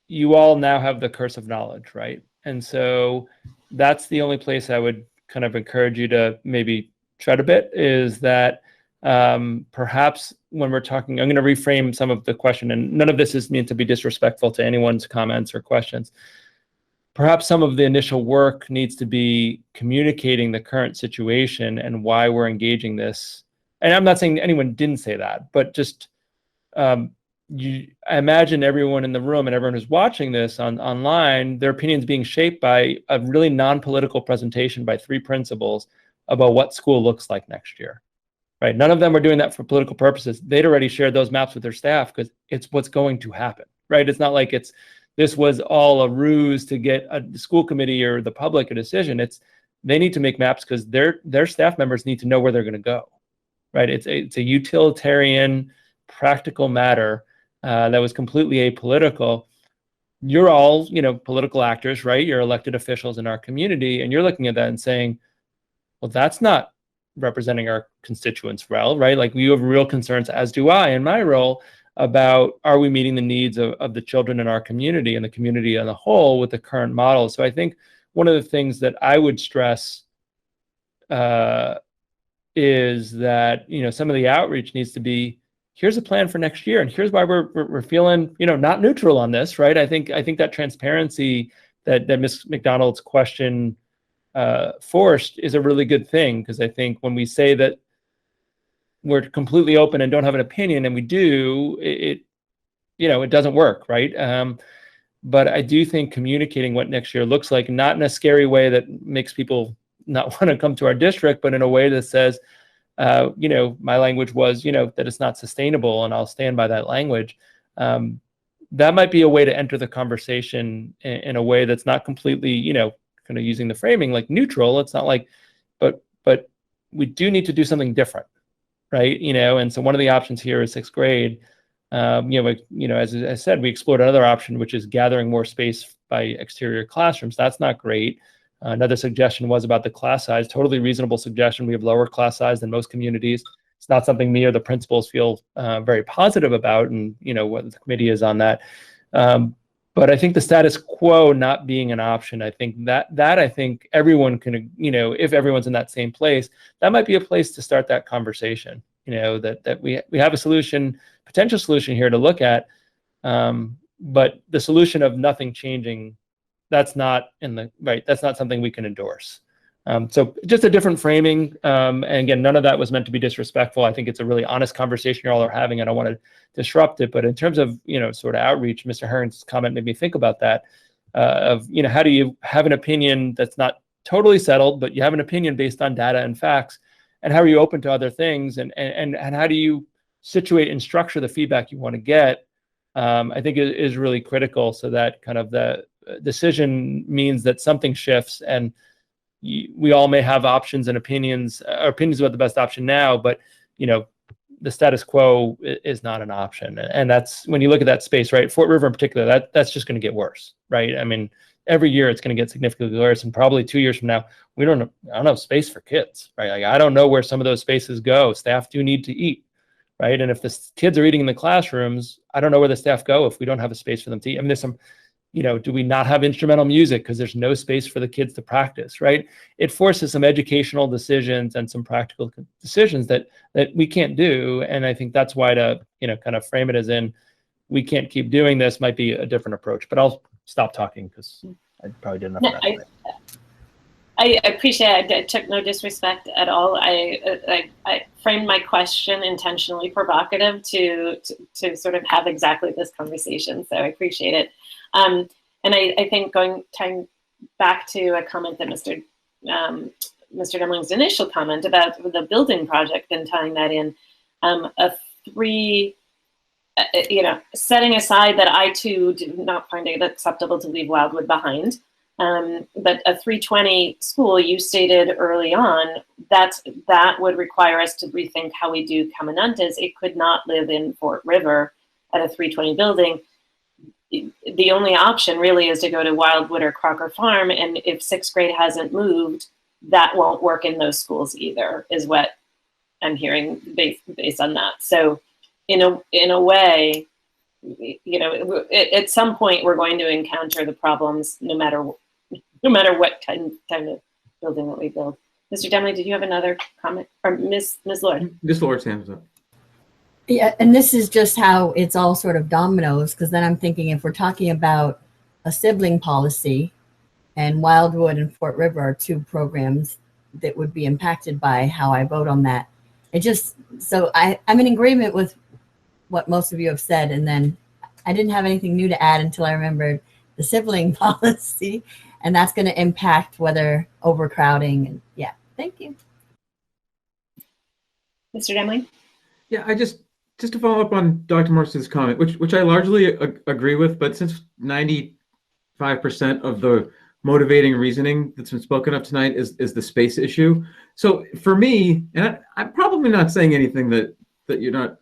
you all now have the curse of knowledge, right? And so that's the only place I would kind of encourage you to maybe tread a bit, is that perhaps when we're talking, I'm going to reframe some of the question, and none of this is meant to be disrespectful to anyone's comments or questions. Perhaps some of the initial work needs to be communicating the current situation and why we're engaging this. And I'm not saying anyone didn't say that, but just I imagine everyone in the room and everyone who's watching this online, their opinions being shaped by a really non-political presentation by 3 principals about what school looks like next year, right? None of them are doing that for political purposes. They'd already shared those maps with their staff because it's what's going to happen, right? It's not like this was all a ruse to get a school committee or the public a decision. They need to make maps because their staff members need to know where they're going to go, right? It's a utilitarian, practical matter that was completely apolitical. You're all, political actors, right? You're elected officials in our community, and you're looking at that and saying, well, that's not representing our constituents well, right? Like, you have real concerns, as do I in my role, about are we meeting the needs of the children in our community and the community as a whole with the current model. So I think one of the things that I would stress is that, some of the outreach needs to be, here's a plan for next year, and here's why we're feeling, not neutral on this, right? I think that transparency that Ms. McDonald's question forced is a really good thing, because I think when we say that we're completely open and don't have an opinion, and we do, it doesn't work, right? But I do think communicating what next year looks like, not in a scary way that makes people not want to come to our district, but in a way that says, my language was, that it's not sustainable, and I'll stand by that language. That might be a way to enter the conversation in a way that's not completely, kind of using the framing like neutral. It's not like, but we do need to do something different, right? And so one of the options here is 6th grade. As I said, we explored another option, which is gathering more space by exterior classrooms. That's not great. Another suggestion was about the class size. Totally reasonable suggestion. We have lower class size than most communities. It's not something me or the principals feel very positive about, and what the committee is on that. But I think the status quo not being an option, I think that I think everyone can, if everyone's in that same place, that might be a place to start that conversation. That we have a solution, potential solution here to look at, but the solution of nothing changing, that's not that's not something we can endorse. So just a different framing. And again, none of that was meant to be disrespectful. I think it's a really honest conversation you all are having, and I want to disrupt it. But in terms of, sort of outreach, Mr. Hearn's comment made me think about that, of, how do you have an opinion that's not totally settled, but you have an opinion based on data and facts, and how are you open to other things, and how do you situate and structure the feedback you want to get, I think is really critical, so that kind of the decision means that something shifts, and we all may have options and opinions about the best option now, but the status quo is not an option. And that's, when you look at that space, right, Fort River in particular, that's just going to get worse, right? I mean, every year it's going to get significantly worse, and probably 2 years from now, I don't have space for kids, right? Like, I don't know where some of those spaces go. Staff do need to eat, right? And if the kids are eating in the classrooms, I don't know where the staff go if we don't have a space for them to eat. I mean, there's some, do we not have instrumental music because there's no space for the kids to practice, right? It forces some educational decisions and some practical decisions that we can't do. And I think that's why to, kind of frame it as in, we can't keep doing this might be a different approach. But I'll stop talking because I probably did enough of that. I appreciate it. I took no disrespect at all. I framed my question intentionally provocative to sort of have exactly this conversation. So I appreciate it. And I think tying back to a comment that Mr. Demling's initial comment about the building project and tying that in, setting aside that I too did not find it acceptable to leave Wildwood behind. But a 320 school, you stated early on, that would require us to rethink how we do Caminantes. It could not live in Fort River at a 320 building, the only option really is to go to Wildwood or Crocker Farm. And if 6th grade hasn't moved, that won't work in those schools either, is what I'm hearing based on that. So in a way, you know, at some point we're going to encounter the problems no matter what kind of building that we build. Mr. Demley, did you have another comment? Or Ms. Lord? Ms. Lord's hands up. Yeah, and this is just how it's all sort of dominoes, because then I'm thinking if we're talking about a sibling policy, and Wildwood and Fort River are 2 programs that would be impacted by how I vote on that. It just, so I'm in agreement with what most of you have said, and then I didn't have anything new to add until I remembered the sibling policy, and that's going to impact whether overcrowding, and yeah, thank you. Mr. Demley? Yeah, I just to follow up on Dr. Morris's comment, which I largely agree with, but since 95% of the motivating reasoning that's been spoken of tonight is the space issue. So for me, and I'm probably not saying anything that you're not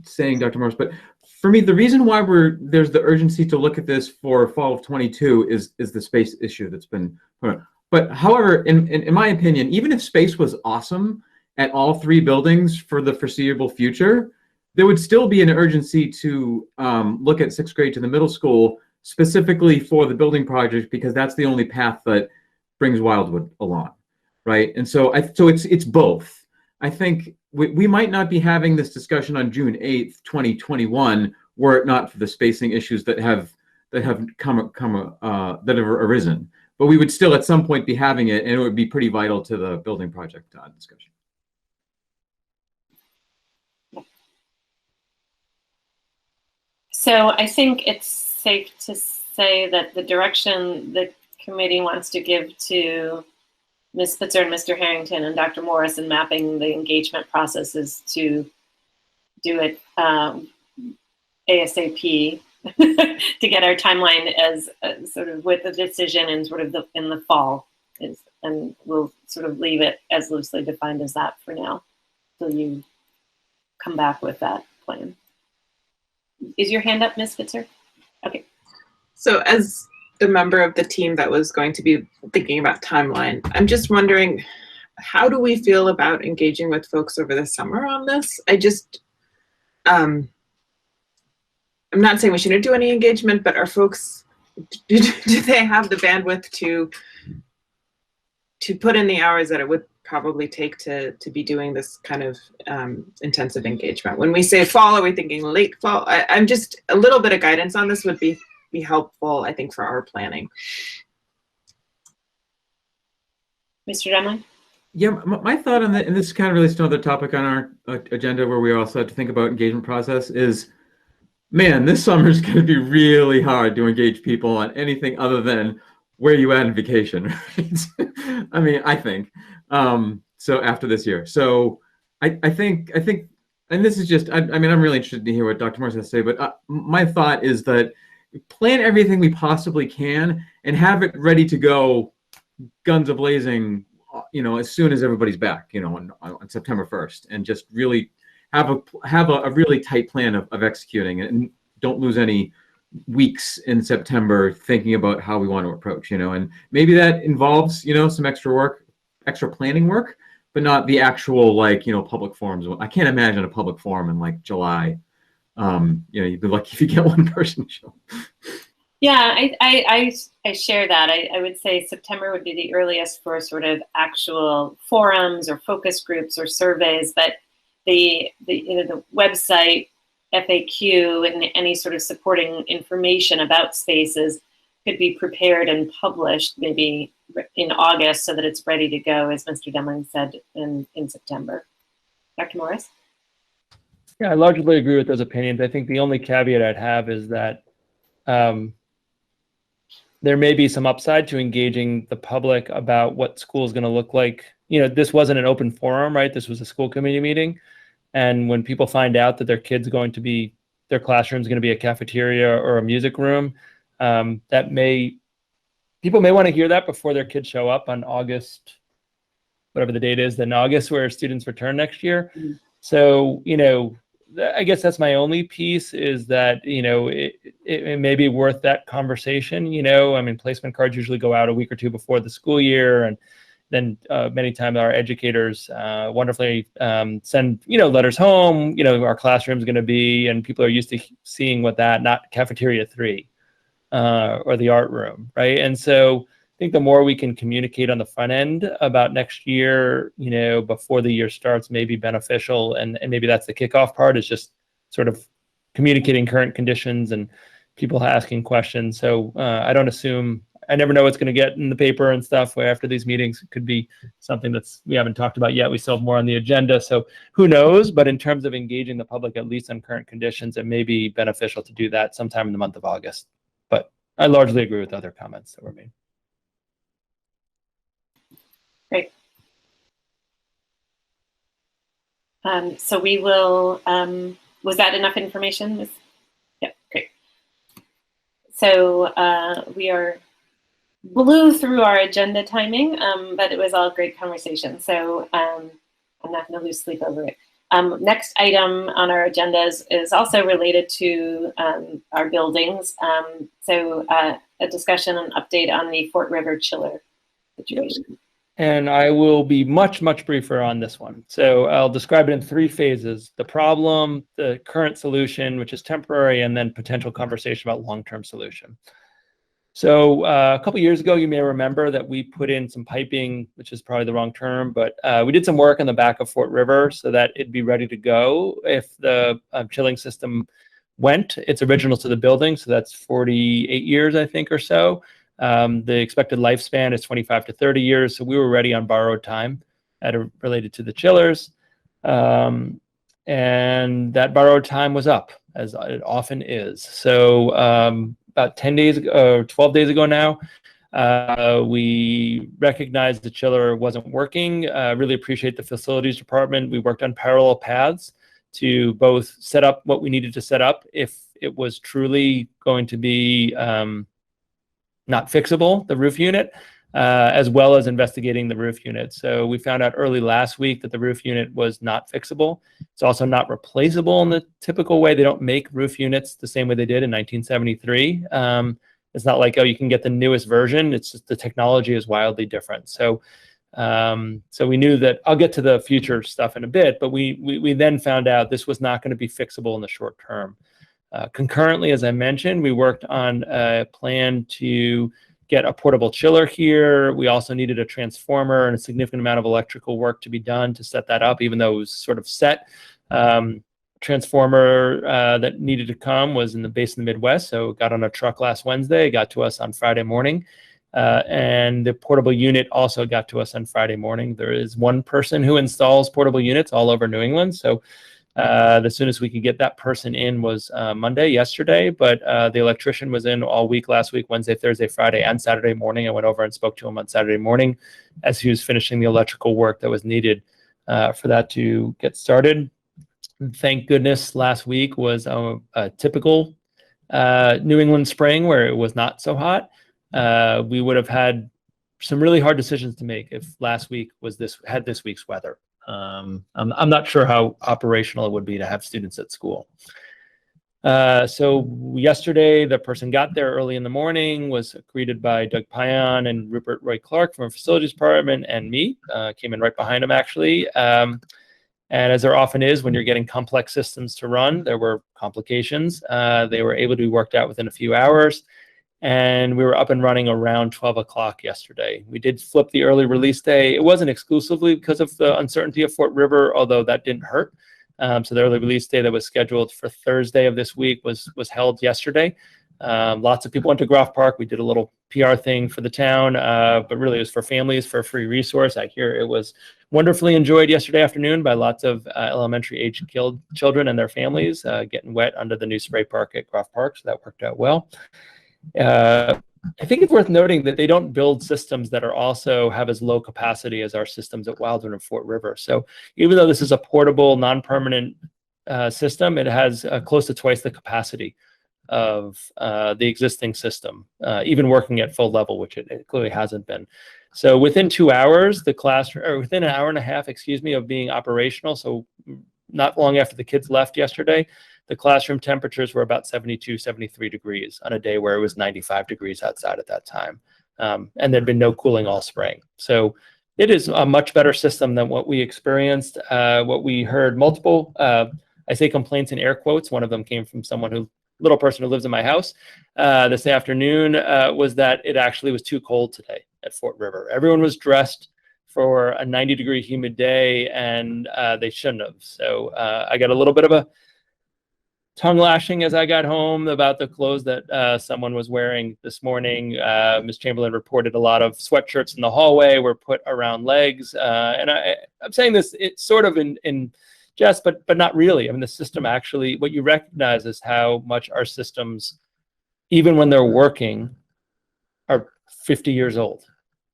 saying, Dr. Morris, but for me, the reason why there's the urgency to look at this for fall of 22 is the space issue that's been put on. But however, in my opinion, even if space was awesome at all 3 buildings for the foreseeable future, there would still be an urgency to look at 6th grade to the middle school specifically for the building project, because that's the only path that brings Wildwood along, right? And so it's both. I think we might not be having this discussion on June 8th, 2021, were it not for the spacing issues that have arisen. But we would still at some point be having it, and it would be pretty vital to the building project discussion. So I think it's safe to say that the direction the committee wants to give to Ms. Spitzer and Mr. Harrington and Dr. Morris in mapping the engagement process is to do it ASAP to get our timeline as sort of with the decision and sort of in the fall, and we'll sort of leave it as loosely defined as that for now till you come back with that plan. Is your hand up, Ms. Spitzer? Okay. So as the member of the team that was going to be thinking about timeline, I'm just wondering, how do we feel about engaging with folks over the summer on this? I just, I'm not saying we shouldn't do any engagement, but are folks, do they have the bandwidth to put in the hours that it would probably take to be doing this kind of intensive engagement? When we say fall, are we thinking late fall? I'm just, a little bit of guidance on this would be helpful, I think, for our planning. Mr. Demley? Yeah, my thought on that, and this kind of relates to another topic on our agenda where we also have to think about engagement process, is, man, this summer is going to be really hard to engage people on anything other than where you at in vacation, right? I mean, I think. So after this year. So I think, and this is just, I mean, I'm really interested to hear what Dr. Morris has to say, but my thought is that plan everything we possibly can and have it ready to go, guns a-blazing, you know, as soon as everybody's back, you know, on September 1st, and just really have a really tight plan of executing it, and don't lose any weeks in September thinking about how we want to approach, you know, and maybe that involves, you know, some extra planning work, but not the actual, like, you know, public forums. I can't imagine a public forum in like July. You know, you'd be lucky if you get one person show. Yeah, I share that. I would say September would be the earliest for sort of actual forums or focus groups or surveys, but the website, FAQ, and any sort of supporting information about spaces could be prepared and published maybe in August so that it's ready to go, as Mr. Demling said, in September. Dr. Morris? Yeah, I largely agree with those opinions. I think the only caveat I'd have is that there may be some upside to engaging the public about what school is going to look like. You know, this wasn't an open forum, right? This was a school committee meeting. And when people find out that their kid's going to be, their classroom's going to be a cafeteria or a music room, people may want to hear that before their kids show up on August, whatever the date is in August, where students return next year. Mm-hmm. So, you know, I guess that's my only piece, is that, you know, it may be worth that conversation. You know, I mean, placement cards usually go out a week or two before the school year, and then many times our educators wonderfully send, you know, letters home, you know, our classroom's going to be, and people are used to seeing what that, not cafeteria 3 or the art room, right? And so I think the more we can communicate on the front end about next year, you know, before the year starts, may be beneficial. And maybe that's the kickoff part, is just sort of communicating current conditions and people asking questions. So I don't assume, I never know what's going to get in the paper and stuff where after these meetings. It could be something that's we haven't talked about yet. We still have more on the agenda. So who knows? But in terms of engaging the public, at least on current conditions, it may be beneficial to do that sometime in the month of August. But I largely agree with other comments that were made. Great. So we will, was that enough information? Yeah, great. So we blew through our agenda timing, but it was all great conversation. So I'm not going to lose sleep over it. Next item on our agenda is also related to our buildings. So a discussion and update on the Fort River chiller situation. Yep. And I will be much, much briefer on this one. So I'll describe it in 3 phases: the problem, the current solution, which is temporary, and then potential conversation about long-term solution. So a couple years ago, you may remember that we put in some piping, which is probably the wrong term, but we did some work on the back of Fort River so that it'd be ready to go if the chilling system went. It's original to the building, so that's 48 years, I think, or so. The expected lifespan is 25 to 30 years, so we were ready on borrowed time related to the chillers. And that borrowed time was up, as it often is. So about 10 days ago, 12 days ago now, we recognized the chiller wasn't working. Really appreciate the facilities department. We worked on parallel paths to both set up what we needed to set up if it was truly going to be not fixable, the roof unit, as well as investigating the roof unit. So we found out early last week that the roof unit was not fixable. It's also not replaceable in the typical way. They don't make roof units the same way they did in 1973. It's not like, oh, you can get the newest version. It's just the technology is wildly different. So so we knew that, I'll get to the future stuff in a bit, but we then found out this was not going to be fixable in the short term. Concurrently, as I mentioned, we worked on a plan to get a portable chiller here. We also needed a transformer and a significant amount of electrical work to be done to set that up, even though it was sort of set. Transformer that needed to come was in the base of the Midwest, so it got on a truck last Wednesday. It got to us on Friday morning. And the portable unit also got to us on Friday morning. There is one person who installs portable units all over New England, so the soonest we could get that person in was Monday, yesterday, but the electrician was in all week last week, Wednesday, Thursday, Friday, and Saturday morning. I went over and spoke to him on Saturday morning as he was finishing the electrical work that was needed for that to get started. Thank goodness last week was a typical New England spring where it was not so hot. We would have had some really hard decisions to make if last week had this week's weather. I'm not sure how operational it would be to have students at school. So yesterday, the person got there early in the morning, was greeted by Doug Payan and Rupert Roy Clark from our facilities department, and me, came in right behind him actually. And as there often is when you're getting complex systems to run, there were complications. They were able to be worked out within a few hours. And we were up and running around 12 o'clock yesterday. We did flip the early release day. It wasn't exclusively because of the uncertainty of Fort River, although that didn't hurt. So the early release day that was scheduled for Thursday of this week was held yesterday. Lots of people went to Groff Park. We did a little PR thing for the town, but really it was for families, for a free resource. I hear it was wonderfully enjoyed yesterday afternoon by lots of elementary age children and their families getting wet under the new spray park at Groff Park. So that worked out well. I think it's worth noting that they don't build systems that are also have as low capacity as our systems at Wildwood and Fort River. So even though this is a portable, non-permanent system, it has close to twice the capacity of the existing system, even working at full level, which it clearly hasn't been. So within 2 hours, the class, or within an hour and a half, excuse me, of being operational, so not long after the kids left yesterday, the classroom temperatures were about 72, 73 degrees on a day where it was 95 degrees outside at that time. And there'd been no cooling all spring. So it is a much better system than what we experienced. What we heard multiple, I say complaints in air quotes. One of them came from little person who lives in my house this afternoon, was that it actually was too cold today at Fort River. Everyone was dressed for a 90-degree humid day, and they shouldn't have. So I got a little bit of a tongue lashing as I got home about the clothes that someone was wearing this morning. Ms. Chamberlain reported a lot of sweatshirts in the hallway were put around legs. And I'm saying this, it's sort of in jest, but not really. I mean, the system actually, what you recognize is how much our systems, even when they're working, are 50 years old,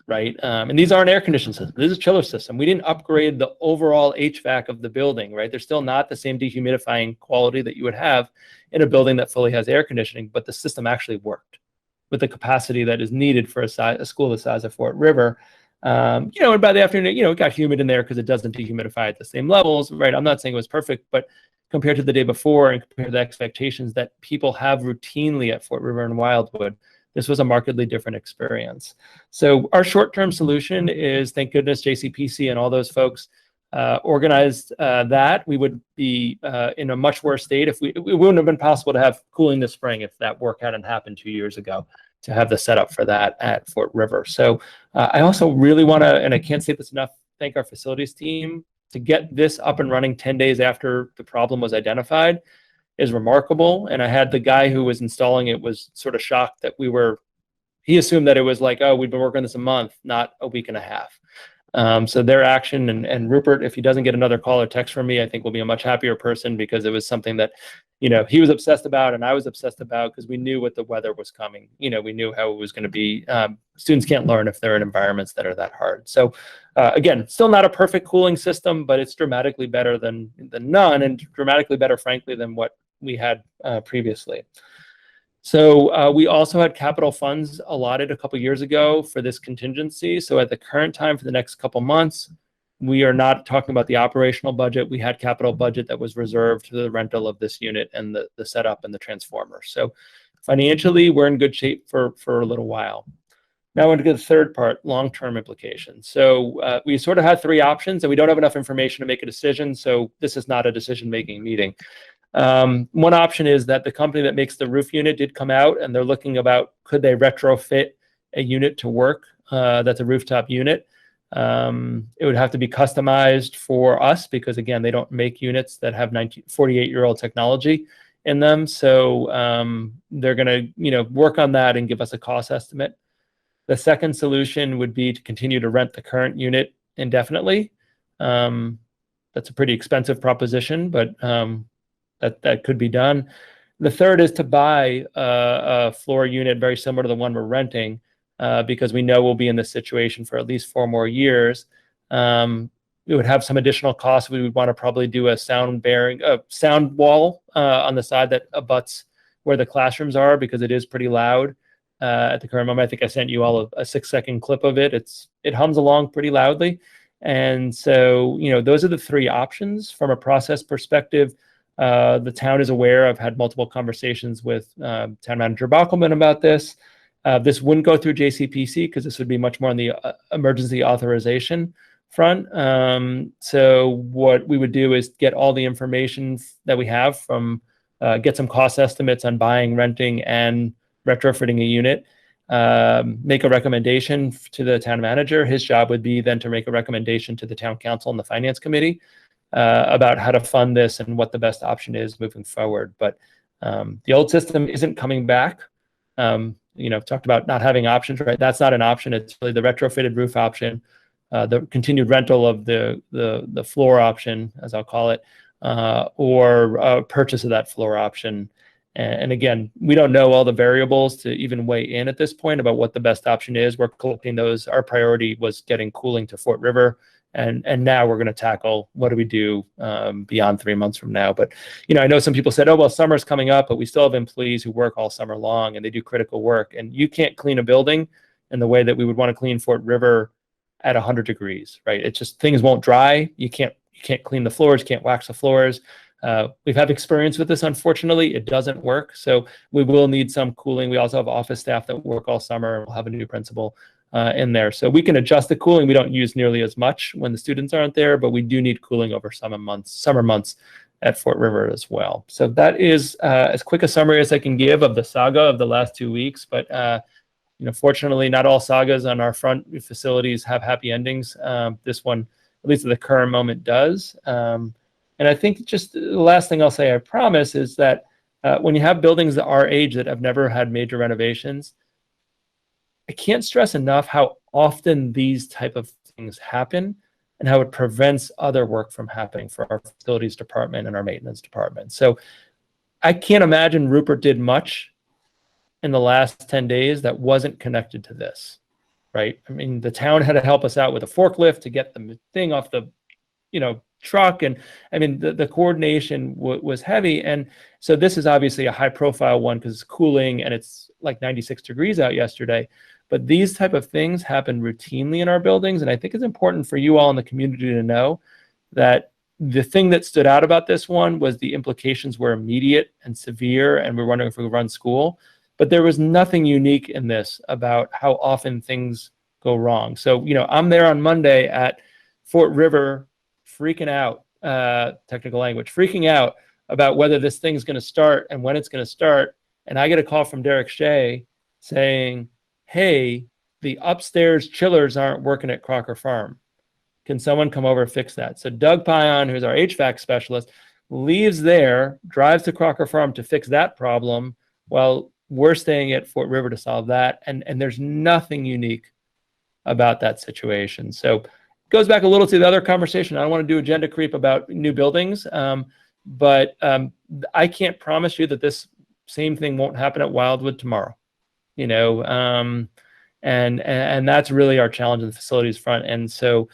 right? And these aren't air conditioned systems. This is a chiller system. We didn't upgrade the overall HVAC of the building, right? They're still not the same dehumidifying quality that you would have in a building that fully has air conditioning, but the system actually worked with the capacity that is needed for a school the size of Fort River. And by the afternoon, it got humid in there because it doesn't dehumidify at the same levels, right? I'm not saying it was perfect, but compared to the day before and compared to the expectations that people have routinely at Fort River and Wildwood, this was a markedly different experience. So our short-term solution is, thank goodness, JCPC and all those folks organized that. We would be in a much worse state if it wouldn't have been possible to have cooling this spring if that work hadn't happened 2 years ago, to have the setup for that at Fort River. So I also really want to, and I can't say this enough, thank our facilities team. To get this up and running 10 days after the problem was identified is remarkable. And I had the guy who was installing it was sort of shocked that he assumed that it was like, oh, we've been working on this a month, not a week and a half. So their action, and Rupert, if he doesn't get another call or text from me, I think will be a much happier person, because it was something that, he was obsessed about and I was obsessed about, because we knew what the weather was coming. We knew how it was going to be. Students can't learn if they're in environments that are that hard. So again, still not a perfect cooling system, but it's dramatically better than none, and dramatically better, frankly, than what we had previously. So we also had capital funds allotted a couple years ago for this contingency. So at the current time, for the next couple months, we are not talking about the operational budget. We had capital budget that was reserved to the rental of this unit and the setup and the transformer. So financially, we're in good shape for a little while. Now into the third part, long-term implications. So we sort of had three options, and we don't have enough information to make a decision. So this is not a decision-making meeting. One option is that the company that makes the roof unit did come out, and they're looking about, could they retrofit a unit to work that's a rooftop unit. It would have to be customized for us, because again, they don't make units that have 48-year-old technology in them. So they're going to work on that and give us a cost estimate. The second solution would be to continue to rent the current unit indefinitely. That's a pretty expensive proposition, but that could be done. The third is to buy a floor unit very similar to the one we're renting, because we know we'll be in this situation for at least 4 more years. We would have some additional costs. We would want to probably do a sound wall on the side that abuts where the classrooms are, because it is pretty loud at the current moment. I think I sent you all a 6-second clip of it. It hums along pretty loudly. And so, those are the three options from a process perspective. The town is aware. I've had multiple conversations with Town Manager Bockelman about this. This wouldn't go through JCPC, because this would be much more on the emergency authorization front. So what we would do is get all the information that we have from, get some cost estimates on buying, renting, and retrofitting a unit, make a recommendation to the town manager. His job would be then to make a recommendation to the town council and the finance committee about how to fund this and what the best option is moving forward. But the old system isn't coming back. Talked about not having options, right? That's not an option. It's really the retrofitted roof option, the continued rental of the floor option, as I'll call it, or purchase of that floor option. And again, we don't know all the variables to even weigh in at this point about what the best option is. We're collecting those. Our priority was getting cooling to Fort River. And now we're going to tackle, what do we do beyond 3 months from now? But, I know some people said, oh, well, summer's coming up, but we still have employees who work all summer long and they do critical work. And you can't clean a building in the way that we would want to clean Fort River at 100 degrees, right? It's just, things won't dry. You can't you can't clean the floors, can't wax the floors. We've had experience with this. Unfortunately, it doesn't work. So we will need some cooling. We also have office staff that work all summer. We'll have a new principal in there. So we can adjust the cooling. We don't use nearly as much when the students aren't there, but we do need cooling over summer months at Fort River as well. So that is as quick a summary as I can give of the saga of the last 2 weeks. But fortunately, not all sagas on our front facilities have happy endings. This one, at least at the current moment, does. And I think just the last thing I'll say, I promise, is that when you have buildings that are age that have never had major renovations, I can't stress enough how often these type of things happen and how it prevents other work from happening for our facilities department and our maintenance department. So I can't imagine Rupert did much in the last 10 days that wasn't connected to this, right? I mean, the town had to help us out with a forklift to get the thing off the, truck. And I mean, the coordination was heavy. And so this is obviously a high profile one because it's cooling and it's like 96 degrees out yesterday. But these type of things happen routinely in our buildings. And I think it's important for you all in the community to know that the thing that stood out about this one was the implications were immediate and severe, and we're wondering if we could run school. But there was nothing unique in this about how often things go wrong. So, I'm there on Monday at Fort River freaking out, technical language, freaking out about whether this thing's going to start and when it's going to start. And I get a call from Derek Shea saying, hey, the upstairs chillers aren't working at Crocker Farm. Can someone come over and fix that? So Doug Pion, who's our HVAC specialist, leaves there, drives to Crocker Farm to fix that problem while we're staying at Fort River to solve that. And there's nothing unique about that situation. So it goes back a little to the other conversation. I don't want to do agenda creep about new buildings, but I can't promise you that this same thing won't happen at Wildwood tomorrow. And that's really our challenge in the facilities front. And so,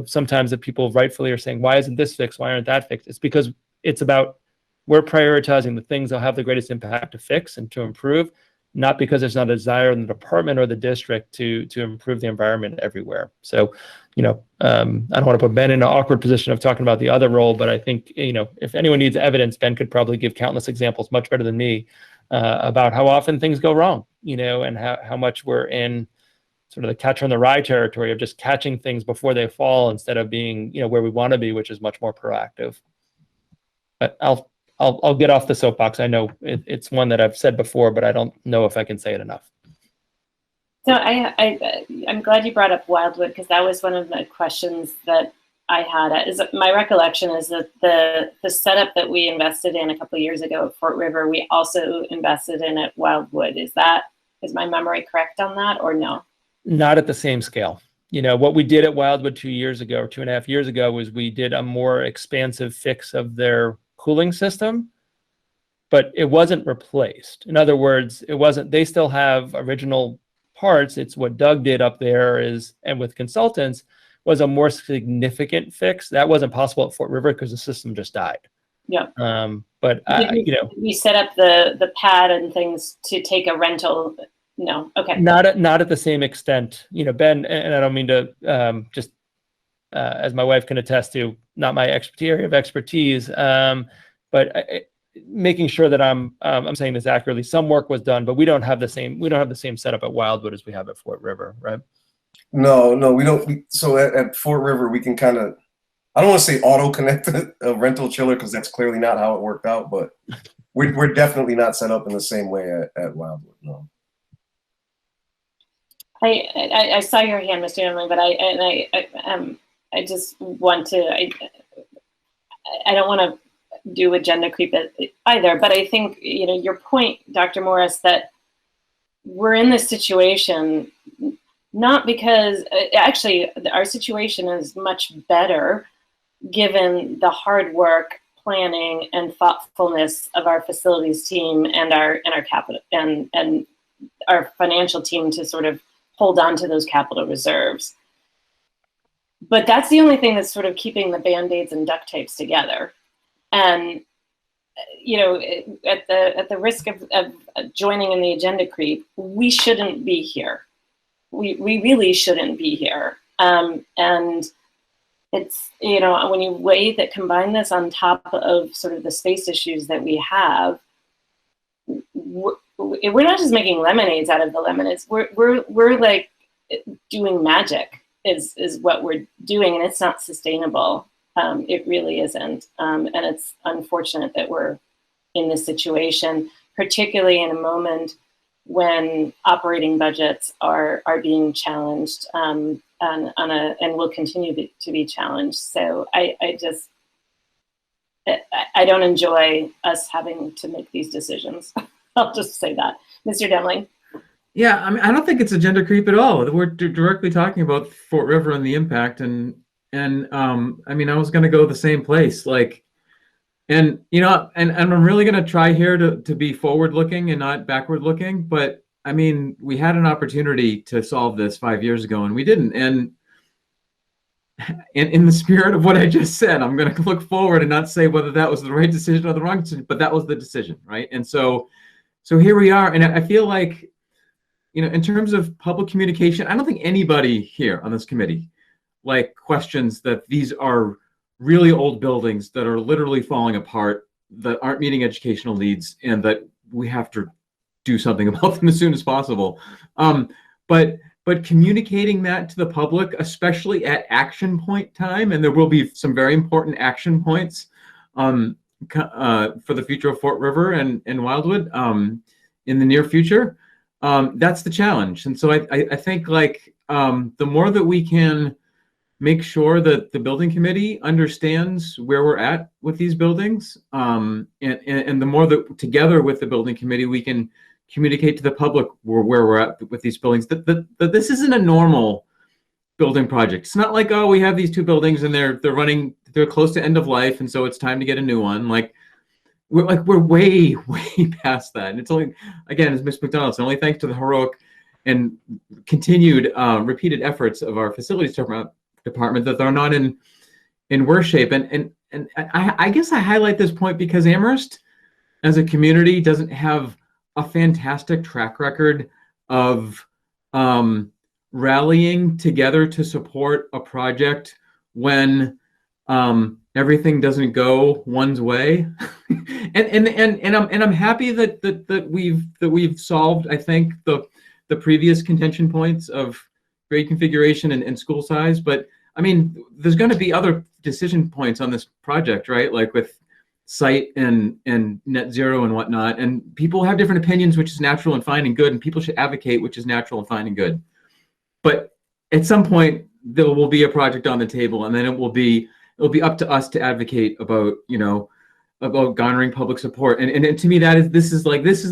sometimes the people rightfully are saying, why isn't this fixed? Why aren't that fixed? It's because it's about, we're prioritizing the things that'll have the greatest impact to fix and to improve, not because there's not a desire in the department or the district to improve the environment everywhere. So, I don't want to put Ben in an awkward position of talking about the other role, but I think, if anyone needs evidence, Ben could probably give countless examples much better than me about how often things go wrong, and how much we're in sort of the catcher in the rye territory of just catching things before they fall instead of being, where we want to be, which is much more proactive. But I'll get off the soapbox. I know it's one that I've said before, but I don't know if I can say it enough. So I'm glad you brought up Wildwood, because that was one of the questions that I had. My recollection is that the setup that we invested in a couple of years ago at Fort River, we also invested in at Wildwood. Is my memory correct on that, or no? Not at the same scale. What we did at Wildwood 2 years ago, or 2.5 years ago, was we did a more expansive fix of their cooling system, but it wasn't replaced. In other words, they still have original parts. It's what Doug did up there and with consultants, was a more significant fix. That wasn't possible at Fort River because the system just died. Yeah. But we set up the pad and things to take a rental. No. Okay. Not at the same extent, Ben, and I don't mean to just as my wife can attest to, not my area of expertise, but making sure that I'm saying this accurately. Some work was done, but we don't have the same setup at Wildwood as we have at Fort River, right? No, we don't. So at Fort River, we can kind of, I don't want to say auto connect a rental chiller, because that's clearly not how it worked out, but we're definitely not set up in the same way at Wildwood. No. I saw your hand, Mr. Emily, but I just want to, I don't want to do agenda creep either, but I think, your point, Dr. Morris, that we're in this situation, not because, actually, our situation is much better given the hard work, planning, and thoughtfulness of our facilities team and our capital and our financial team to sort of hold on to those capital reserves. But that's the only thing that's sort of keeping the Band-Aids and duct tapes together. And, at the risk of joining in the agenda creep, we shouldn't be here. We really shouldn't be here. And it's, you know, when you weigh that, combine this on top of sort of the space issues that we have, we're not just making lemonades out of the lemons. We're like doing magic is what we're doing, and it's not sustainable. It really isn't, and it's unfortunate that we're in this situation, particularly in a moment when operating budgets are being challenged, and will continue to be challenged. So I don't enjoy us having to make these decisions. I'll just say that. Mr. Demling. Yeah, I mean, I don't think it's agenda creep at all. We're directly talking about Fort River and the impact, and I mean, I was going to go the same place, like, and you know, and I'm really going to try here to be forward-looking and not backward-looking. But I mean, we had an opportunity to solve this 5 years ago, and we didn't. And in the spirit of what I just said, I'm going to look forward and not say whether that was the right decision or the wrong decision, but that was the decision, right? And so here we are, and I feel like, you know, in terms of public communication, I don't think anybody here on this committee like questions that these are really old buildings that are literally falling apart, that aren't meeting educational needs, and that we have to do something about them as soon as possible. But communicating that to the public, especially at action point time, and there will be some very important action points for the future of Fort River and Wildwood in the near future, that's the challenge. And so I think, like, the more that we can make sure that the building committee understands where we're at with these buildings, and the more that together with the building committee we can communicate to the public where we're at with these buildings, that this isn't a normal building project. It's not like, oh, we have these two buildings and they're close to end of life, and so it's time to get a new one. We're way past that. And it's only, again, as Ms. McDonald, it's only thanks to the heroic and continued repeated efforts of our facilities department that they're not in worse shape. And I guess I highlight this point because Amherst as a community doesn't have a fantastic track record of rallying together to support a project when everything doesn't go one's way. and I'm happy that we've solved, I think, the previous contention points of grade configuration and school size. But I mean, there's going to be other decision points on this project, right? Like with site and net zero and whatnot. And people have different opinions, which is natural and fine and good. And people should advocate, which is natural and fine and good. But at some point, there will be a project on the table, and then it'll be up to us to advocate about, you know, about garnering public support. And to me, this is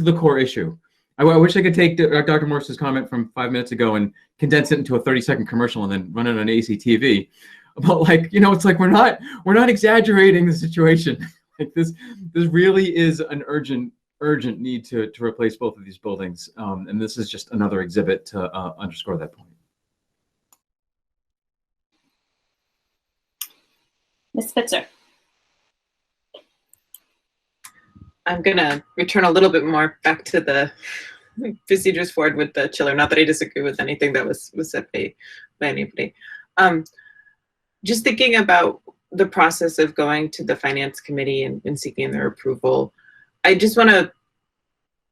the core issue. I wish I could take Dr. Morse's comment from 5 minutes ago and condense it into a 30-second commercial and then run it on ACTV. But, like, you know, it's like we're not exaggerating the situation. Like this really is an urgent need to replace both of these buildings, and this is just another exhibit to underscore that point. Ms. Spitzer. I'm going to return a little bit more back to the procedures forward with the chiller. Not that I disagree with anything that was said by anybody. Just thinking about the process of going to the finance committee and seeking their approval, I just want to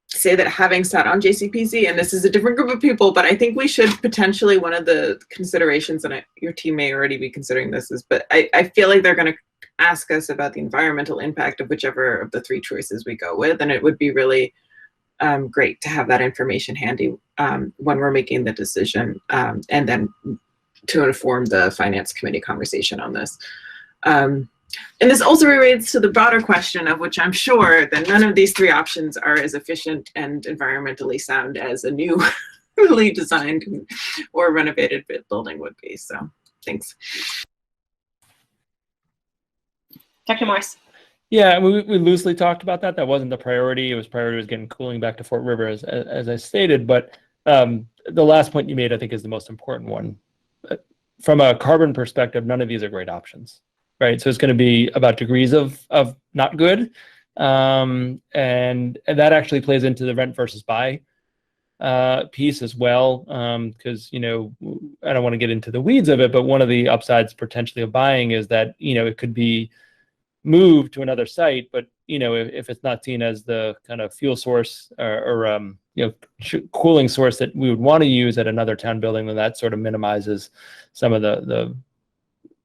say that having sat on JCPC, and this is a different group of people, but I think we should potentially, one of the considerations, and your team may already be considering this, is, but I feel like they're going to ask us about the environmental impact of whichever of the three choices we go with, and it would be really great to have that information handy when we're making the decision, and then to inform the finance committee conversation on this. And this also relates to the broader question of which I'm sure that none of these three options are as efficient and environmentally sound as a new, really designed or renovated building would be. So thanks. Dr. Morse. Yeah, we loosely talked about that. That wasn't the priority. Priority was getting cooling back to Fort River, as I stated. But the last point you made, I think, is the most important one. From a carbon perspective, none of these are great options, right? So it's going to be about degrees of not good, and that actually plays into the rent versus buy piece as well, because, you know, I don't want to get into the weeds of it, but one of the upsides potentially of buying is that, you know, it could be moved to another site, but, you know, if it's not seen as the kind of fuel source or you know, cooling source that we would want to use at another town building, then that sort of minimizes some of the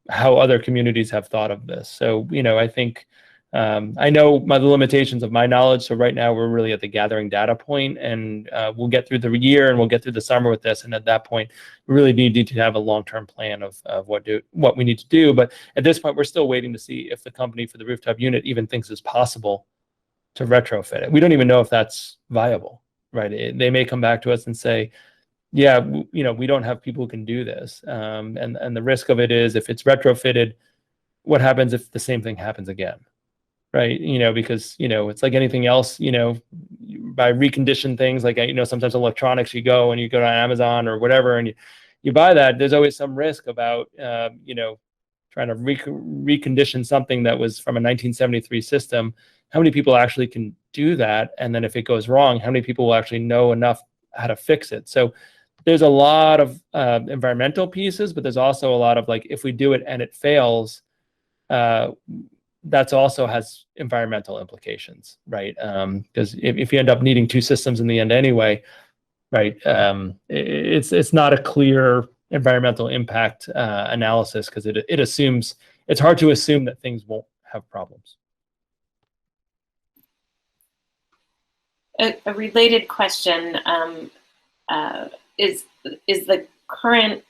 how other communities have thought of this. So, you know, I think I know the limitations of my knowledge. So right now we're really at the gathering data point, and we'll get through the year and we'll get through the summer with this. And at that point, we really need to have a long-term plan of what we need to do. But at this point, we're still waiting to see if the company for the rooftop unit even thinks it's possible to retrofit it. We don't even know if that's viable, right? They may come back to us and say, yeah, you know, we don't have people who can do this. And the risk of it is, if it's retrofitted, what happens if the same thing happens again? Right, you know, because, you know, it's like anything else, you know, by recondition things, like, you know, sometimes electronics, you go to Amazon or whatever, and you buy that, there's always some risk about, you know, trying to recondition something that was from a 1973 system. How many people actually can do that? And then if it goes wrong, how many people will actually know enough how to fix it? So there's a lot of environmental pieces, but there's also a lot of, like, if we do it and it fails, that's also has environmental implications, right? Because if you end up needing two systems in the end anyway, right? It's not a clear environmental impact analysis, because it assumes, it's hard to assume that things won't have problems. A related question is the current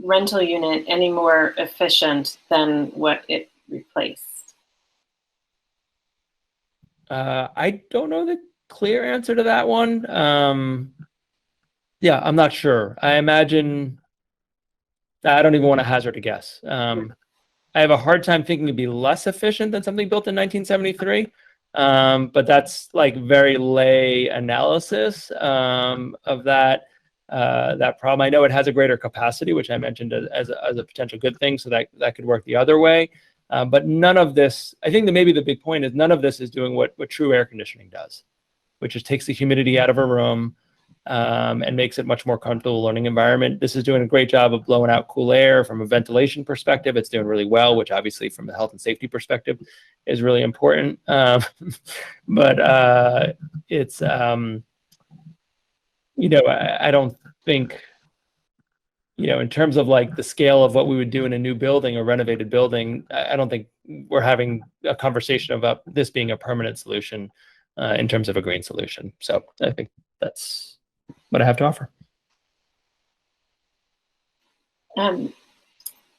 rental unit any more efficient than what it replaced? I don't know the clear answer to that one. Yeah, I'm not sure. I imagine, I don't even want to hazard a guess. I have a hard time thinking it'd be less efficient than something built in 1973. But that's like very lay analysis of that problem. I know it has a greater capacity, which I mentioned as a potential good thing, so that could work the other way. But none of this, I think that maybe the big point is, none of this is doing what true air conditioning does, which is takes the humidity out of a room and makes it much more comfortable learning environment. This is doing a great job of blowing out cool air from a ventilation perspective. It's doing really well, which obviously from a health and safety perspective is really important. But it's, you know, I don't think, you know, in terms of like the scale of what we would do in a new building or renovated building, I don't think we're having a conversation about this being a permanent solution in terms of a green solution. So I think that's what I have to offer.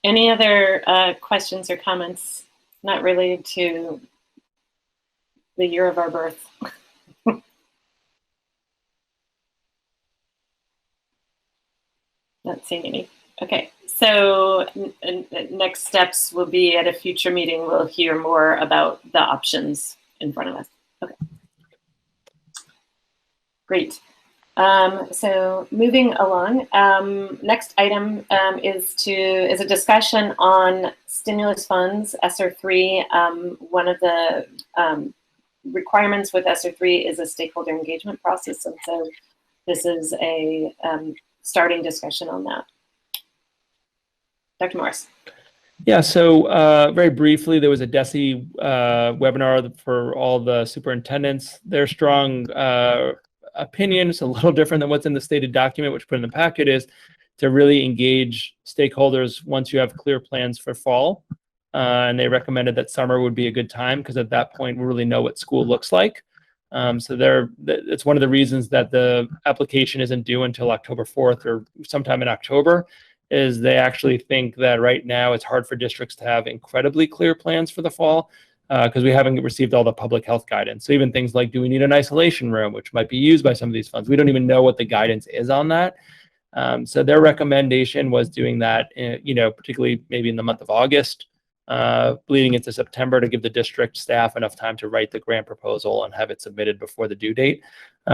Any other questions or comments not related to the year of our birth? Not seeing any. Okay, so next steps will be at a future meeting. We'll hear more about the options in front of us. Okay, great. So moving along, next item is a discussion on stimulus funds, ESSER 3. One of the requirements with ESSER 3 is a stakeholder engagement process, and so this is a starting discussion on that. Dr. Morris. Yeah, so very briefly, there was a DESE webinar for all the superintendents. Their strong opinion, it's a little different than what's in the stated document, which put in the packet, is to really engage stakeholders once you have clear plans for fall. And they recommended that summer would be a good time, because at that point we really know what school looks like. So it's one of the reasons that the application isn't due until October 4th or sometime in October, is they actually think that right now it's hard for districts to have incredibly clear plans for the fall, because we haven't received all the public health guidance. So even things like, do we need an isolation room, which might be used by some of these funds? We don't even know what the guidance is on that. So their recommendation was doing that, you know, particularly maybe in the month of August, bleeding into September, to give the district staff enough time to write the grant proposal and have it submitted before the due date.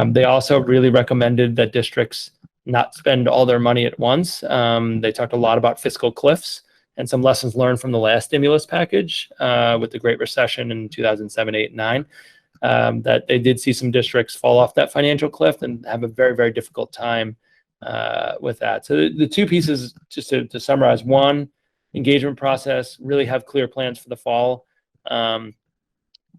They also really recommended that districts not spend all their money at once. They talked a lot about fiscal cliffs and some lessons learned from the last stimulus package with the Great Recession in 2007, 8, 9. that they did see some districts fall off that financial cliff and have a very, very difficult time with that. So the two pieces, just to summarize: one, engagement process, really have clear plans for the fall.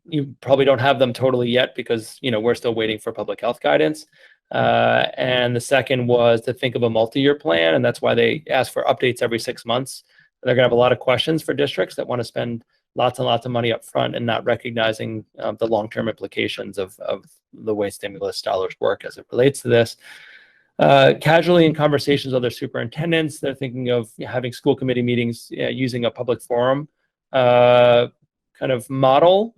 You probably don't have them totally yet because, you know, we're still waiting for public health guidance. And the second was to think of a multi-year plan, and that's why they ask for updates every 6 months. They're going to have a lot of questions for districts that want to spend lots and lots of money up front and not recognizing the long-term implications of the way stimulus dollars work as it relates to this. Casually in conversations with other superintendents, they're thinking of having school committee meetings using a public forum kind of model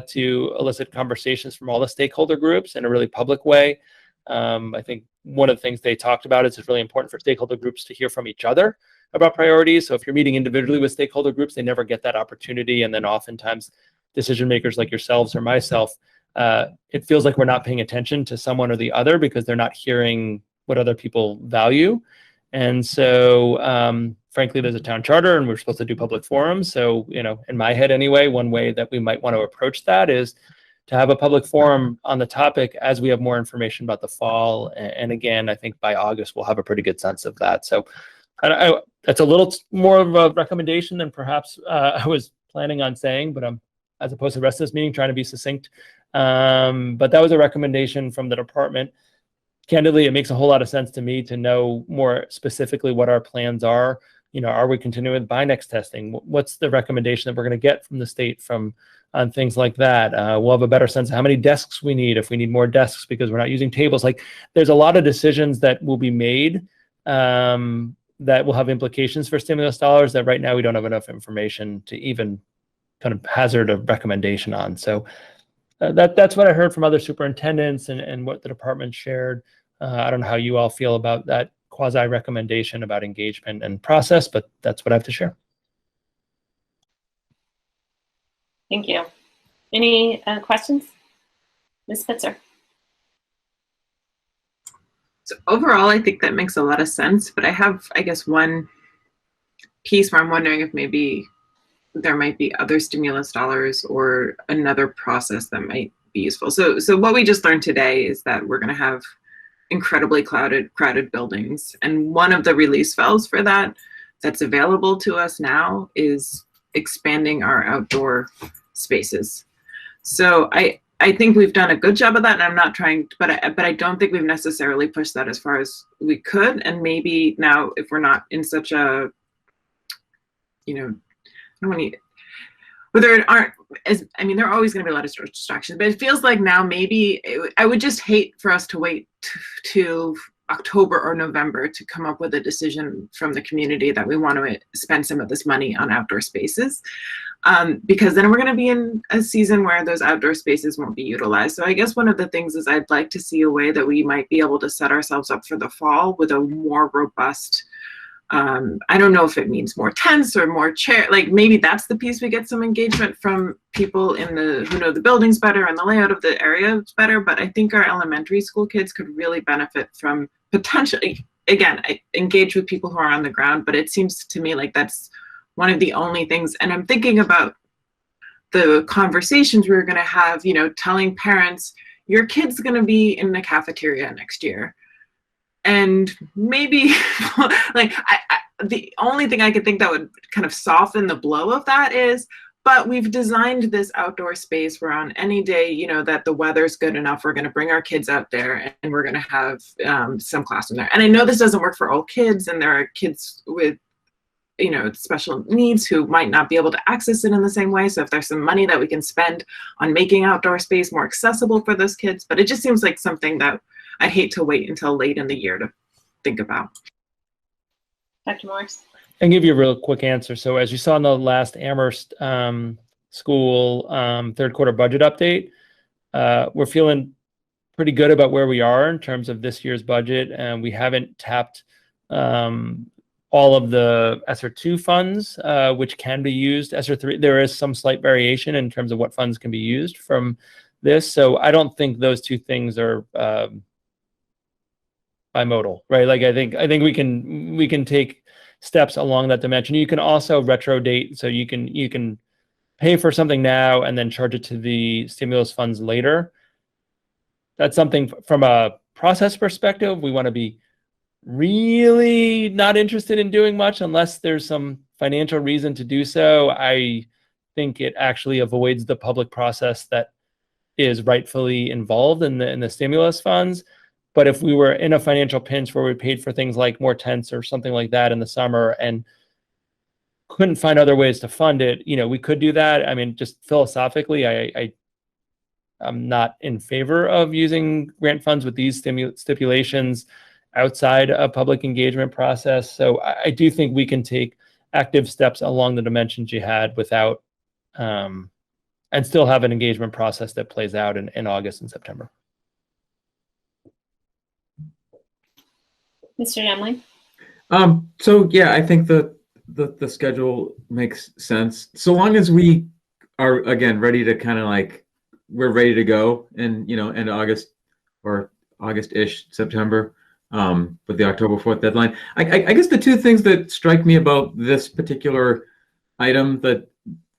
to elicit conversations from all the stakeholder groups in a really public way. I think one of the things they talked about is it's really important for stakeholder groups to hear from each other about priorities. So if you're meeting individually with stakeholder groups, they never get that opportunity. And then oftentimes decision makers like yourselves or myself, it feels like we're not paying attention to someone or the other because they're not hearing what other people value. And so frankly, there's a town charter and we're supposed to do public forums. So, you know, in my head anyway, one way that we might want to approach that is to have a public forum on the topic as we have more information about the fall. And again, I think by August, we'll have a pretty good sense of that. So that's a little more of a recommendation than perhaps I was planning on saying, but I'm, as opposed to the rest of this meeting, trying to be succinct. But that was a recommendation from the department. Candidly, it makes a whole lot of sense to me to know more specifically what our plans are. You know, are we continuing with BINEX testing? What's the recommendation that we're going to get from the state on things like that? We'll have a better sense of how many desks we need, if we need more desks because we're not using tables. Like, there's a lot of decisions that will be made that will have implications for stimulus dollars that right now we don't have enough information to even kind of hazard a recommendation on. So that's what I heard from other superintendents and what the department shared. I don't know how you all feel about that quasi recommendation about engagement and process, but that's what I have to share. Thank you. Any questions? Ms. Spitzer. So overall, I think that makes a lot of sense, but I have, I guess, one piece where I'm wondering if maybe there might be other stimulus dollars or another process that might be useful. So what we just learned today is that we're going to have incredibly crowded buildings. And one of the release valves for that that's available to us now is expanding our outdoor spaces. So I think we've done a good job of that, and I'm not trying, but I don't think we've necessarily pushed that as far as we could. And maybe now, if we're not in such a, you know, I don't want to, but there aren't as, I mean, there are always going to be a lot of distractions, but it feels like now maybe I would just hate for us to wait to October or November to come up with a decision from the community that we want to spend some of this money on outdoor spaces. Because then we're going to be in a season where those outdoor spaces won't be utilized. So I guess one of the things is I'd like to see a way that we might be able to set ourselves up for the fall with a more robust, I don't know if it means more tents or more chair, like maybe that's the piece we get some engagement from people in the, who know the buildings better and the layout of the area better. But I think our elementary school kids could really benefit from potentially, again, engage with people who are on the ground, but it seems to me like that's one of the only things. And I'm thinking about the conversations we're going to have, you know, telling parents, your kid's going to be in the cafeteria next year. And maybe like the only thing I could think that would kind of soften the blow of that is, but we've designed this outdoor space where on any day, you know, that the weather's good enough, we're going to bring our kids out there and we're going to have some class in there. And I know this doesn't work for all kids, and there are kids with, you know, special needs who might not be able to access it in the same way. So if there's some money that we can spend on making outdoor space more accessible for those kids, but it just seems like something that I'd hate to wait until late in the year to think about. Dr. Morris. I can give you a real quick answer. So as you saw in the last Amherst school third quarter budget update, we're feeling pretty good about where we are in terms of this year's budget. And we haven't tapped all of the ESSER 2 funds, which can be used. ESSER 3, there is some slight variation in terms of what funds can be used from this. So I don't think those two things are bimodal, right? Like I think we can take steps along that dimension. You can also retro date, so you can pay for something now and then charge it to the stimulus funds later. That's something from a process perspective, we want to be really not interested in doing much unless there's some financial reason to do so. I think it actually avoids the public process that is rightfully involved in the stimulus funds. But if we were in a financial pinch where we paid for things like more tents or something like that in the summer and couldn't find other ways to fund it, we could do that. I mean, just philosophically, I'm not in favor of using grant funds with these stipulations outside a public engagement process. So I do think we can take active steps along the dimensions you had without, and still have an engagement process that plays out in August and September. Mr. Demling? So yeah, I think the schedule makes sense. So long as we are, again, ready to kind of like, we're ready to go in, end of August or August-ish, September, with the October 4th deadline. I guess the two things that strike me about this particular item that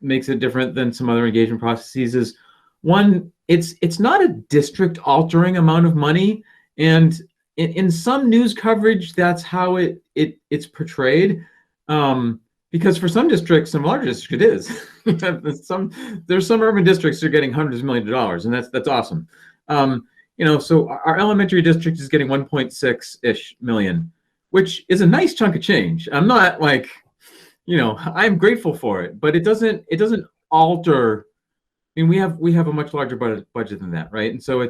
makes it different than some other engagement processes is, one, it's not a district altering amount of money. And in some news coverage, that's how it's portrayed. Because for some districts, some larger districts, it is. There's some urban districts that are getting hundreds of millions of dollars, and that's awesome. So our elementary district is getting 1.6-ish million, which is a nice chunk of change. I'm not like, I'm grateful for it, but it doesn't alter. I mean, we have a much larger budget than that, right? And so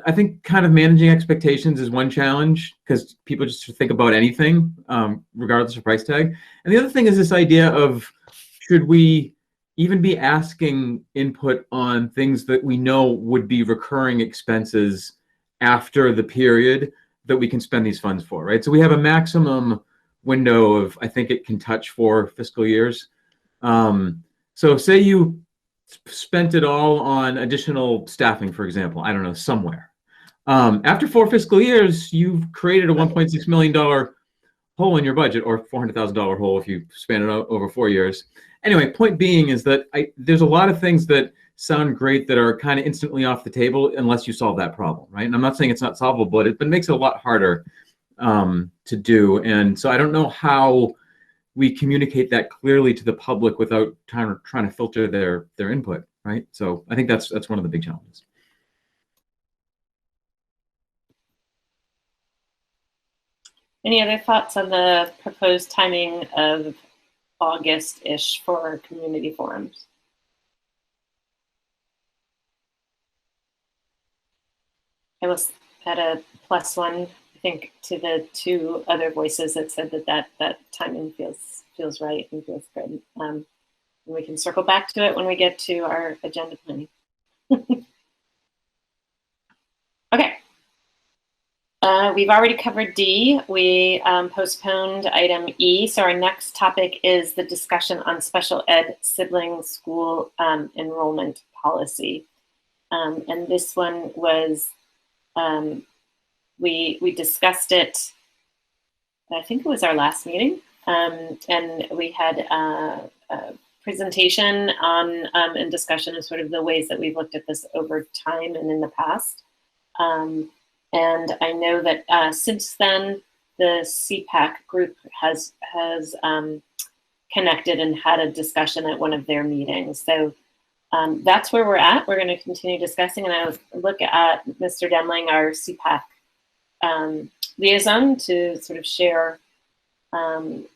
I think kind of managing expectations is one challenge because people just think about anything, regardless of price tag. And the other thing is this idea of, should we even be asking input on things that we know would be recurring expenses after the period that we can spend these funds for, right? So we have a maximum window of, I think it can touch 4 fiscal years. So say you spent it all on additional staffing, for example, I don't know, somewhere. After 4 fiscal years, you've created a $1.6 million hole in your budget, or $400,000 hole if you span it out over 4 years. Anyway, point being is that there's a lot of things that sound great that are kind of instantly off the table unless you solve that problem, right? And I'm not saying it's not solvable, but it makes it a lot harder to do. And so I don't know how we communicate that clearly to the public without trying to filter their input, right? So I think that's one of the big challenges. Any other thoughts on the proposed timing of August-ish for community forums? I was at a +1, I think, to the 2 other voices that said that timing feels right and feels good. And we can circle back to it when we get to our agenda planning. Okay. We've already covered D. We postponed item E. So our next topic is the discussion on special ed sibling school enrollment policy. And this one was, we discussed it, I think it was our last meeting. And we had a presentation on and discussion of sort of the ways that we've looked at this over time and in the past. And I know that since then, the CPAC group has connected and had a discussion at one of their meetings. So that's where we're at. We're going to continue discussing, and I'll look at Mr. Demling, our CPAC liaison, to sort of share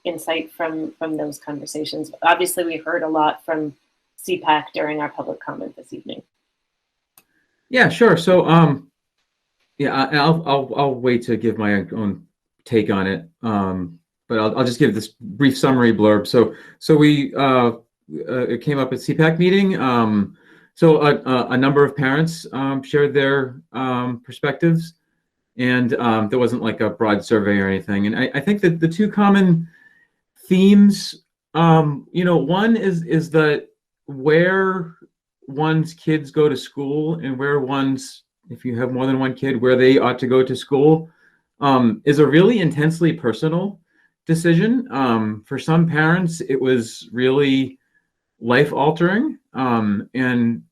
insight from those conversations. Obviously, we heard a lot from CPAC during our public comment this evening. Yeah, sure. So yeah, I'll wait to give my own take on it, but I'll just give this brief summary blurb. So we it came up at CPAC meeting. So a number of parents shared their perspectives, and there wasn't like a broad survey or anything. And I think that the two common themes, one is that where one's kids go to school and where one's, if you have more than one kid, where they ought to go to school, is a really intensely personal decision. For some parents, it was really life altering, and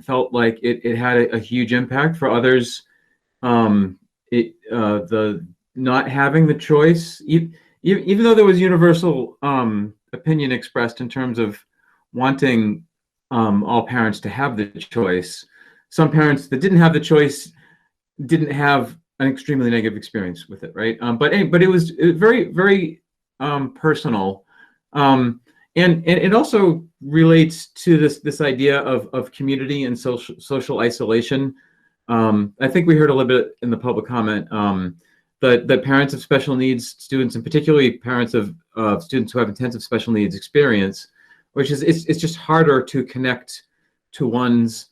felt like it had a huge impact. For others, the not having the choice, even though there was universal opinion expressed in terms of wanting all parents to have the choice, some parents that didn't have the choice didn't have an extremely negative experience with it, right? But it was very, very personal, and it also relates to this idea of community and social isolation. I think we heard a little bit in the public comment that parents of special needs students, and particularly parents of students who have intensive special needs experience, which is it's just harder to connect to one's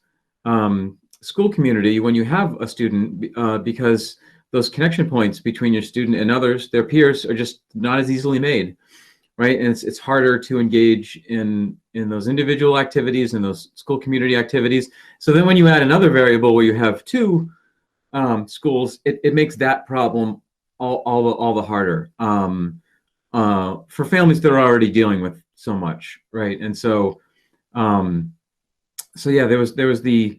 school community when you have a student, because those connection points between your student and others, their peers, are just not as easily made, right? And it's harder to engage in those individual activities and those school community activities. So then when you add another variable where you have two schools, it makes that problem all the harder for families that are already dealing with so much, right? And so yeah, there was the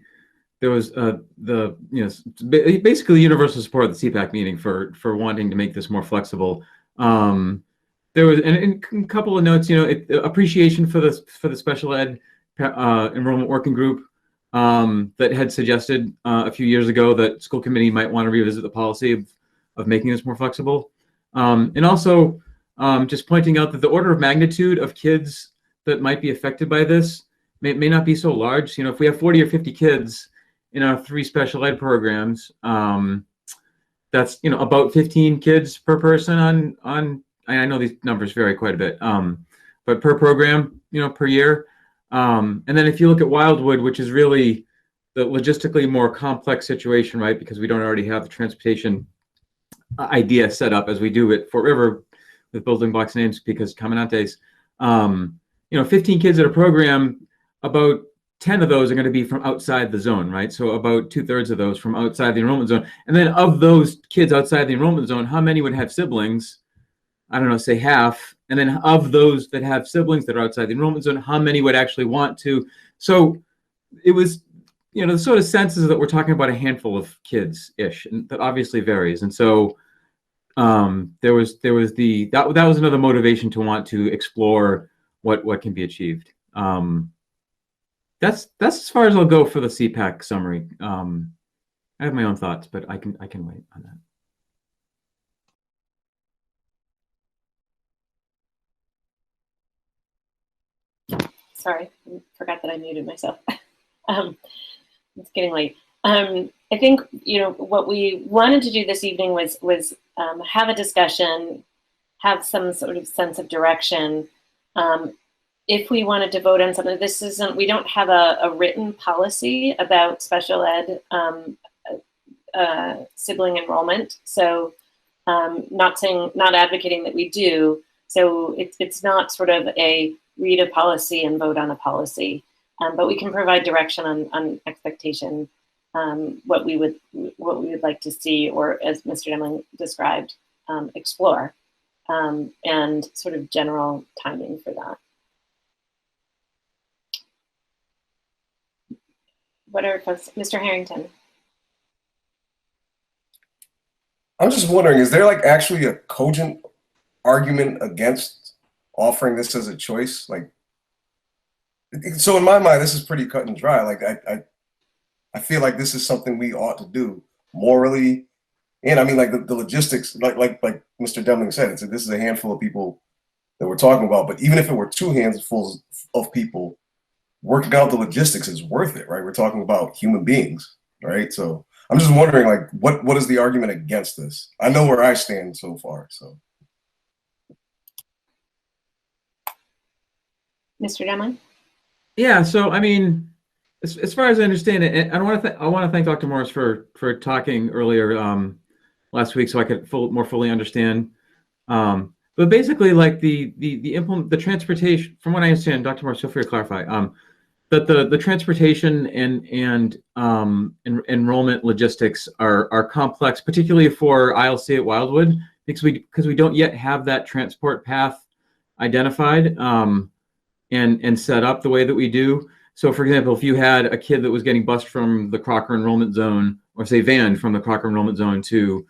basically universal support at the CPAC meeting for wanting to make this more flexible. There was and a couple of notes, appreciation for the special ed enrollment working group that had suggested a few years ago that school committee might want to revisit the policy of making this more flexible, and also just pointing out that the order of magnitude of kids that might be affected by this may not be so large. If we have 40 or 50 kids in our 3 special ed programs, that's about 15 kids per person on. I know these numbers vary quite a bit, but per program, per year. And then if you look at Wildwood, which is really the logistically more complex situation, right? Because we don't already have the transportation idea set up as we do at Fort River with building blocks names because Comandantes. 15 kids at a program, about 10 of those are going to be from outside the zone, right? So about 2/3 of those from outside the enrollment zone. And then of those kids outside the enrollment zone, how many would have siblings? I don't know, say half. And then of those that have siblings that are outside the enrollment zone, how many would actually want to? So it was, the sort of sense is that we're talking about a handful of kids-ish, and that obviously varies. And so there was that was another motivation to want to explore what can be achieved. That's as far as I'll go for the CPAC summary. I have my own thoughts, but I can wait on that. Sorry, I forgot that I muted myself. It's getting late. I think what we wanted to do this evening was have a discussion, have some sort of sense of direction. If we wanted to vote on something, we don't have a written policy about special ed sibling enrollment. So not advocating that we do. So it's not sort of a read a policy and vote on a policy, but we can provide direction on expectation, what we would like to see, or as Mr. Demling described, explore, and sort of general timing for that. What are folks, Mr. Harrington? I'm just wondering, is there actually a cogent argument against offering this as a choice? So in my mind, this is pretty cut and dry. I feel like this is something we ought to do morally, and I mean the logistics, like Mr. Demling said, this is a handful of people that we're talking about. But even if it were 2 handfuls of people, working out the logistics is worth it, right? We're talking about human beings, right? So I'm just wondering, what is the argument against this? I know where I stand so far, so. Mr. Demling? Yeah, so I mean, as far as I understand it, and I want to thank Dr. Morris for talking earlier last week, so I could more fully understand. But basically, the transportation, from what I understand, Dr. Morris, feel free to clarify. That the transportation and enrollment logistics are complex, particularly for ILC at Wildwood, because we don't yet have that transport path identified. and set up the way that we do. So for example, if you had a kid that was getting bused from the Crocker enrollment zone, or say vanned from the Crocker enrollment zone to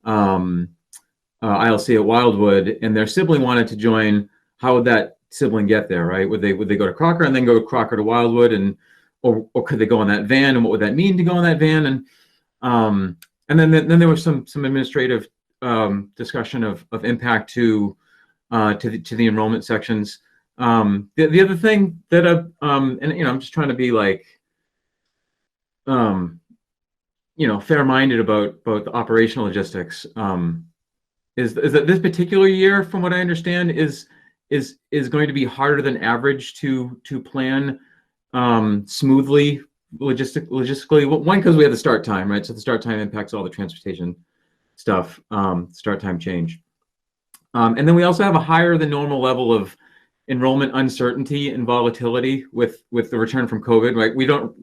ILC at Wildwood, and their sibling wanted to join, how would that sibling get there, right? Would they go to Crocker and then go Crocker to Wildwood, and or could they go on that van, and what would that mean to go on that van? And then there was some administrative discussion of impact to the enrollment sections. The other thing that and I'm just trying to be like fair-minded about the operational logistics, is that this particular year, from what I understand, is going to be harder than average to plan smoothly logistically. Well, one, because we have the start time, right? So the start time impacts all the transportation stuff, start time change. And then we also have a higher than normal level of enrollment uncertainty and volatility with the return from COVID, right? We don't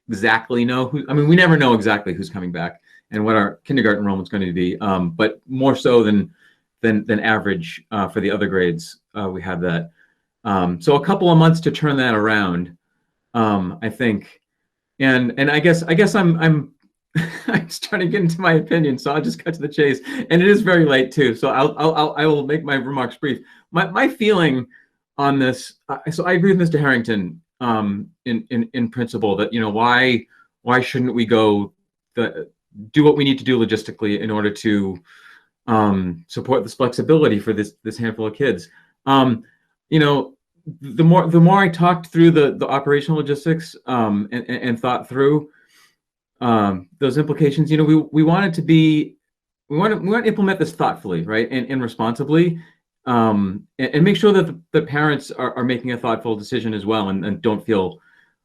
exactly know we never know exactly who's coming back and what our kindergarten enrollment is going to be, but more so than average for the other grades. We have that. So a couple of months to turn that around, I think. And I guess I'm I'm starting to get into my opinion, so I'll just cut to the chase. And it is very late too, so I will make my remarks brief. My feeling on this, so I agree with Mr. Harrington in principle that why shouldn't we go do what we need to do logistically in order to support this flexibility for this handful of kids. The more I talked through the operational logistics and thought through those implications, we want to implement this thoughtfully, right, and responsibly, and make sure that the parents are making a thoughtful decision as well, and don't feel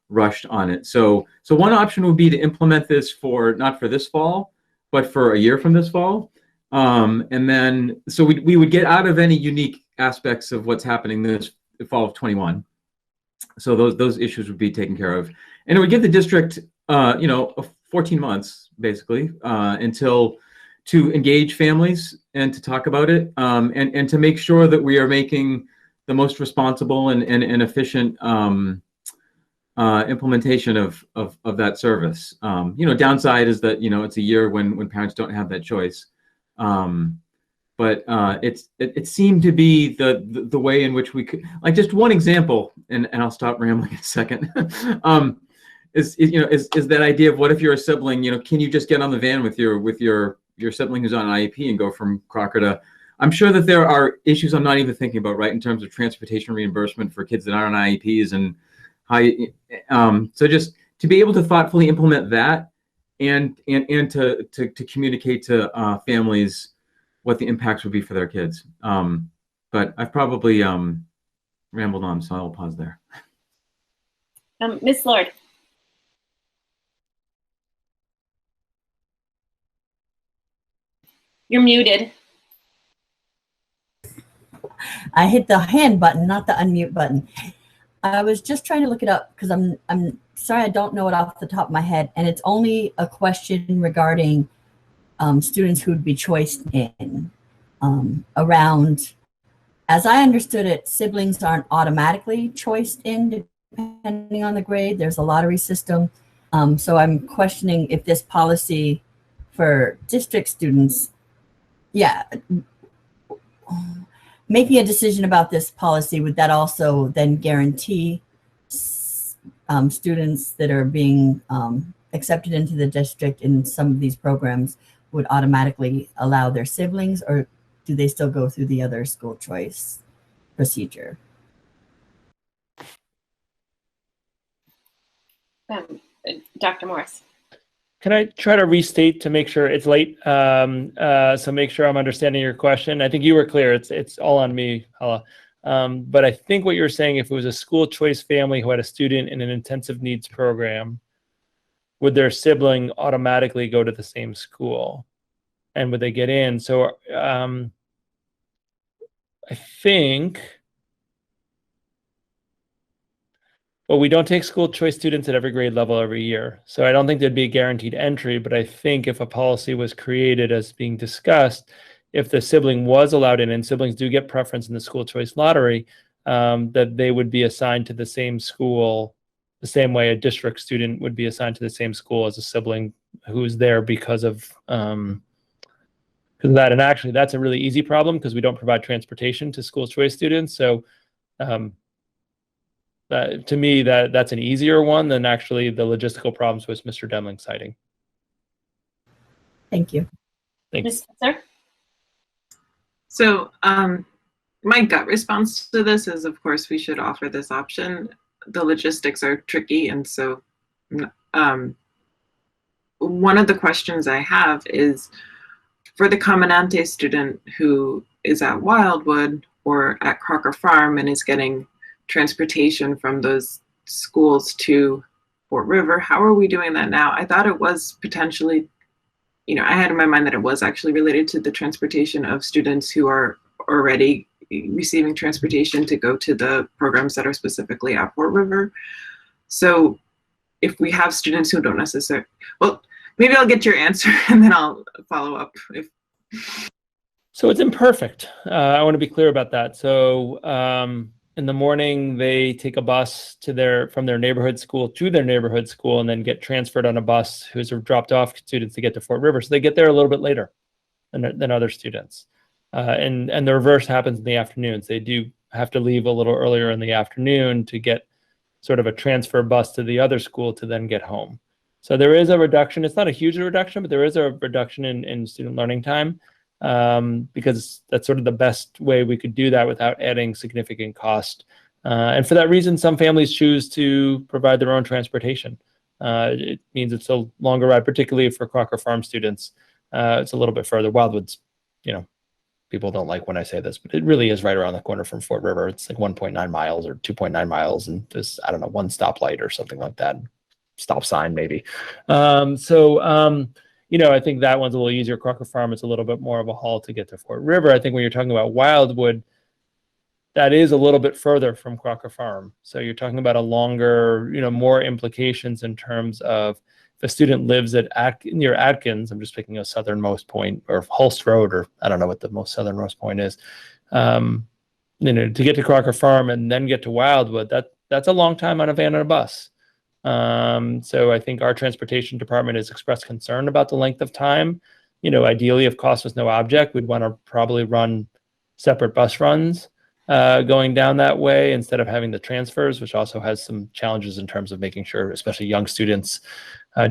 rushed on it. So one option would be to implement this not for this fall, but for a year from this fall, and then so we would get out of any unique aspects of what's happening this fall of 21. So those issues would be taken care of, and it would give the district 14 months basically to engage families and to talk about it, and to make sure that we are making the most responsible and efficient implementation of that service. Downside is that it's a year when parents don't have that choice. But it seemed to be the way in which we could, like, just one example, and I'll stop rambling in a second. Is that idea of what if you're a sibling? Can you just get on the van with your sibling who's on an IEP and go from Crocker to? I'm sure that there are issues I'm not even thinking about, right, in terms of transportation reimbursement for kids that aren't on IEPs, and how. So just to be able to thoughtfully implement that, and to communicate to families what the impacts would be for their kids. But I've probably rambled on, so I'll pause there. Ms. Lord. You're muted. I hit the hand button, not the unmute button. I was just trying to look it up because I'm sorry, I don't know it off the top of my head, and it's only a question regarding students who would be choiced in. Around, as I understood it, siblings aren't automatically choiced in depending on the grade. There's a lottery system. So I'm questioning if this policy for district students, making a decision about this policy, would that also then guarantee students that are being accepted into the district in some of these programs would automatically allow their siblings, or do they still go through the other school choice procedure? Dr. Morris. Can I try to restate to make sure it's late? So make sure I'm understanding your question. I think you were clear. It's all on me, Hala. But I think what you're saying, if it was a school choice family who had a student in an intensive needs program, would their sibling automatically go to the same school? And would they get in? So I think, well, we don't take school choice students at every grade level every year. So I don't think there'd be a guaranteed entry, but I think if a policy was created as being discussed, if the sibling was allowed in, and siblings do get preference in the school choice lottery, that they would be assigned to the same school the same way a district student would be assigned to the same school as a sibling who's there because of that. And actually, that's a really easy problem because we don't provide transportation to school choice students. So to me, that's an easier one than actually the logistical problems with Mr. Demling citing. Thank you. Thanks. Sir? So my gut response to this is, of course, we should offer this option. The logistics are tricky, and so one of the questions I have is for the Commandante student who is at Wildwood or at Crocker Farm and is getting transportation from those schools to Fort River, how are we doing that now? I thought it was potentially, I had in my mind that it was actually related to the transportation of students who are already receiving transportation to go to the programs that are specifically at Fort River. So if we have students who don't necessarily, well, maybe I'll get your answer and then I'll follow up. So it's imperfect. I want to be clear about that. So in the morning, they take a bus from their neighborhood school to their neighborhood school and then get transferred on a bus who's dropped off students to get to Fort River. So they get there a little bit later than other students. And the reverse happens in the afternoons. They do have to leave a little earlier in the afternoon to get sort of a transfer bus to the other school to then get home. So there is a reduction. It's not a huge reduction, but there is a reduction in student learning time because that's sort of the best way we could do that without adding significant cost. And for that reason, some families choose to provide their own transportation. It means it's a longer ride, particularly for Crocker Farm students. It's a little bit further. Wildwood's, people don't like when I say this, but it really is right around the corner from Fort River. It's like 1.9 miles or 2.9 miles, and there's, I don't know, one stoplight or something like that. Stop sign, maybe. I think that one's a little easier. Crocker Farm is a little bit more of a haul to get to Fort River. I think when you're talking about Wildwood, that is a little bit further from Crocker Farm. So you're talking about a longer, more implications in terms of if a student lives near Atkins, I'm just picking a southernmost point, or Hulst Road, or I don't know what the most southernmost point is, to get to Crocker Farm and then get to Wildwood, that's a long time on a van and a bus. So I think our transportation department has expressed concern about the length of time. Ideally, if cost was no object, we'd want to probably run separate bus runs going down that way instead of having the transfers, which also has some challenges in terms of making sure, especially young students,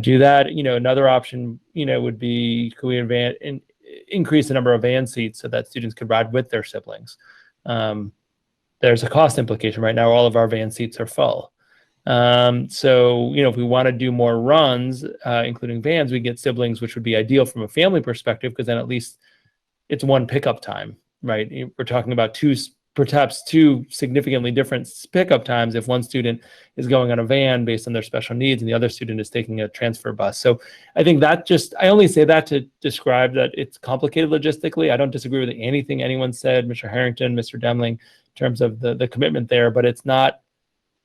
do that. Another option, would be, could we increase the number of van seats so that students could ride with their siblings? There's a cost implication. Right now, all of our van seats are full. So, if we want to do more runs, including vans, we get siblings, which would be ideal from a family perspective, because then at least it's one pickup time, right? We're talking about perhaps two significantly different pickup times if one student is going on a van based on their special needs and the other student is taking a transfer bus. So I think I only say that to describe that it's complicated logistically. I don't disagree with anything anyone said, Mr. Harrington, Mr. Demling, in terms of the commitment there, but it's not,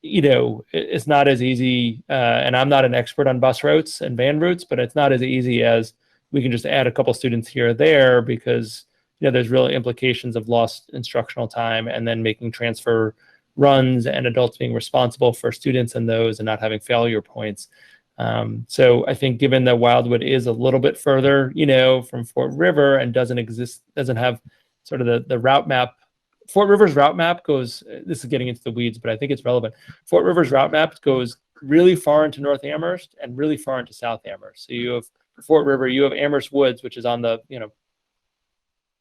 it's not as easy, and I'm not an expert on bus routes and van routes, but it's not as easy as we can just add a couple students here or there, because there's real implications of lost instructional time and then making transfer runs and adults being responsible for students in those and not having failure points. So I think given that Wildwood is a little bit further, from Fort River and doesn't have sort of the route map. Fort River's route map goes, this is getting into the weeds, but I think it's relevant. Fort River's route map goes really far into North Amherst and really far into South Amherst. So you have Fort River, you have Amherst Woods, which is on the,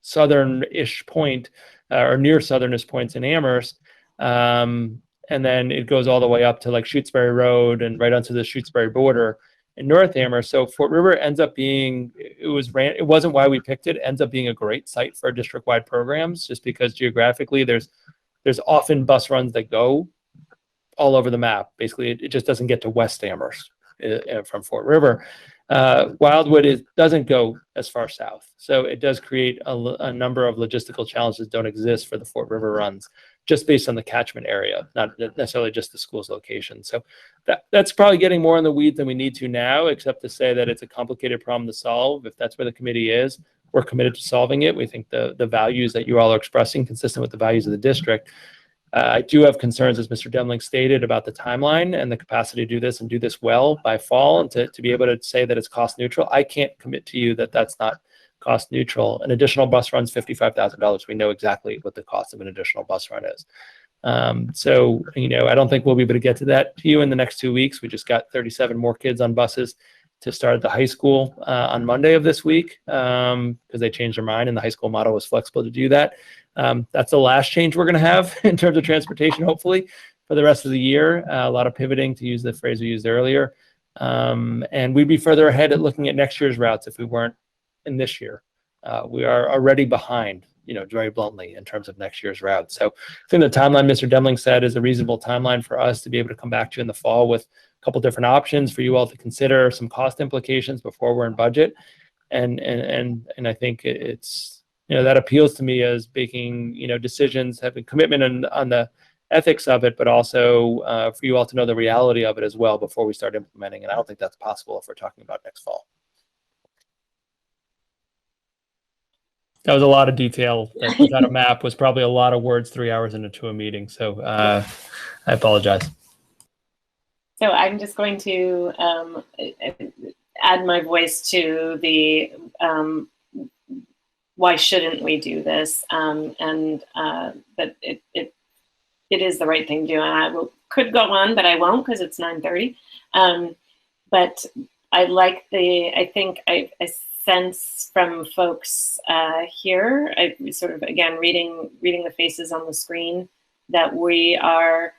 southern-ish point, or near southernest points in Amherst. And then it goes all the way up to like Shutesbury Road and right onto the Shutesbury border in North Amherst. So Fort River ends up being, it wasn't why we picked it, ends up being a great site for district-wide programs, just because geographically there's often bus runs that go all over the map. Basically, it just doesn't get to West Amherst from Fort River. Wildwood doesn't go as far south. So it does create a number of logistical challenges that don't exist for the Fort River runs, just based on the catchment area, not necessarily just the school's location. So that's probably getting more in the weeds than we need to now, except to say that it's a complicated problem to solve. If that's where the committee is, we're committed to solving it. We think the values that you all are expressing, consistent with the values of the district, I do have concerns, as Mr. Demling stated, about the timeline and the capacity to do this and do this well by fall, and to be able to say that it's cost neutral. I can't commit to you that that's not cost neutral. An additional bus run's $55,000. We know exactly what the cost of an additional bus run is. So, you know, I don't think we'll be able to get to that to you in the next 2 weeks. We just got 37 more kids on buses to start at the high school on Monday of this week, because they changed their mind and the high school model was flexible to do that. That's the last change we're going to have in terms of transportation, hopefully, for the rest of the year. A lot of pivoting, to use the phrase we used earlier. And we'd be further ahead at looking at next year's routes if we weren't in this year. We are already behind, you know, very bluntly, in terms of next year's route. So I think the timeline Mr. Demling said is a reasonable timeline for us to be able to come back to you in the fall with a couple different options for you all to consider, some cost implications before we're in budget. And I think it's, you know, that appeals to me as making, you know, decisions, having commitment on the ethics of it, but also for you all to know the reality of it as well before we start implementing. And I don't think that's possible if we're talking about next fall. That was a lot of detail. That without a map was probably a lot of words 3 hours into a meeting. So I apologize. So I'm just going to add my voice to the why shouldn't we do this, and that it is the right thing to do. And I could go on, but I won't because it's 9:30. But I like I think I sense from folks here, I sort of, again, reading the faces on the screen, that we are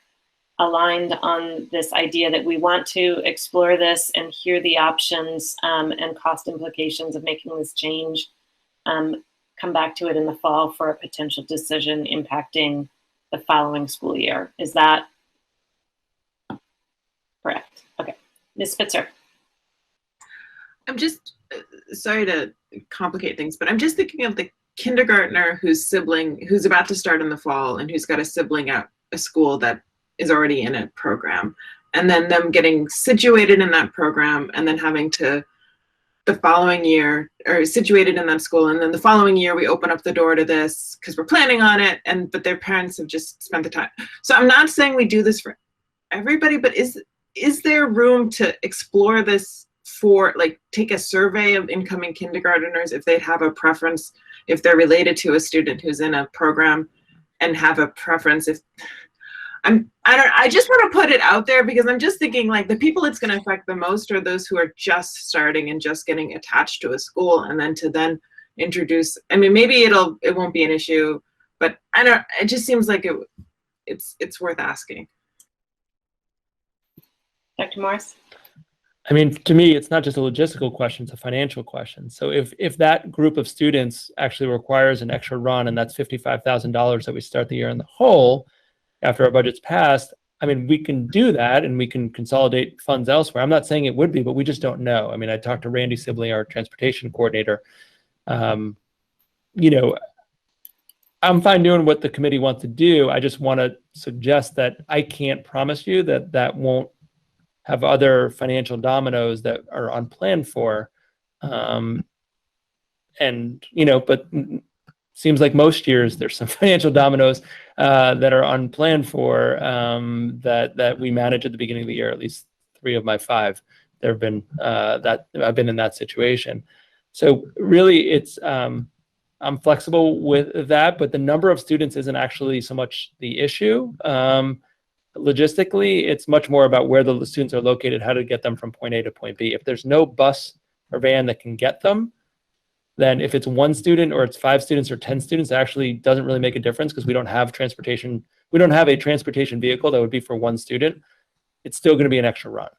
aligned on this idea that we want to explore this and hear the options and cost implications of making this change, come back to it in the fall for a potential decision impacting the following school year. Is that correct? Okay. Ms. Spitzer. I'm just, sorry to complicate things, but I'm just thinking of the kindergartner who's about to start in the fall and who's got a sibling at a school that is already in a program, and then them getting situated in that program and then having to the following year, or situated in that school, and then the following year we open up the door to this because we're planning on it, but their parents have just spent the time. So I'm not saying we do this for everybody, but is there room to explore this for, like, take a survey of incoming kindergarteners if they'd have a preference, if they're related to a student who's in a program and have a preference? I just want to put it out there because I'm just thinking, like, the people it's going to affect the most are those who are just starting and just getting attached to a school, and then to introduce, I mean, maybe it won't be an issue, but it just seems like it's worth asking. Dr. Morris? I mean, to me, it's not just a logistical question, it's a financial question. So if that group of students actually requires an extra run, and that's $55,000 that we start the year in the hole, after our budget's passed, I mean, we can do that and we can consolidate funds elsewhere. I'm not saying it would be, but we just don't know. I mean, I talked to Randy Sibley, our transportation coordinator. You know, I'm fine doing what the committee wants to do. I just want to suggest that I can't promise you that that won't have other financial dominoes that are unplanned for. And, you know, but seems like most years there's some financial dominoes that are unplanned for that we manage at the beginning of the year. At least 3 of my 5, there have been that I've been in that situation. So really, it's I'm flexible with that, but the number of students isn't actually so much the issue. Logistically, it's much more about where the students are located, how to get them from point A to point B. If there's no bus or van that can get them, then if it's 1 student or it's 5 students or 10 students, it actually doesn't really make a difference because we don't have transportation. We don't have a transportation vehicle that would be for 1 student. It's still going to be an extra run.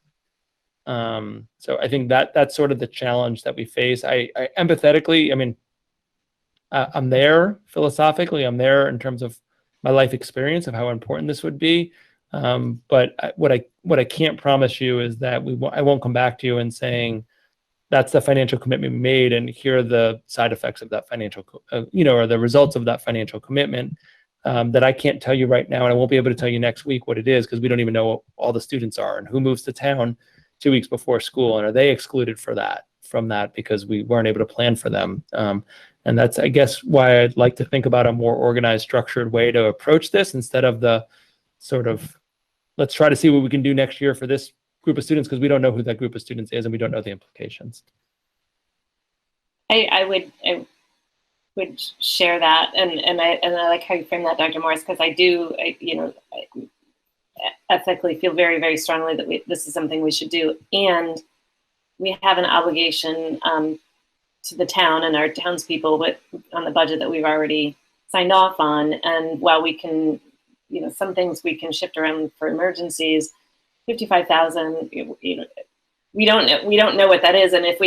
So I think that's sort of the challenge that we face. I empathetically, I mean, I'm there philosophically. I'm there in terms of my life experience of how important this would be. But what I can't promise you is that I won't come back to you and saying, that's the financial commitment we made, and here are the side effects of that financial, or the results of that financial commitment that I can't tell you right now, and I won't be able to tell you next week what it is because we don't even know what all the students are and who moves to town 2 weeks before school, and are they excluded from that because we weren't able to plan for them. And that's, I guess, why I'd like to think about a more organized, structured way to approach this instead of the sort of, let's try to see what we can do next year for this group of students, because we don't know who that group of students is and we don't know the implications. I would share that, and I like how you frame that, Dr. Morris, because I ethically feel very, very strongly that this is something we should do, and we have an obligation to the town and our townspeople on the budget that we've already signed off on. And while we can, some things we can shift around for emergencies, 55,000, we don't know what that is. And if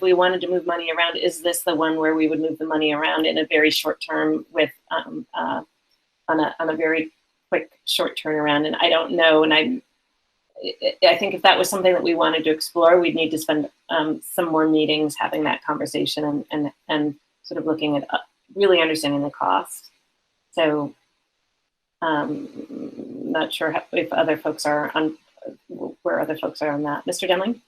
we wanted to move money around, is this the one where we would move the money around in a very short term with on a very quick short turnaround? And I don't know. And I think if that was something that we wanted to explore, we'd need to spend some more meetings having that conversation and sort of looking at really understanding the cost. So not sure if other folks are on where other folks are on that. Mr. Demling?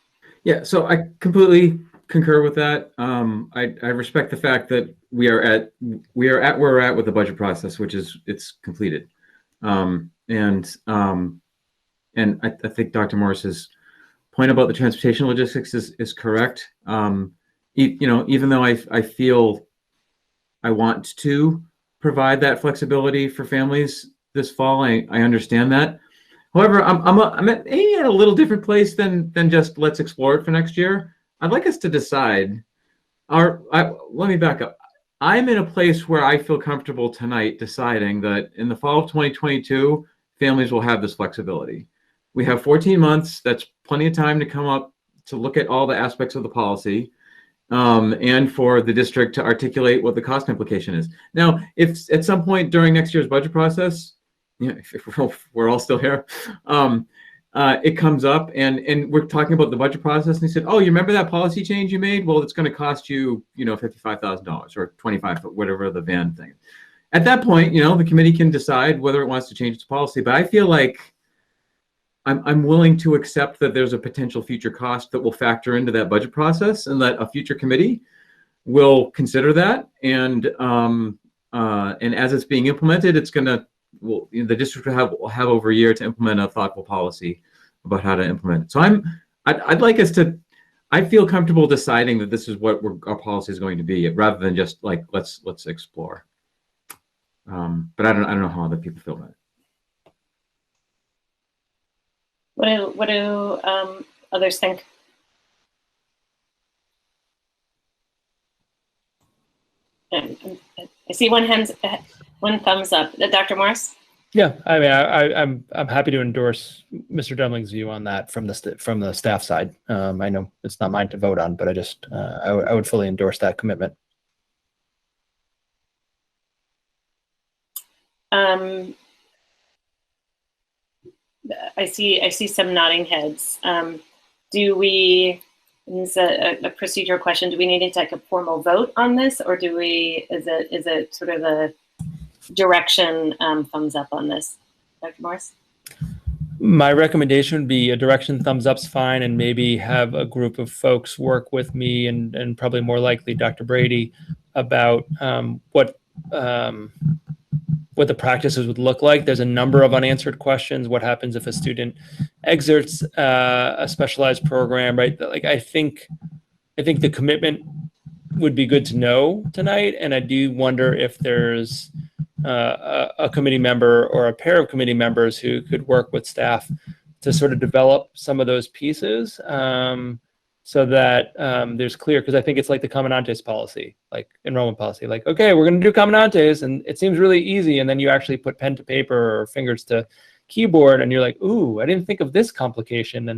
Yeah, so I completely concur with that. I respect the fact that we are at where we're at with the budget process, which is it's completed. And I think Dr. Morris's point about the transportation logistics is correct. Even though I feel I want to provide that flexibility for families this fall, I understand that. However, I'm at a little different place than just let's explore it for next year. I'd like us to decide. Let me back up. I'm in a place where I feel comfortable tonight deciding that in the fall of 2022, families will have this flexibility. We have 14 months. That's plenty of time to come up to look at all the aspects of the policy and for the district to articulate what the cost implication is. Now, if at some point during next year's budget process, if we're all still here, it comes up and we're talking about the budget process and they said, oh, you remember that policy change you made? Well, it's going to cost you, $55,000 or $25,000, whatever the van thing. At that point, the committee can decide whether it wants to change its policy. But I feel like I'm willing to accept that there's a potential future cost that will factor into that budget process and that a future committee will consider that. And as it's being implemented, the district will have over a year to implement a thoughtful policy about how to implement it. So I'd like us to, I feel comfortable deciding that this is what our policy is going to be, rather than just like, let's explore. But I don't know how other people feel about it. What do others think? I see one thumbs up. Dr. Morris? Yeah, I mean, I'm happy to endorse Mr. Demling's view on that from the staff side. I know it's not mine to vote on, but I would fully endorse that commitment. I see some nodding heads. This is a procedural question. Do we need to take a formal vote on this, or is it sort of a direction thumbs up on this? Dr. Morris? My recommendation would be a direction thumbs up's fine, and maybe have a group of folks work with me and probably more likely Dr. Brady about what the practices would look like. There's a number of unanswered questions. What happens if a student exerts a specialized program, right? Like I think the commitment would be good to know tonight. And I do wonder if there's a committee member or a pair of committee members who could work with staff to sort of develop some of those pieces so that there's clear, because I think it's like the Comandantes policy, like enrollment policy, like, okay, we're going to do Comandantes, and it seems really easy, and then you actually put pen to paper or fingers to keyboard, and you're like, ooh, I didn't think of this complication,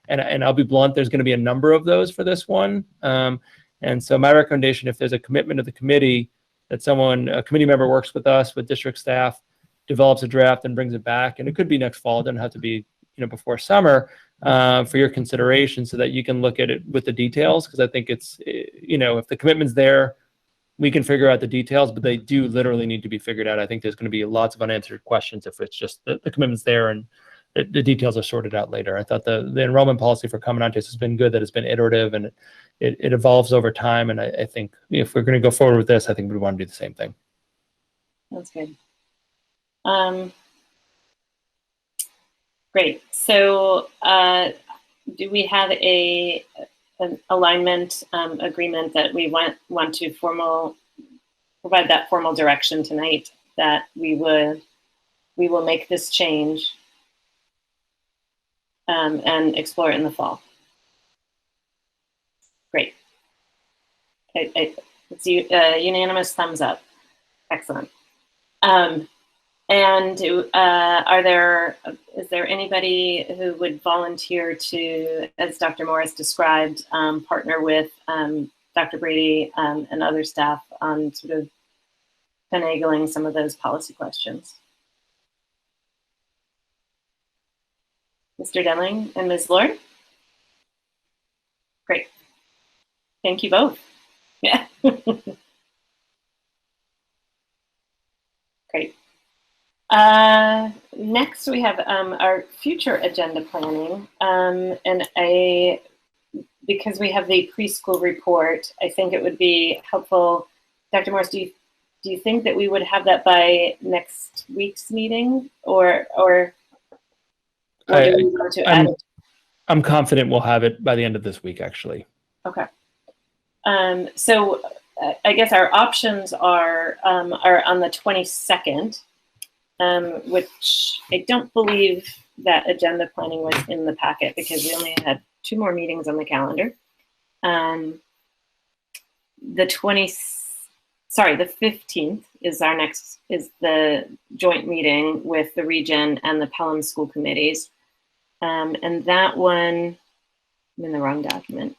and I'll be blunt, there's going to be a number of those for this one, and so my recommendation, if there's a commitment of the committee, that a committee member works with us, with district staff, develops a draft and brings it back, and it could be next fall, it doesn't have to be before summer, for your consideration, so that you can look at it with the details, because I think it's, if the commitment's there, we can figure out the details, but they do literally need to be figured out. I think there's going to be lots of unanswered questions if it's just the commitment's there and the details are sorted out later. I thought the enrollment policy for Comandantes has been good, that it's been iterative and it evolves over time. And I think if we're going to go forward with this, I think we want to do the same thing. That's good. Great. So do we have an alignment agreement that we want to provide that formal direction tonight, that we will make this change and explore it in the fall? Great. It's a unanimous thumbs up. Excellent. And is there anybody who would volunteer to, as Dr. Morris described, partner with Dr. Brady and other staff on sort of finagling some of those policy questions? Mr. Denling and Ms. Lord? Great. Thank you both. Yeah. Great. Next, we have our future agenda planning, because we have the preschool report, I think it would be helpful. Dr. Morris, do you think that we would have that by next week's meeting, or do we want to add it? I'm confident we'll have it by the end of this week, actually. Okay. So I guess our options are on the 22nd. Which I don't believe that agenda planning was in the packet because we only had 2 more meetings on the calendar. The 15th is is the joint meeting with the region and the Pelham school committees. And that one, I'm in the wrong document.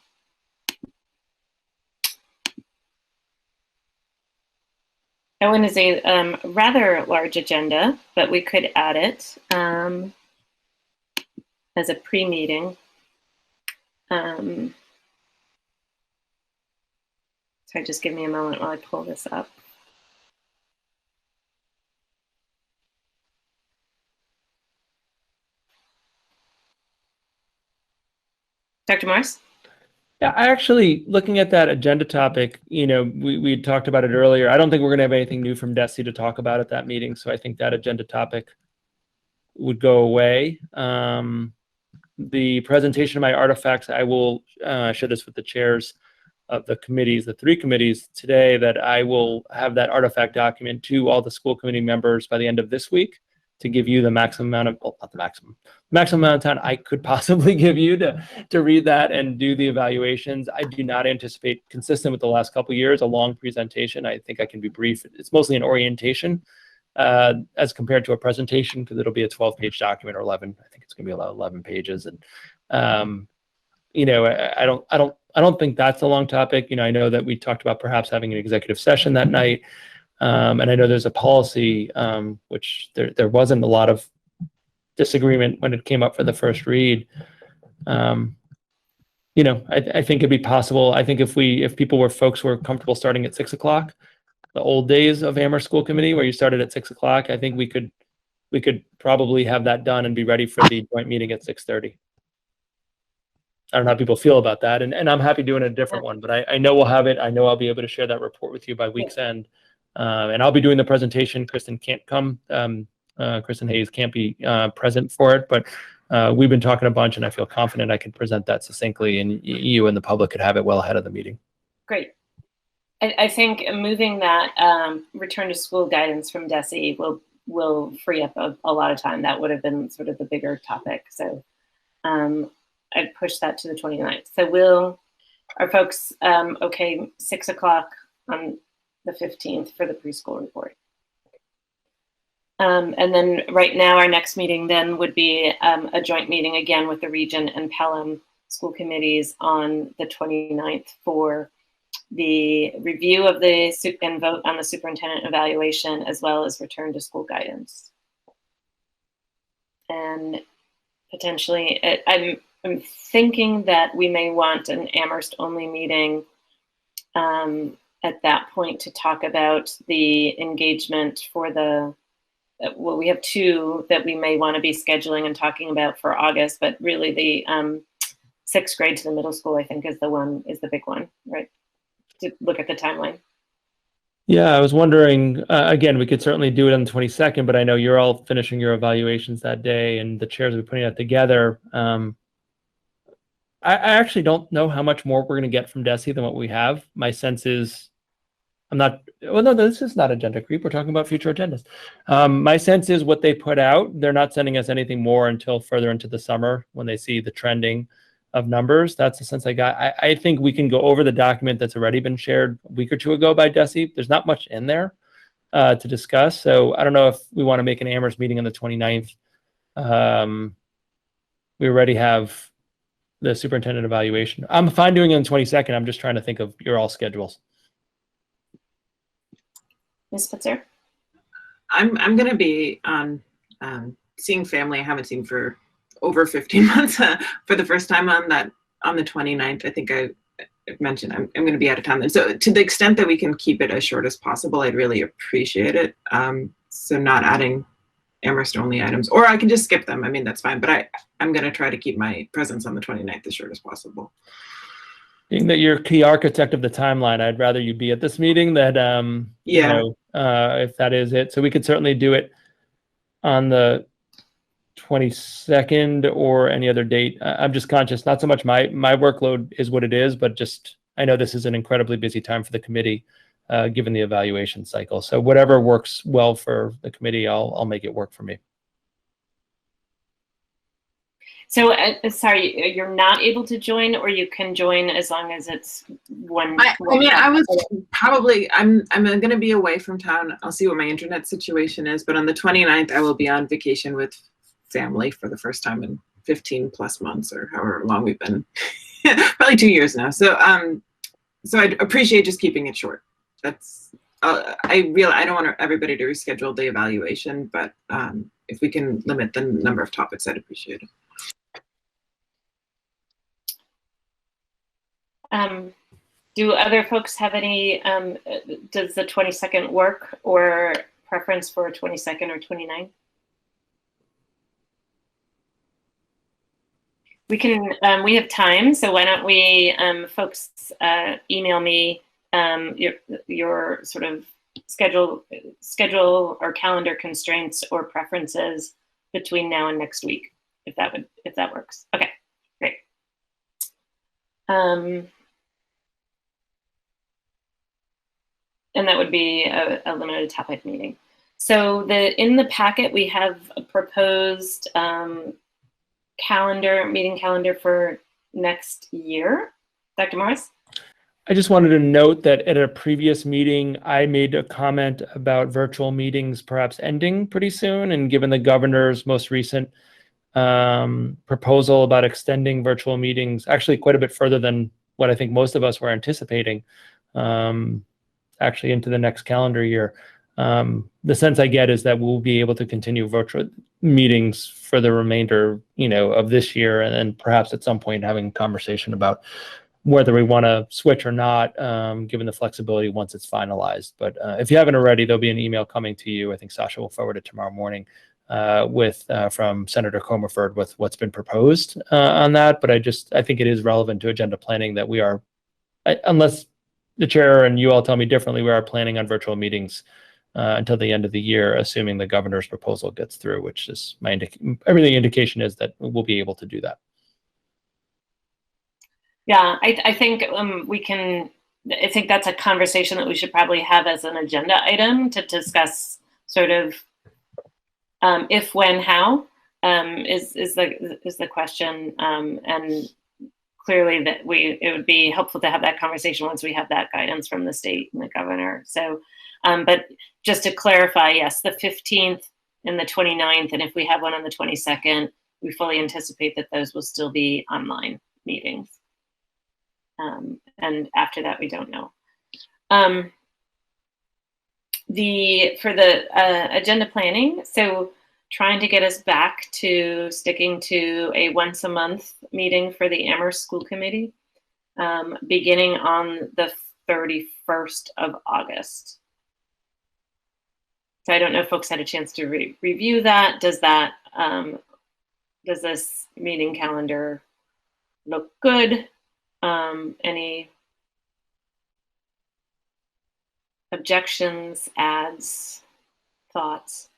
That one is a rather large agenda, but we could add it as a pre-meeting. Sorry, just give me a moment while I pull this up. Dr. Morris? Yeah, I actually, looking at that agenda topic, we talked about it earlier. I don't think we're going to have anything new from DESE to talk about at that meeting. So I think that agenda topic would go away. The presentation of my artifacts, I will share this with the chairs of the committees, the 3 committees today, that I will have that artifact document to all the school committee members by the end of this week to give you the maximum amount of, well, not the maximum amount of time I could possibly give you to read that and do the evaluations. I do not anticipate, consistent with the last couple of years, a long presentation. I think I can be brief. It's mostly an orientation as compared to a presentation, because it'll be a 12-page document, or 11. I think it's going to be about 11 pages. And I don't think that's a long topic. I know that we talked about perhaps having an executive session that night. And I know there's a policy, which there wasn't a lot of disagreement when it came up for the first read. I think it'd be possible. I think if folks were comfortable starting at 6 o'clock, the old days of Amherst School Committee where you started at 6 o'clock, I think we could probably have that done and be ready for the joint meeting at 6:30. I don't know how people feel about that, and I'm happy doing a different one, but I know we'll have it. I know I'll be able to share that report with you by week's end. And I'll be doing the presentation. Kristen can't come. Kristen Hayes can't be present for it, but we've been talking a bunch, and I feel confident I can present that succinctly, and you and the public could have it well ahead of the meeting. Great. I think moving that return to school guidance from DESE will free up a lot of time. That would have been sort of the bigger topic. So I'd push that to the 29th. So are folks okay, 6 o'clock on the 15th for the preschool report? And then right now, our next meeting then would be a joint meeting again with the region and Pelham school committees on the 29th for the review of and vote on the superintendent evaluation, as well as return to school guidance. And potentially, I'm thinking that we may want an Amherst only meeting at that point to talk about the engagement for the well, we have two that we may want to be scheduling and talking about for August, but really the 6th grade to the middle school, I think, is the big one, right? To look at the timeline. Yeah, I was wondering, again, we could certainly do it on the 22nd, but I know you're all finishing your evaluations that day and the chairs will be putting that together. I actually don't know how much more we're going to get from DESE than what we have. My sense is, no, this is not agenda creep. We're talking about future agendas. My sense is what they put out, they're not sending us anything more until further into the summer when they see the trending of numbers. That's the sense I got. I think we can go over the document that's already been shared a week or two ago by DESE. There's not much in there to discuss. So I don't know if we want to make an Amherst meeting on the 29th. We already have the superintendent evaluation. I'm fine doing it on the 22nd. I'm just trying to think of your all schedules. Ms. Spitzer? I'm going to be on seeing family I haven't seen for over 15 months for the first time on the 29th. I think I mentioned I'm going to be out of town then. So to the extent that we can keep it as short as possible, I'd really appreciate it. So not adding Amherst only items, or I can just skip them. I mean, that's fine, but I'm going to try to keep my presence on the 29th as short as possible. Being that you're key architect of the timeline, I'd rather you be at this meeting that, you know, if that is it. So we could certainly do it on the 22nd or any other date. I'm just conscious, not so much my workload is what it is, but just, I know this is an incredibly busy time for the committee, given the evaluation cycle. So whatever works well for the committee, I'll make it work for me. So, sorry, you're not able to join, or you can join as long as it's one. I mean, I was probably, I'm going to be away from town. I'll see what my internet situation is, but on the 29th, I will be on vacation with family for the first time in 15 plus months, or however long we've been, probably 2 years now. So, so I'd appreciate just keeping it short. That's, I don't want everybody to reschedule the evaluation, but if we can limit the number of topics, I'd appreciate it. Do other folks have any, does the 22nd work, or preference for 22nd or 29th? We can, we have time, so why don't we, folks, email me your sort of schedule or calendar constraints or preferences between now and next week, if that works. Okay, great. And that would be a limited topic meeting. So in the packet, we have a proposed meeting calendar for next year. Dr. Morris? I just wanted to note that at a previous meeting, I made a comment about virtual meetings perhaps ending pretty soon. And given the governor's most recent proposal about extending virtual meetings actually quite a bit further than what I think most of us were anticipating, actually into the next calendar year. The sense I get is that we'll be able to continue virtual meetings for the remainder, of this year, and then perhaps at some point having a conversation about whether we want to switch or not, given the flexibility once it's finalized. But if you haven't already, there'll be an email coming to you. I think Sasha will forward it tomorrow morning from Senator Comerford with what's been proposed on that. But I think it is relevant to agenda planning that we are, unless the chair and you all tell me differently, we are planning on virtual meetings until the end of the year, assuming the governor's proposal gets through, which is every indication is that we'll be able to do that. Yeah, I think I think that's a conversation that we should probably have as an agenda item to discuss sort of if, when, how is the question, and clearly that it would be helpful to have that conversation once we have that guidance from the state and the governor. So, but just to clarify, yes, the 15th and the 29th, and if we have one on the 22nd, we fully anticipate that those will still be online meetings. And after that, we don't know. For the agenda planning, so trying to get us back to sticking to a once a month meeting for the Amherst School Committee, beginning on the 31st of August. So I don't know if folks had a chance to review that. Does this meeting calendar look good? Any objections, adds, thoughts?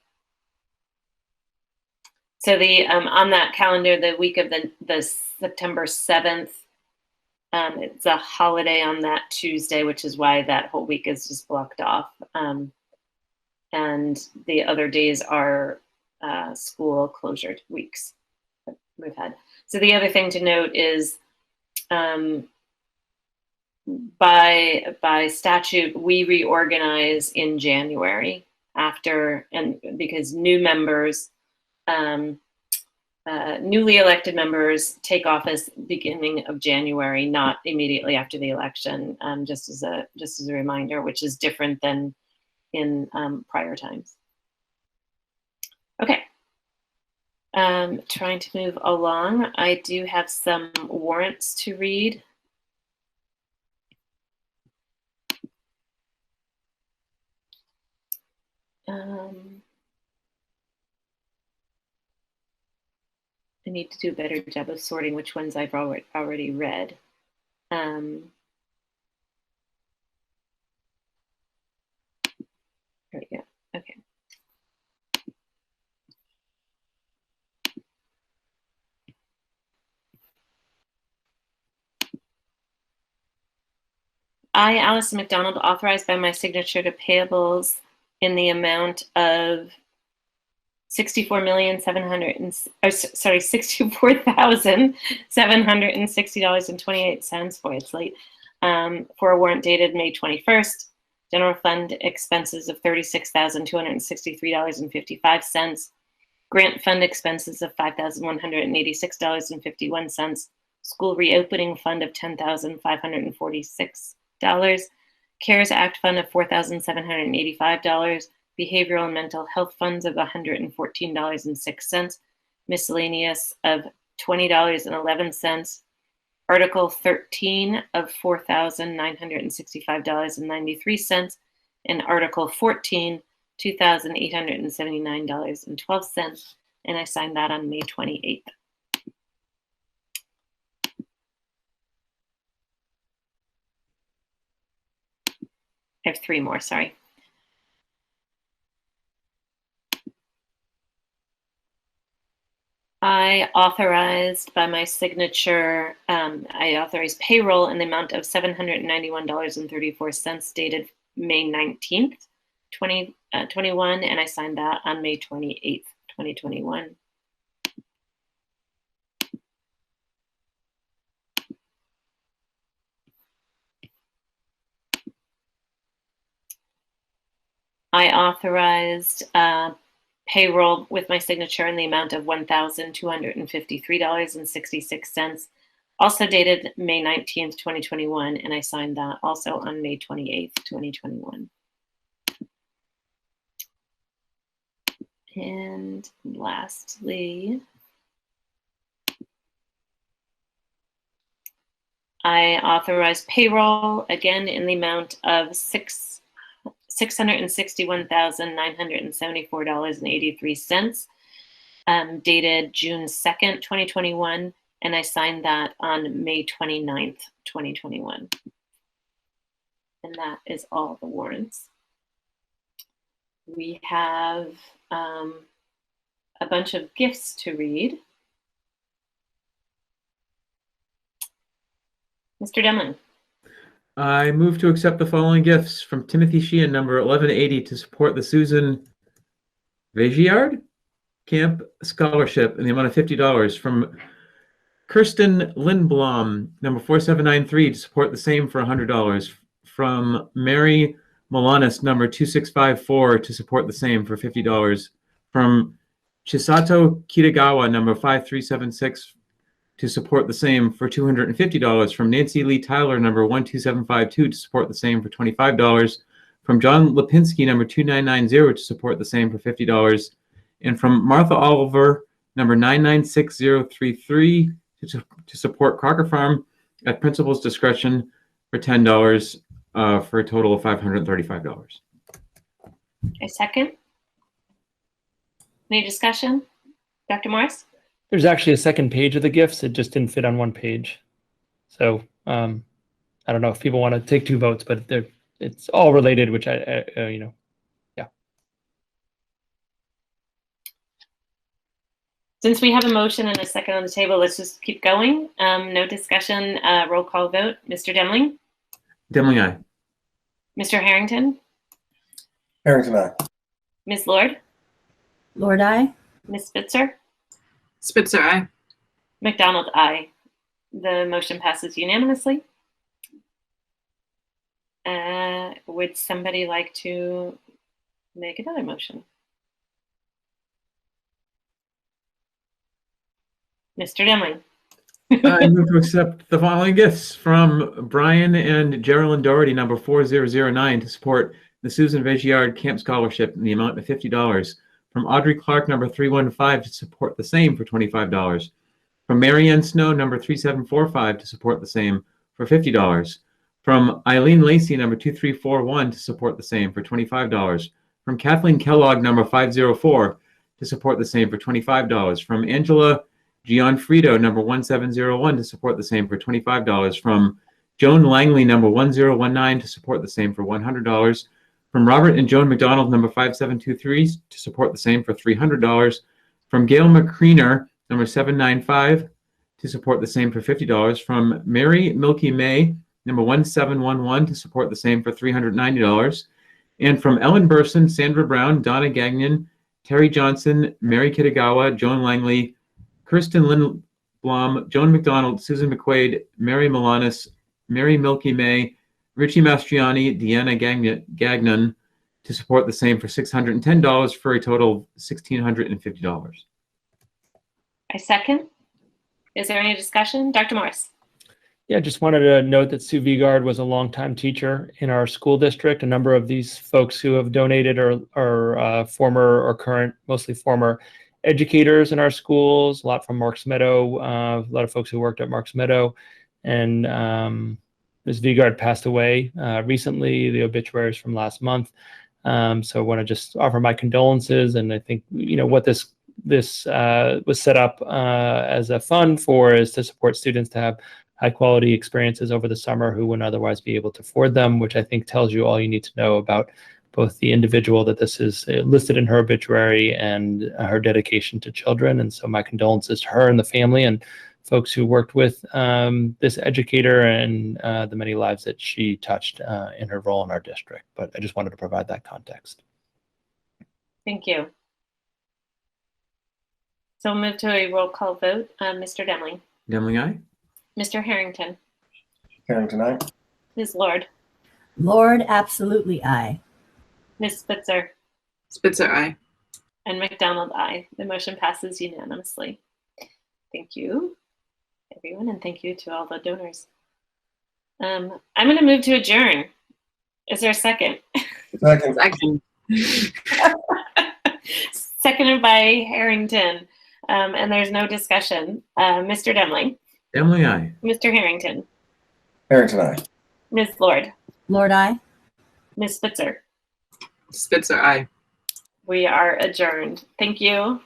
So the on that calendar, the week of the September 7th, it's a holiday on that Tuesday, which is why that whole week is just blocked off. And the other days are school closure weeks that we've had. So the other thing to note is by statute, we reorganize in January because new members, newly elected members take office beginning of January, not immediately after the election, just as a reminder, which is different than in prior times. Okay, trying to move along. I do have some warrants to read. I need to do a better job of sorting which ones I've already read. There we go. Okay. I, Allison McDonald, authorized by my signature to payables in the amount of $64,760.28. Boy, it's late. For a warrant dated May 21st. General fund expenses of $36,263.55. Grant fund expenses of $5,186.51. School reopening fund of $10,546. CARES Act fund of $4,785. Behavioral and mental health funds of $114.06. Miscellaneous of $20.11. Article 13 of $4,965.93, and Article 14, $2,879.12, and I signed that on May 28th. I have three more, sorry. I authorized by my signature, I authorized payroll in the amount of $791.34 dated May 19th, 2021, and I signed that on May 28th, 2021. I authorized payroll with my signature in the amount of $1,253.66, also dated May 19th, 2021, and I signed that also on May 28th, 2021. And lastly, I authorized payroll again in the amount of $661,974.83, dated June 2nd, 2021, and I signed that on May 29th, 2021. And that is all the warrants. We have a bunch of gifts to read. Mr. Demling. I move to accept the following gifts from Timothy Sheehan, number 1180, to support the Susan Vagiard Camp Scholarship in the amount of $50. From Kirsten Lindblom, number 4793, to support the same for $100. From Mary Molanis, number 2654, to support the same for $50. From Chisato Kitagawa, number 5376, to support the same for $250. From Nancy Lee Tyler, number 12752, to support the same for $25. From John Lipinski, number 2990, to support the same for $50. And from Martha Oliver, number 996033, to support Crocker Farm at principal's discretion for $10, for a total of $535. A second. Any discussion? Dr. Morris? There's actually a second page of the gifts. It just didn't fit on one page. So I don't know if people want to take 2 votes, but it's all related, which I yeah. Since we have a motion and a second on the table, let's just keep going. No discussion, roll call vote. Mr. Demling? Demling, aye. Mr. Harrington? Harrington, aye. Ms. Lord? Lord, I. Ms. Spitzer? Spitzer, aye. McDonald, aye. The motion passes unanimously. Would somebody like to make another motion? Mr. Demling? I move to accept the following gifts from Brian and Geraldine Doherty, number 4009, to support the Susan Vigiard Camp Scholarship in the amount of $50. From Audrey Clark, number 315, to support the same for $25. From Marianne Snow, number 3745, to support the same for $50. From Eileen Lacey, number 2341, to support the same for $25. From Kathleen Kellogg, number 504, to support the same for $25. From Angela Gianfrido, number 1701, to support the same for $25. From Joan Langley, number 1019, to support the same for $100. From Robert and Joan McDonald, number 5723, to support the same for $300. From Gail McCreener, number 795, to support the same for $50. From Mary Milky May, number 1711, to support the same for $390. And from Ellen Burson, Sandra Brown, Donna Gagnon, Terry Johnson, Mary Kitagawa, Joan Langley, Kirsten Lindblom, Joan McDonald, Susan McQuaid, Mary Milanis, Mary Milky May, Richie Mastriani, Deanna Gagnon, to support the same for $610 for a total of $1,650. I second. Is there any discussion? Dr. Morris? Yeah, just wanted to note that Sue Vigard was a longtime teacher in our school district. A number of these folks who have donated are former or current, mostly former educators in our schools, a lot from Marks Meadow, a lot of folks who worked at Marks Meadow. And Ms. Vigard passed away recently. The obituary is from last month. So I want to just offer my condolences. And I think, what this was set up as a fund for is to support students to have high quality experiences over the summer who wouldn't otherwise be able to afford them, which I think tells you all you need to know about both the individual that this is listed in her obituary and her dedication to children. And so my condolences to her and the family and folks who worked with this educator and the many lives that she touched in her role in our district. But I just wanted to provide that context. Thank you. So we'll move to a roll call vote. Mr. Demling? Demling, aye. Mr. Harrington? Harrington, aye. Ms. Lord? Lord, absolutely I. Ms. Spitzer? Spitzer, aye. And McDonald, aye. The motion passes unanimously. Thank you, everyone, and thank you to all the donors. I'm going to move to adjourn. Is there a second? Second. Seconded by Harrington, and there's no discussion. Mr. Demling? Demling, aye. Mr. Harrington? Harrington, aye. Ms. Lord? Lord, I. Ms. Spitzer? Spitzer, aye. We are adjourned. Thank you.